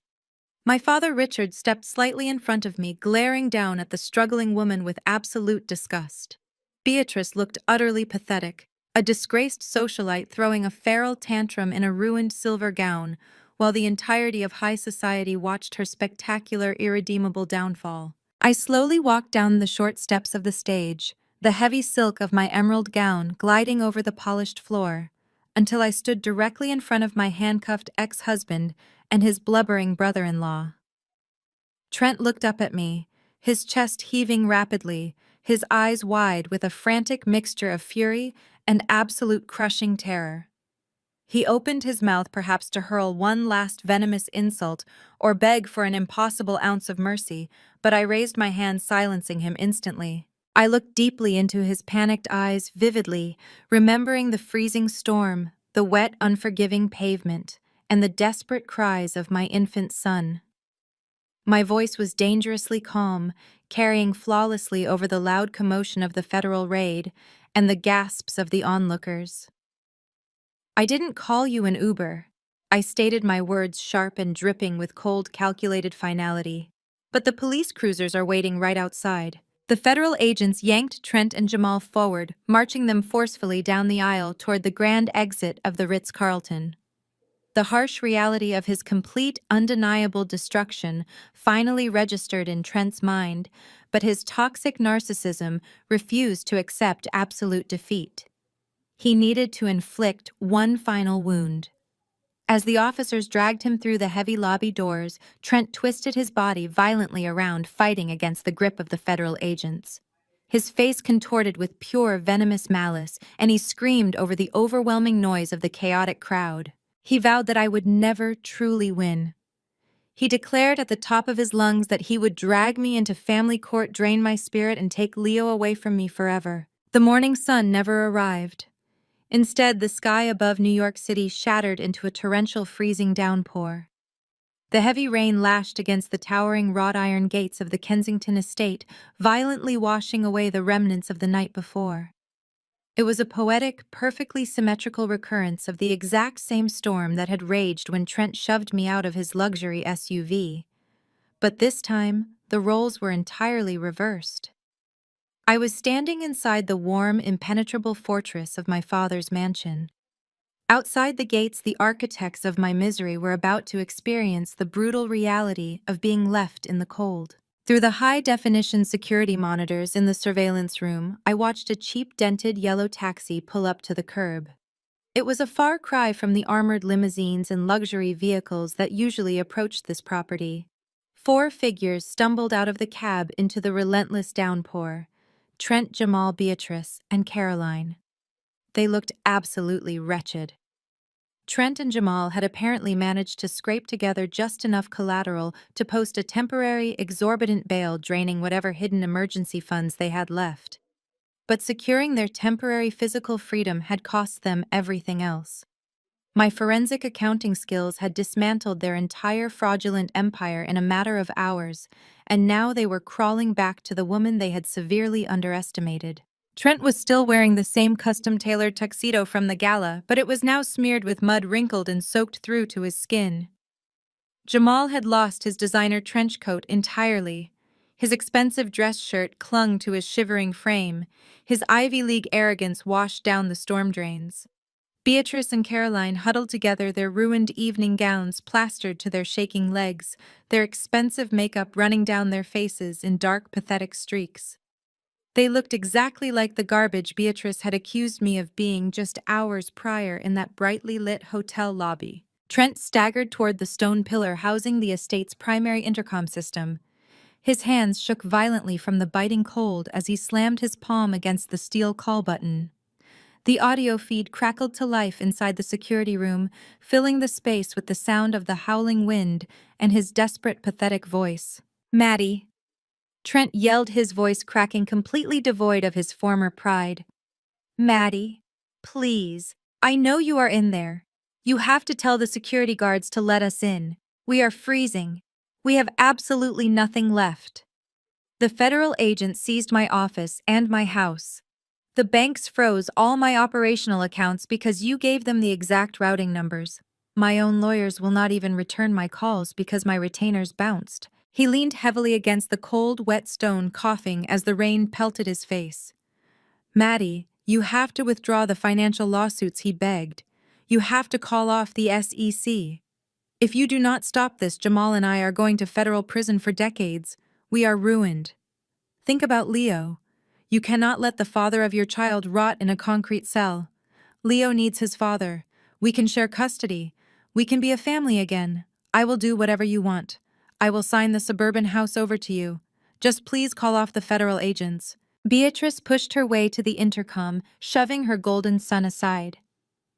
My father Richard stepped slightly in front of me, glaring down at the struggling woman with absolute disgust. Beatrice looked utterly pathetic, a disgraced socialite throwing a feral tantrum in a ruined silver gown, while the entirety of high society watched her spectacular, irredeemable downfall. I slowly walked down the short steps of the stage, the heavy silk of my emerald gown gliding over the polished floor, until I stood directly in front of my handcuffed ex-husband and his blubbering brother-in-law. Trent looked up at me, his chest heaving rapidly, his eyes wide with a frantic mixture of fury and absolute crushing terror. He opened his mouth perhaps to hurl one last venomous insult or beg for an impossible ounce of mercy, but I raised my hand, silencing him instantly. I looked deeply into his panicked eyes, vividly, remembering the freezing storm, the wet, unforgiving pavement, and the desperate cries of my infant son. My voice was dangerously calm, carrying flawlessly over the loud commotion of the federal raid and the gasps of the onlookers. I didn't call you an Uber. I stated my words sharp and dripping with cold, calculated finality. But the police cruisers are waiting right outside. The federal agents yanked Trent and Jamal forward, marching them forcefully down the aisle toward the grand exit of the Ritz-Carlton. The harsh reality of his complete, undeniable destruction finally registered in Trent's mind, but his toxic narcissism refused to accept absolute defeat. He needed to inflict one final wound. As the officers dragged him through the heavy lobby doors, Trent twisted his body violently around, fighting against the grip of the federal agents. His face contorted with pure, venomous malice, and he screamed over the overwhelming noise of the chaotic crowd. He vowed that I would never truly win. He declared at the top of his lungs that he would drag me into family court, drain my spirit, and take Leo away from me forever. The morning sun never arrived. Instead, the sky above New York City shattered into a torrential, freezing downpour. The heavy rain lashed against the towering wrought iron gates of the Kensington estate, violently washing away the remnants of the night before. It was a poetic, perfectly symmetrical recurrence of the exact same storm that had raged when Trent shoved me out of his luxury SUV. But this time, the roles were entirely reversed. I was standing inside the warm, impenetrable fortress of my father's mansion. Outside the gates, the architects of my misery were about to experience the brutal reality of being left in the cold. Through the high-definition security monitors in the surveillance room, I watched a cheap, dented yellow taxi pull up to the curb. It was a far cry from the armored limousines and luxury vehicles that usually approached this property. 4 figures stumbled out of the cab into the relentless downpour: Trent, Jamal, Beatrice, and Caroline. They looked absolutely wretched. Trent and Jamal had apparently managed to scrape together just enough collateral to post a temporary, exorbitant bail, draining whatever hidden emergency funds they had left. but securing their temporary physical freedom had cost them everything else. My forensic accounting skills had dismantled their entire fraudulent empire in a matter of hours, and now they were crawling back to the woman they had severely underestimated. Trent was still wearing the same custom-tailored tuxedo from the gala, but it was now smeared with mud, wrinkled and soaked through to his skin. Jamal had lost his designer trench coat entirely. His expensive dress shirt clung to his shivering frame. His Ivy League arrogance washed down the storm drains. Beatrice and Caroline huddled together, their ruined evening gowns plastered to their shaking legs, their expensive makeup running down their faces in dark, pathetic streaks. They looked exactly like the garbage Beatrice had accused me of being just hours prior in that brightly lit hotel lobby. Trent staggered toward the stone pillar housing the estate's primary intercom system. His hands shook violently from the biting cold as he slammed his palm against the steel call button. The audio feed crackled to life inside the security room, filling the space with the sound of the howling wind and his desperate, pathetic voice. "Maddie." Trent yelled, his voice cracking, completely devoid of his former pride. "Maddie, please. I know you are in there. You have to tell the security guards to let us in. We are freezing. We have absolutely nothing left." The federal agents seized my office and my house. The banks froze all my operational accounts because you gave them the exact routing numbers. My own lawyers will not even return my calls because my retainers bounced. He leaned heavily against the cold, wet stone, coughing as the rain pelted his face. "Maddie, you have to withdraw the financial lawsuits," he begged. "You have to call off the SEC. If you do not stop this, Jamal and I are going to federal prison for decades. We are ruined. Think about Leo. You cannot let the father of your child rot in a concrete cell. Leo needs his father. We can share custody. We can be a family again. I will do whatever you want. I will sign the suburban house over to you. Just please call off the federal agents." Beatrice pushed her way to the intercom, shoving her golden son aside.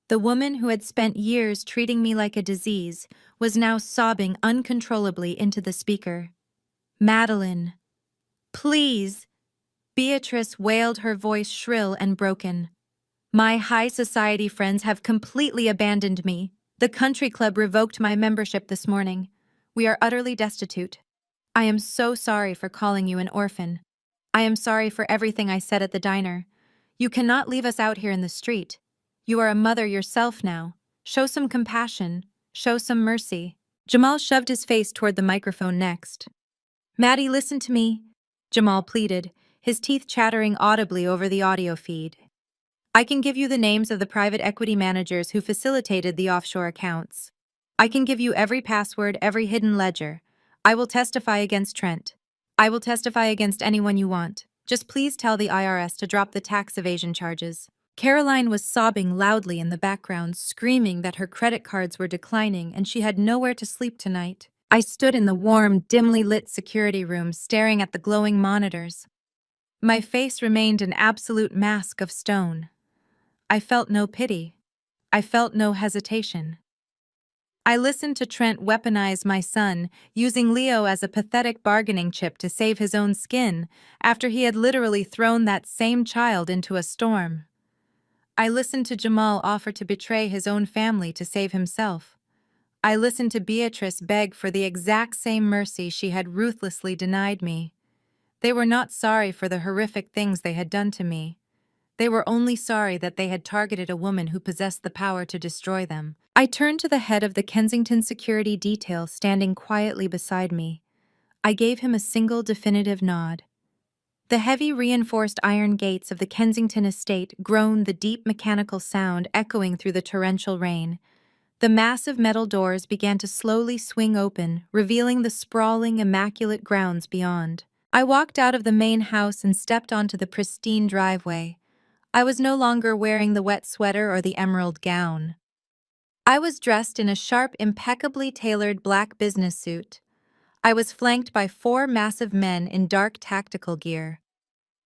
The woman who had spent years treating me like a disease was now sobbing uncontrollably into the speaker. "Madeline, please." Beatrice wailed, her voice shrill and broken. "My high society friends have completely abandoned me. The country club revoked my membership this morning. We are utterly destitute. I am so sorry for calling you an orphan. I am sorry for everything I said at the diner. You cannot leave us out here in the street. You are a mother yourself now. Show some compassion. Show some mercy." Jamal shoved his face toward the microphone next. "Maddie, listen to me," Jamal pleaded, his teeth chattering audibly over the audio feed. "I can give you the names of the private equity managers who facilitated the offshore accounts. I can give you every password, every hidden ledger. I will testify against Trent. I will testify against anyone you want. Just please tell the IRS to drop the tax evasion charges." Caroline was sobbing loudly in the background, screaming that her credit cards were declining and she had nowhere to sleep tonight. I stood in the warm, dimly lit security room, staring at the glowing monitors. My face remained an absolute mask of stone. I felt no pity. I felt no hesitation. I listened to Trent weaponize my son, using Leo as a pathetic bargaining chip to save his own skin, after he had literally thrown that same child into a storm. I listened to Jamal offer to betray his own family to save himself. I listened to Beatrice beg for the exact same mercy she had ruthlessly denied me. They were not sorry for the horrific things they had done to me. They were only sorry that they had targeted a woman who possessed the power to destroy them. I turned to the head of the Kensington security detail standing quietly beside me. I gave him a single definitive nod. The heavy reinforced iron gates of the Kensington estate groaned, the deep mechanical sound echoing through the torrential rain. The massive metal doors began to slowly swing open, revealing the sprawling, immaculate grounds beyond. I walked out of the main house and stepped onto the pristine driveway. I was no longer wearing the wet sweater or the emerald gown. I was dressed in a sharp, impeccably tailored black business suit. I was flanked by 4 massive men in dark tactical gear.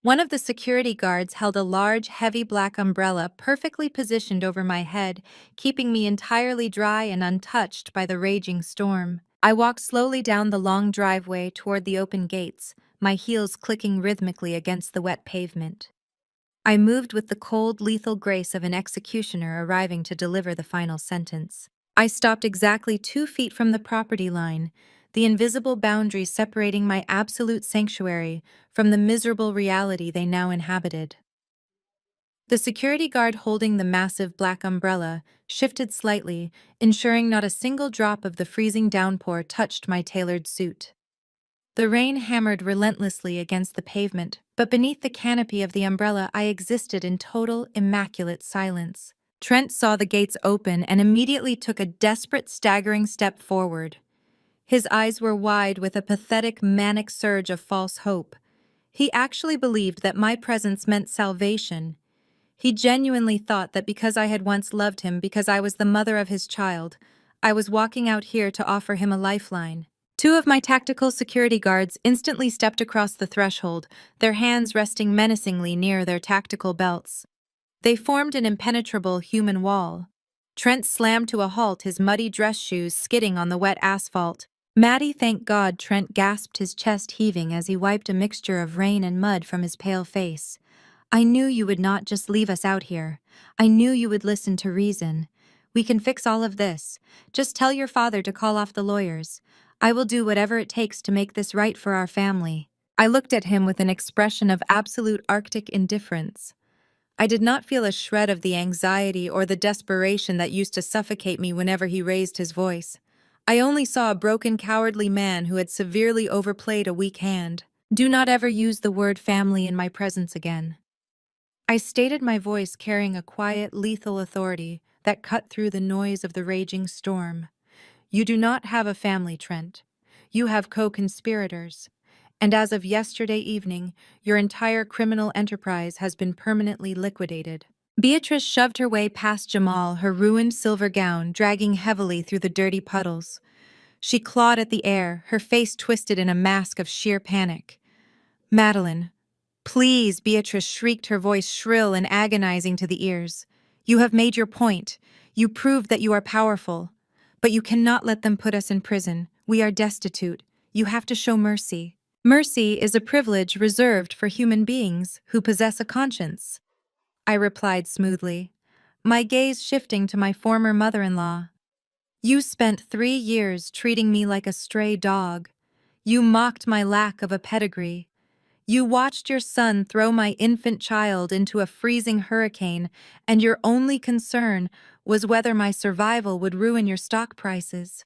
One of the security guards held a large, heavy black umbrella perfectly positioned over my head, keeping me entirely dry and untouched by the raging storm. I walked slowly down the long driveway toward the open gates, my heels clicking rhythmically against the wet pavement. I moved with the cold, lethal grace of an executioner arriving to deliver the final sentence. I stopped exactly 2 feet from the property line, the invisible boundary separating my absolute sanctuary from the miserable reality they now inhabited. The security guard holding the massive black umbrella shifted slightly, ensuring not a single drop of the freezing downpour touched my tailored suit. The rain hammered relentlessly against the pavement, but beneath the canopy of the umbrella I existed in total, immaculate silence. Trent saw the gates open and immediately took a desperate, staggering step forward. His eyes were wide with a pathetic, manic surge of false hope. He actually believed that my presence meant salvation. He genuinely thought that because I had once loved him, because I was the mother of his child, I was walking out here to offer him a lifeline. 2 of my tactical security guards instantly stepped across the threshold, their hands resting menacingly near their tactical belts. They formed an impenetrable human wall. Trent slammed to a halt, his muddy dress shoes skidding on the wet asphalt. Maddie, thank God, Trent gasped, his chest heaving as he wiped a mixture of rain and mud from his pale face. I knew you would not just leave us out here. I knew you would listen to reason. We can fix all of this. Just tell your father to call off the lawyers. I will do whatever it takes to make this right for our family. I looked at him with an expression of absolute Arctic indifference. I did not feel a shred of the anxiety or the desperation that used to suffocate me whenever he raised his voice. I only saw a broken, cowardly man who had severely overplayed a weak hand. Do not ever use the word family in my presence again. I stated, my voice carrying a quiet, lethal authority that cut through the noise of the raging storm. You do not have a family, Trent. You have co-conspirators. And as of yesterday evening, your entire criminal enterprise has been permanently liquidated. Beatrice shoved her way past Jamal, her ruined silver gown dragging heavily through the dirty puddles. She clawed at the air, her face twisted in a mask of sheer panic. Madeline, please, Beatrice shrieked, her voice shrill and agonizing to the ears. You have made your point. You proved that you are powerful. But you cannot let them put us in prison. We are destitute. You have to show mercy. Mercy is a privilege reserved for human beings who possess a conscience, I replied smoothly, my gaze shifting to my former mother-in-law. You spent 3 years treating me like a stray dog. You mocked my lack of a pedigree. You watched your son throw my infant child into a freezing hurricane, and your only concern was whether my survival would ruin your stock prices.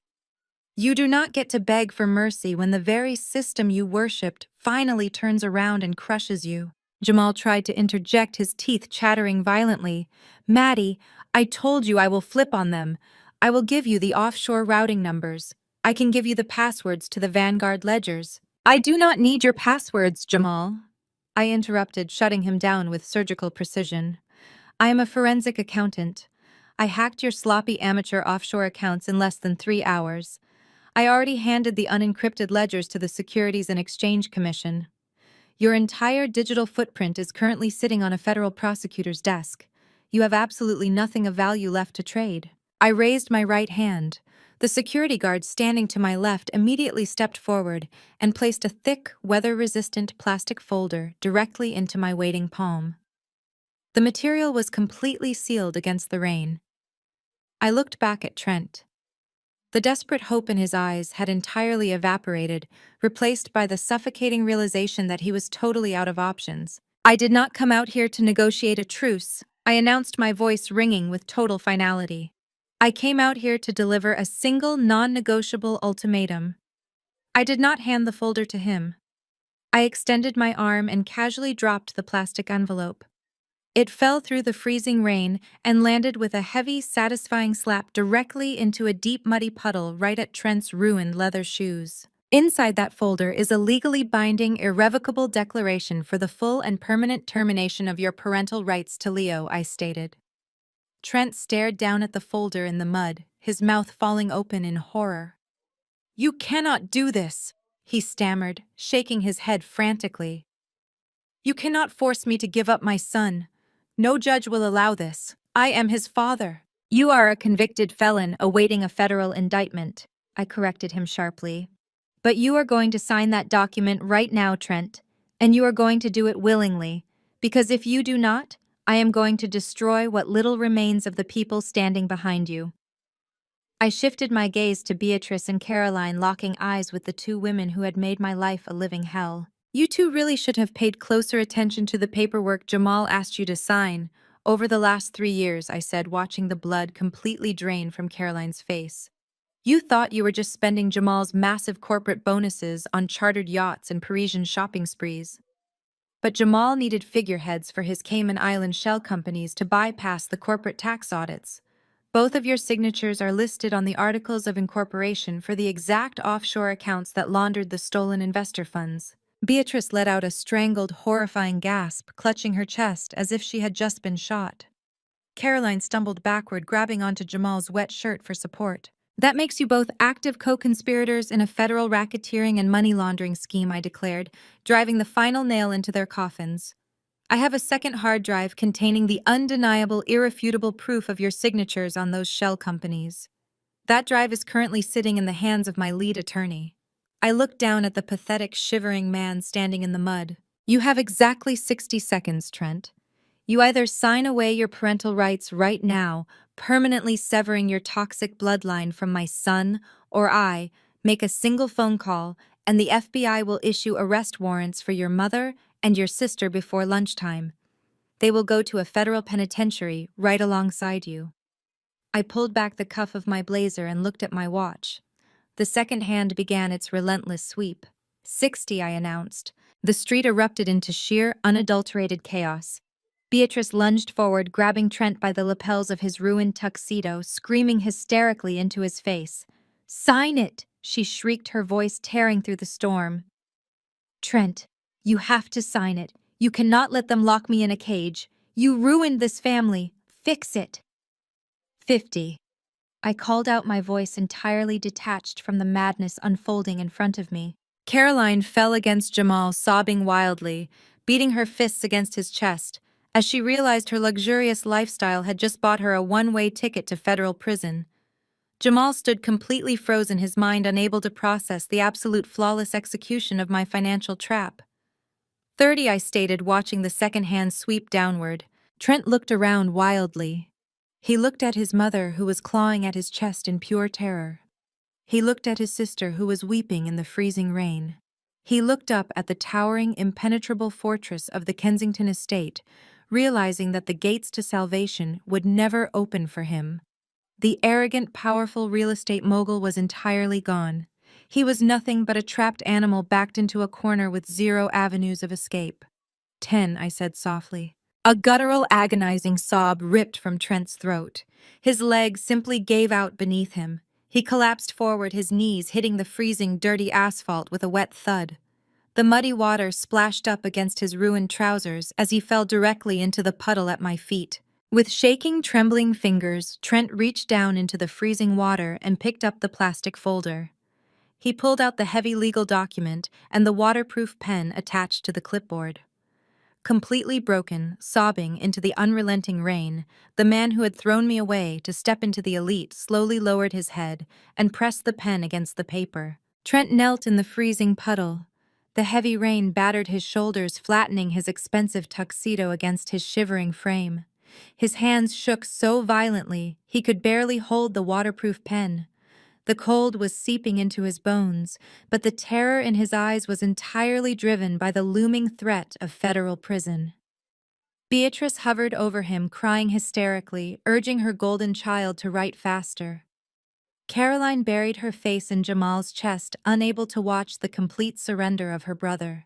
You do not get to beg for mercy when the very system you worshipped finally turns around and crushes you. Jamal tried to interject, his teeth chattering violently. Maddie, I told you I will flip on them. I will give you the offshore routing numbers. I can give you the passwords to the Vanguard ledgers. I do not need your passwords, Jamal, I interrupted, shutting him down with surgical precision. I am a forensic accountant. I hacked your sloppy amateur offshore accounts in less than 3 hours. I already handed the unencrypted ledgers to the Securities and Exchange Commission. Your entire digital footprint is currently sitting on a federal prosecutor's desk. You have absolutely nothing of value left to trade. I raised my right hand. The security guard standing to my left immediately stepped forward and placed a thick, weather-resistant plastic folder directly into my waiting palm. The material was completely sealed against the rain. I looked back at Trent. The desperate hope in his eyes had entirely evaporated, replaced by the suffocating realization that he was totally out of options. I did not come out here to negotiate a truce, I announced, my voice ringing with total finality. I came out here to deliver a single, non-negotiable ultimatum. I did not hand the folder to him. I extended my arm and casually dropped the plastic envelope. It fell through the freezing rain and landed with a heavy, satisfying slap directly into a deep, muddy puddle right at Trent's ruined leather shoes. Inside that folder is a legally binding, irrevocable declaration for the full and permanent termination of your parental rights to Leo, I stated. Trent stared down at the folder in the mud, his mouth falling open in horror. You cannot do this, he stammered, shaking his head frantically. You cannot force me to give up my son. No judge will allow this. I am his father. You are a convicted felon awaiting a federal indictment, I corrected him sharply. But you are going to sign that document right now, Trent, and you are going to do it willingly, Because if you do not, I am going to destroy what little remains of the people standing behind you. I shifted my gaze to Beatrice and Caroline, locking eyes with the two women who had made my life a living hell. You two really should have paid closer attention to the paperwork Jamal asked you to sign. Over the last 3 years, I said, watching the blood completely drain from Caroline's face. You thought you were just spending Jamal's massive corporate bonuses on chartered yachts and Parisian shopping sprees. But Jamal needed figureheads for his Cayman Island shell companies to bypass the corporate tax audits. Both of your signatures are listed on the articles of incorporation for the exact offshore accounts that laundered the stolen investor funds. Beatrice let out a strangled, horrifying gasp, clutching her chest as if she had just been shot. Caroline stumbled backward, grabbing onto Jamal's wet shirt for support. That makes you both active co-conspirators in a federal racketeering and money laundering scheme, I declared, driving the final nail into their coffins. I have a second hard drive containing the undeniable, irrefutable proof of your signatures on those shell companies. That drive is currently sitting in the hands of my lead attorney. I looked down at the pathetic, shivering man standing in the mud. You have exactly 60 seconds, Trent. You either sign away your parental rights right now, permanently severing your toxic bloodline from my son, or I make a single phone call and the FBI will issue arrest warrants for your mother and your sister before lunchtime. They will go to a federal penitentiary right alongside you. I pulled back the cuff of my blazer and looked at my watch. The second hand began its relentless sweep. 60, I announced. The street erupted into sheer, unadulterated chaos. Beatrice lunged forward, grabbing Trent by the lapels of his ruined tuxedo, screaming hysterically into his face. "Sign it!" she shrieked, her voice tearing through the storm. "Trent, you have to sign it. You cannot let them lock me in a cage. You ruined this family. Fix it." 50. I called out, my voice entirely detached from the madness unfolding in front of me. Caroline fell against Jamal, sobbing wildly, beating her fists against his chest, as she realized her luxurious lifestyle had just bought her a one-way ticket to federal prison. Jamal stood completely frozen, his mind unable to process the absolute flawless execution of my financial trap. 30, I stated, watching the second hand sweep downward. Trent looked around wildly. He looked at his mother, who was clawing at his chest in pure terror. He looked at his sister, who was weeping in the freezing rain. He looked up at the towering, impenetrable fortress of the Kensington estate, realizing that the gates to salvation would never open for him. The arrogant, powerful real estate mogul was entirely gone. He was nothing but a trapped animal backed into a corner with zero avenues of escape. 10, I said softly. A guttural, agonizing sob ripped from Trent's throat. His legs simply gave out beneath him. He collapsed forward, his knees hitting the freezing, dirty asphalt with a wet thud. The muddy water splashed up against his ruined trousers as he fell directly into the puddle at my feet. With shaking, trembling fingers, Trent reached down into the freezing water and picked up the plastic folder. He pulled out the heavy legal document and the waterproof pen attached to the clipboard. Completely broken, sobbing into the unrelenting rain, the man who had thrown me away to step into the elite slowly lowered his head and pressed the pen against the paper. Trent knelt in the freezing puddle. The heavy rain battered his shoulders, flattening his expensive tuxedo against his shivering frame. His hands shook so violently he could barely hold the waterproof pen. The cold was seeping into his bones, but the terror in his eyes was entirely driven by the looming threat of federal prison. Beatrice hovered over him, crying hysterically, urging her golden child to write faster. Caroline buried her face in Jamal's chest, unable to watch the complete surrender of her brother.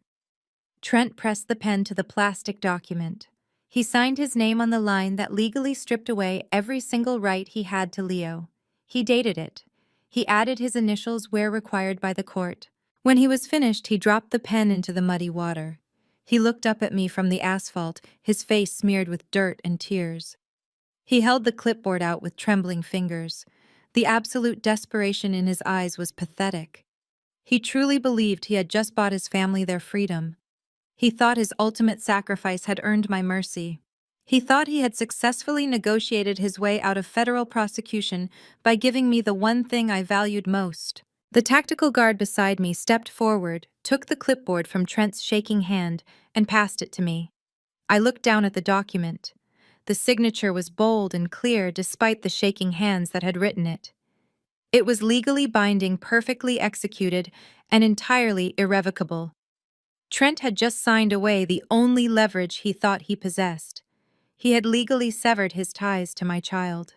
Trent pressed the pen to the plastic document. He signed his name on the line that legally stripped away every single right he had to Leo. He dated it. He added his initials where required by the court. When he was finished, he dropped the pen into the muddy water. He looked up at me from the asphalt, his face smeared with dirt and tears. He held the clipboard out with trembling fingers. The absolute desperation in his eyes was pathetic. He truly believed he had just bought his family their freedom. He thought his ultimate sacrifice had earned my mercy. He thought he had successfully negotiated his way out of federal prosecution by giving me the one thing I valued most. The tactical guard beside me stepped forward, took the clipboard from Trent's shaking hand, and passed it to me. I looked down at the document. The signature was bold and clear despite the shaking hands that had written it. It was legally binding, perfectly executed, and entirely irrevocable. Trent had just signed away the only leverage he thought he possessed. He had legally severed his ties to my child.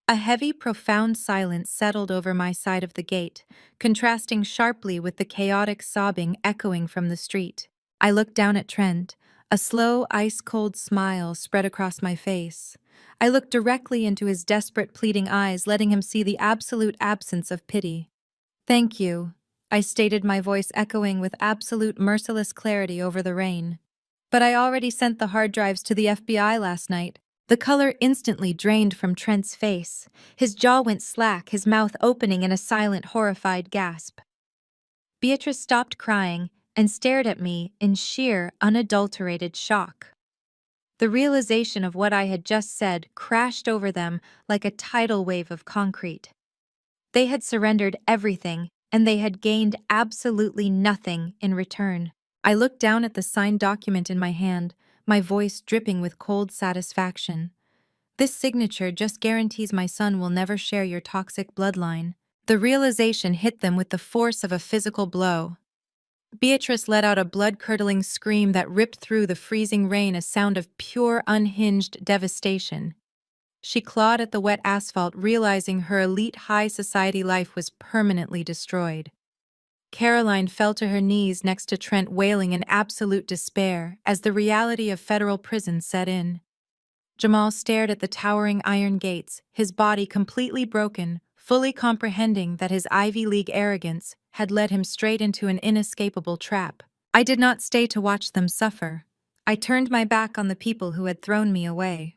A heavy, profound silence settled over my side of the gate, contrasting sharply with the chaotic sobbing echoing from the street. I looked down at Trent. A slow, ice-cold smile spread across my face. I looked directly into his desperate, pleading eyes, letting him see the absolute absence of pity. "Thank you," I stated, my voice echoing with absolute merciless clarity over the rain. "But I already sent the hard drives to the FBI last night." The color instantly drained from Trent's face. His jaw went slack, his mouth opening in a silent, horrified gasp. Beatrice stopped crying and stared at me in sheer, unadulterated shock. The realization of what I had just said crashed over them like a tidal wave of concrete. They had surrendered everything, and they had gained absolutely nothing in return. I looked down at the signed document in my hand, my voice dripping with cold satisfaction. "This signature just guarantees my son will never share your toxic bloodline." The realization hit them with the force of a physical blow. Beatrice let out a blood-curdling scream that ripped through the freezing rain, a sound of pure, unhinged devastation. She clawed at the wet asphalt, realizing her elite high society life was permanently destroyed. Caroline fell to her knees next to Trent, wailing in absolute despair as the reality of federal prison set in. Jamal stared at the towering iron gates, his body completely broken, fully comprehending that his Ivy League arrogance had led him straight into an inescapable trap. I did not stay to watch them suffer. I turned my back on the people who had thrown me away.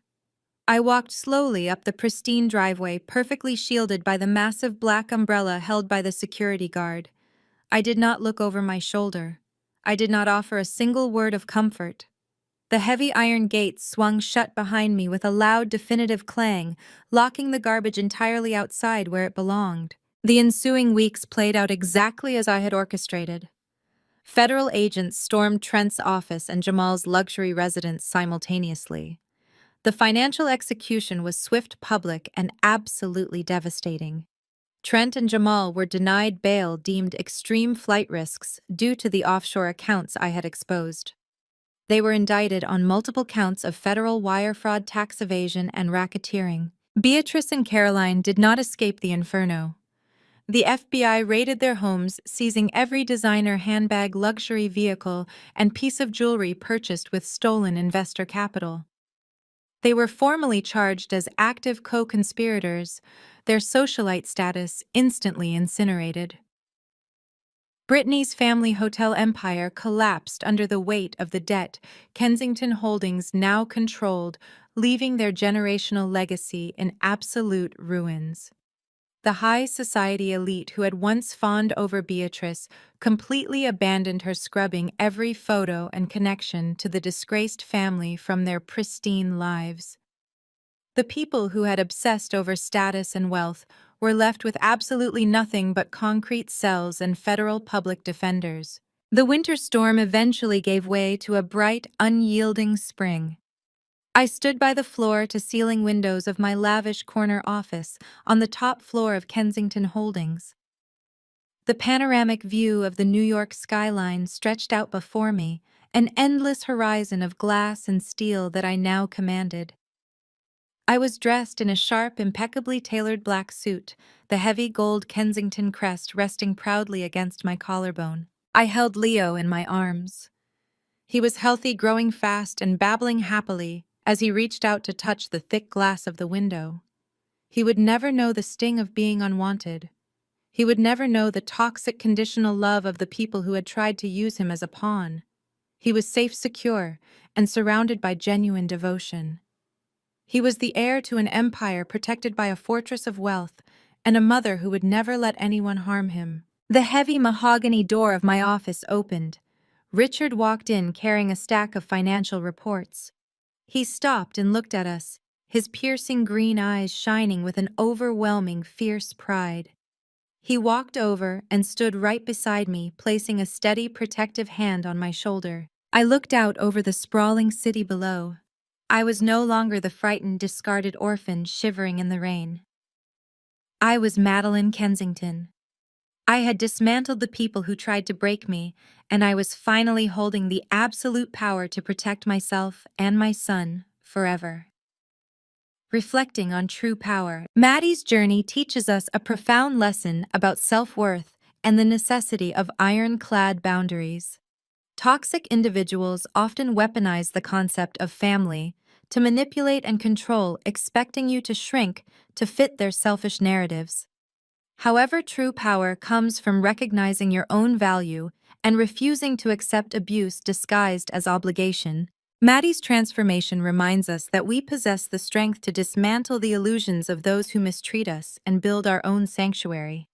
I walked slowly up the pristine driveway, perfectly shielded by the massive black umbrella held by the security guard. I did not look over my shoulder. I did not offer a single word of comfort. The heavy iron gates swung shut behind me with a loud, definitive clang, locking the garbage entirely outside where it belonged. The ensuing weeks played out exactly as I had orchestrated. Federal agents stormed Trent's office and Jamal's luxury residence simultaneously. The financial execution was swift, public, and absolutely devastating. Trent and Jamal were denied bail, deemed extreme flight risks due to the offshore accounts I had exposed. They were indicted on multiple counts of federal wire fraud, tax evasion, and racketeering. Beatrice and Caroline did not escape the inferno. The FBI raided their homes, seizing every designer handbag, luxury vehicle, and piece of jewelry purchased with stolen investor capital. They were formally charged as active co-conspirators, their socialite status instantly incinerated. Brittany's family hotel empire collapsed under the weight of the debt Kensington Holdings now controlled, leaving their generational legacy in absolute ruins. The high society elite who had once fawned over Beatrice completely abandoned her, scrubbing every photo and connection to the disgraced family from their pristine lives. The people who had obsessed over status and wealth were left with absolutely nothing but concrete cells and federal public defenders. The winter storm eventually gave way to a bright, unyielding spring. I stood by the floor-to-ceiling windows of my lavish corner office on the top floor of Kensington Holdings. The panoramic view of the New York skyline stretched out before me, an endless horizon of glass and steel that I now commanded. I was dressed in a sharp, impeccably tailored black suit, the heavy gold Kensington crest resting proudly against my collarbone. I held Leo in my arms. He was healthy, growing fast, and babbling happily as he reached out to touch the thick glass of the window. He would never know the sting of being unwanted. He would never know the toxic conditional love of the people who had tried to use him as a pawn. He was safe, secure, and surrounded by genuine devotion. He was the heir to an empire protected by a fortress of wealth, and a mother who would never let anyone harm him. The heavy mahogany door of my office opened. Richard walked in carrying a stack of financial reports. He stopped and looked at us, his piercing green eyes shining with an overwhelming, fierce pride. He walked over and stood right beside me, placing a steady, protective hand on my shoulder. I looked out over the sprawling city below. I was no longer the frightened, discarded orphan shivering in the rain. I was Madeline Kensington. I had dismantled the people who tried to break me, and I was finally holding the absolute power to protect myself and my son forever. Reflecting on true power, Maddie's journey teaches us a profound lesson about self-worth and the necessity of ironclad boundaries. Toxic individuals often weaponize the concept of family to manipulate and control, expecting you to shrink to fit their selfish narratives. However, true power comes from recognizing your own value and refusing to accept abuse disguised as obligation. Maddie's transformation reminds us that we possess the strength to dismantle the illusions of those who mistreat us and build our own sanctuary.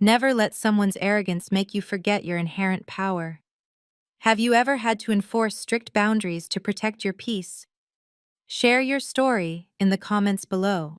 Never let someone's arrogance make you forget your inherent power. Have you ever had to enforce strict boundaries to protect your peace? Share your story in the comments below.